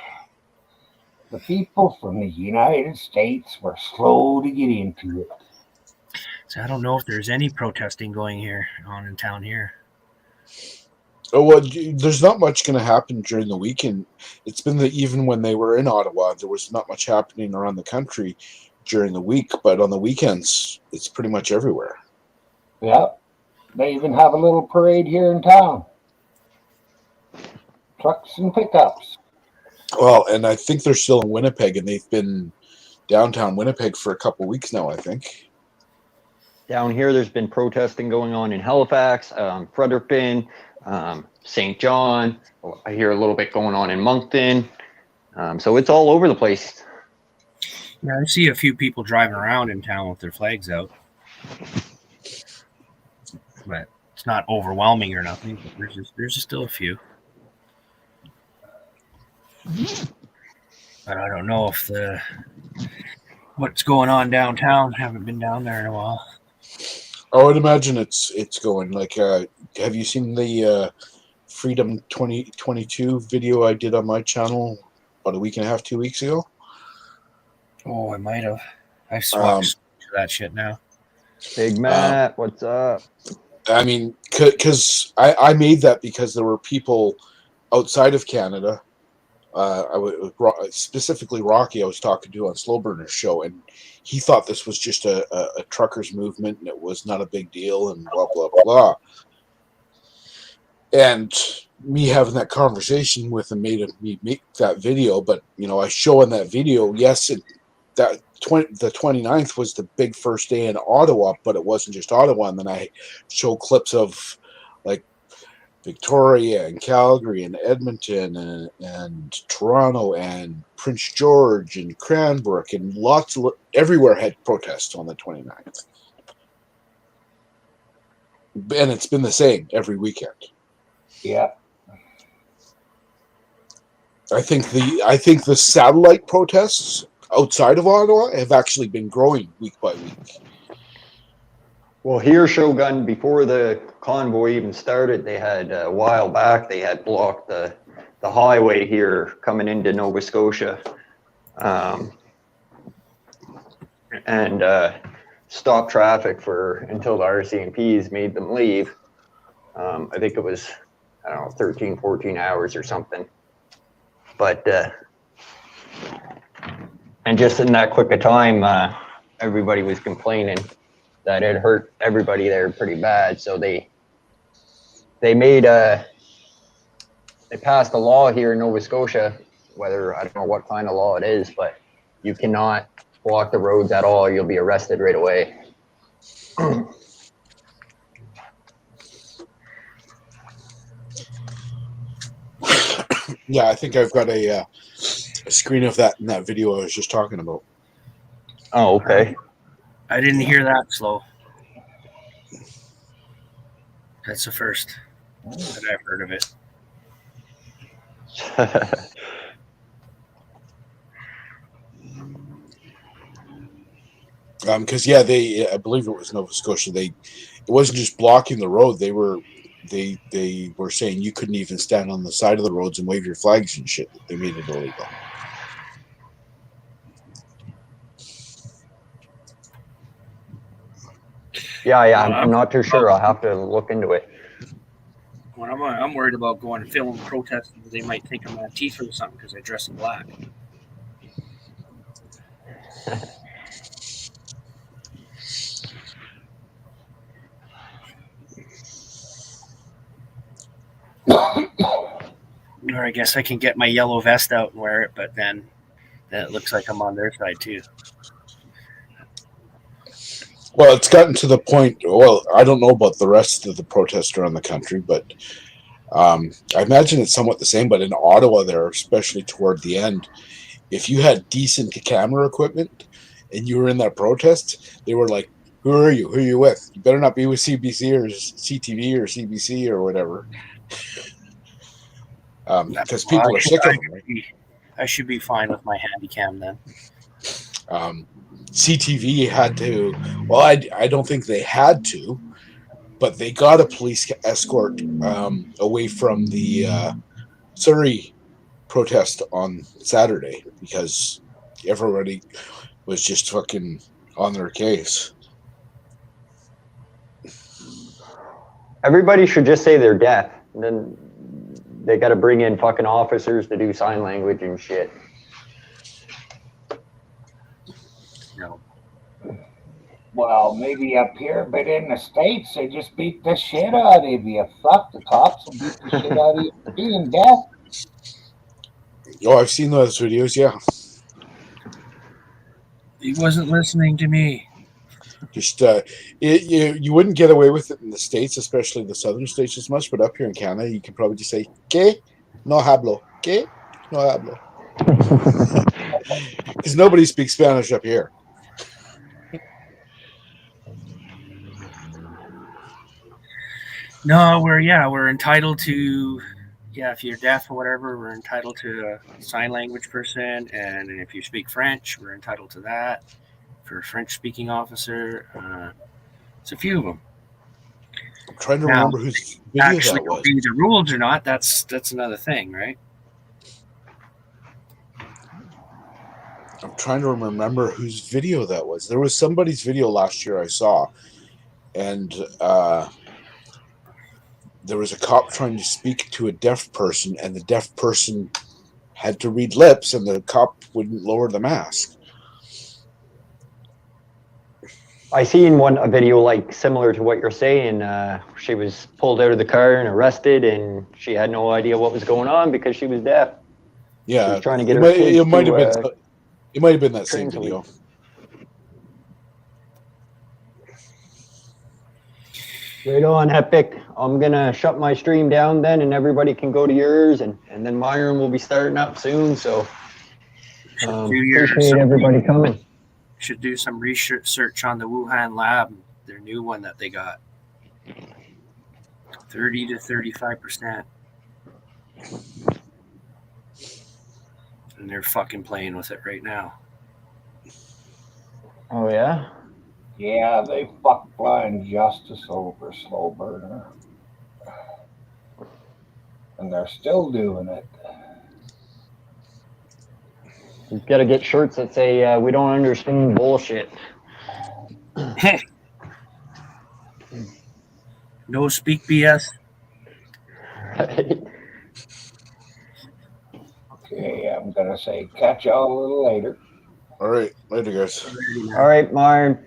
Speaker 3: the people from the United States were slow to get into it.
Speaker 5: So I don't know if there's any protesting going on in town here.
Speaker 2: Oh, well, there's not much going to happen during the weekend. It's been that even when they were in Ottawa, there was not much happening around the country during the week, but on the weekends, it's pretty much everywhere.
Speaker 3: Yep. They even have a little parade here in town. Trucks and pickups.
Speaker 2: Well, and I think they're still in Winnipeg, and they've been downtown Winnipeg for a couple weeks now, I think.
Speaker 1: Down here, there's been protesting going on in Halifax, Fredericton, St. John. I hear a little bit going on in Moncton. So it's all over the place.
Speaker 5: Yeah, I see a few people driving around in town with their flags out. But it's not overwhelming or nothing. But there's just still a few. But I don't know if what's going on downtown. Haven't been down there in a while.
Speaker 2: I would imagine it's going. Like, have you seen the Freedom 2022 video I did on my channel about a week and a half, 2 weeks ago?
Speaker 5: Oh, I might have. I swapped to that shit now.
Speaker 1: Big Matt, what's up?
Speaker 2: I mean, because I made that because there were people outside of Canada, specifically Rocky, I was talking to on Slow Burner's show, and he thought this was just a truckers movement and it was not a big deal and blah, blah, blah. And me having that conversation with him made me make that video, but, you know, I show in that video, yes, the 29th was the big first day in Ottawa, but it wasn't just Ottawa. And then I show clips of like Victoria and Calgary and Edmonton and Toronto and Prince George and Cranbrook and everywhere had protests on the 29th. And it's been the same every weekend.
Speaker 3: Yeah.
Speaker 2: I think the satellite protests outside of Ottawa have actually been growing week by week.
Speaker 1: Well, here, Shogun, before the convoy even started, they had a while back, they had blocked the highway here coming into Nova Scotia and stopped traffic until the RCMPs made them leave. I think it was, 13, 14 hours or something. But, and just in that quick a time, everybody was complaining that it hurt everybody there pretty bad. So they passed a law here in Nova Scotia, whether, I don't know what kind of law it is, but you cannot block the roads at all. You'll be arrested right away.
Speaker 2: Yeah, I think I've got a screen of that in that video I was just talking about.
Speaker 1: Oh, okay.
Speaker 5: I didn't hear that slow. That's the first that I've heard of it.
Speaker 2: Because I believe it was Nova Scotia. It wasn't just blocking the road. They were saying you couldn't even stand on the side of the roads and wave your flags and shit. They made it illegal.
Speaker 1: Yeah, I'm not too sure. I'll have to look into it.
Speaker 5: When I'm worried about going and filming protests, they might think I'm Antifa or something because I dress in black. Or I guess I can get my yellow vest out and wear it, but then it looks like I'm on their side too.
Speaker 2: Well, it's gotten to the point. Well, I don't know about the rest of the protests around the country, but I imagine it's somewhat the same. But in Ottawa, there, especially toward the end, if you had decent camera equipment and you were in that protest, they were like, "Who are you? Who are you with? You better not be with CBC or CTV or CBC or whatever." Because people are sick of them. Right?
Speaker 5: I should be fine with my handy cam then.
Speaker 2: CTV had to. Well, I don't think they had to, but they got a police escort away from the Surrey protest on Saturday because everybody was just fucking on their case.
Speaker 1: Everybody should just say they're deaf. And then they got to bring in fucking officers to do sign language and shit.
Speaker 5: No.
Speaker 3: Well, maybe up here, but in the States, they just beat the shit out of you. Fuck, the cops will beat the shit out of you for being deaf.
Speaker 2: Oh, I've seen those videos, yeah.
Speaker 5: He wasn't listening to me.
Speaker 2: Just you wouldn't get away with it in the States, especially the southern states, as much. But up here in Canada, you can probably just say "Que no hablo, que no hablo," because nobody speaks Spanish up here.
Speaker 5: No, we're entitled to. Yeah, if you're deaf or whatever, we're entitled to a sign language person, and if you speak French, we're entitled to that. For a French-speaking officer, it's a few of them.
Speaker 2: I'm trying to remember whose video
Speaker 5: actually
Speaker 2: that was.
Speaker 5: obey the rules or not. That's another thing, right?
Speaker 2: I'm trying to remember whose video that was. There was somebody's video last year I saw, and there was a cop trying to speak to a deaf person, and the deaf person had to read lips, and the cop wouldn't lower the mask.
Speaker 1: I seen a video like similar to what you're saying. She was pulled out of the car and arrested, and she had no idea what was going on because she was deaf.
Speaker 2: Yeah,
Speaker 1: she was trying to get
Speaker 2: it
Speaker 1: her kids
Speaker 2: it might have been that same video.
Speaker 1: Right on, Epic. I'm gonna shut my stream down then, and everybody can go to yours, and then Myron will be starting up soon. So appreciate everybody coming.
Speaker 5: Should do some research on the Wuhan lab, their new one that they got. 30 to 35%. And they're fucking playing with it right now.
Speaker 1: Oh, yeah?
Speaker 3: Yeah, they fuck blind justice over slow burner. And they're still doing it.
Speaker 1: You've got to get shirts that say, we don't understand bullshit.
Speaker 5: No speak BS.
Speaker 3: Okay, I'm going to say catch y'all a little later.
Speaker 2: All right. Later, guys.
Speaker 1: All right, Myron.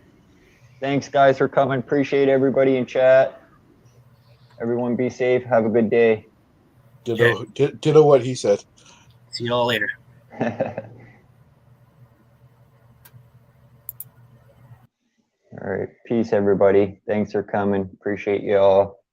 Speaker 1: Thanks, guys, for coming. Appreciate everybody in chat. Everyone be safe. Have a good day.
Speaker 2: Ditto what he said.
Speaker 5: See y'all later.
Speaker 1: All right. Peace, everybody. Thanks for coming. Appreciate you all.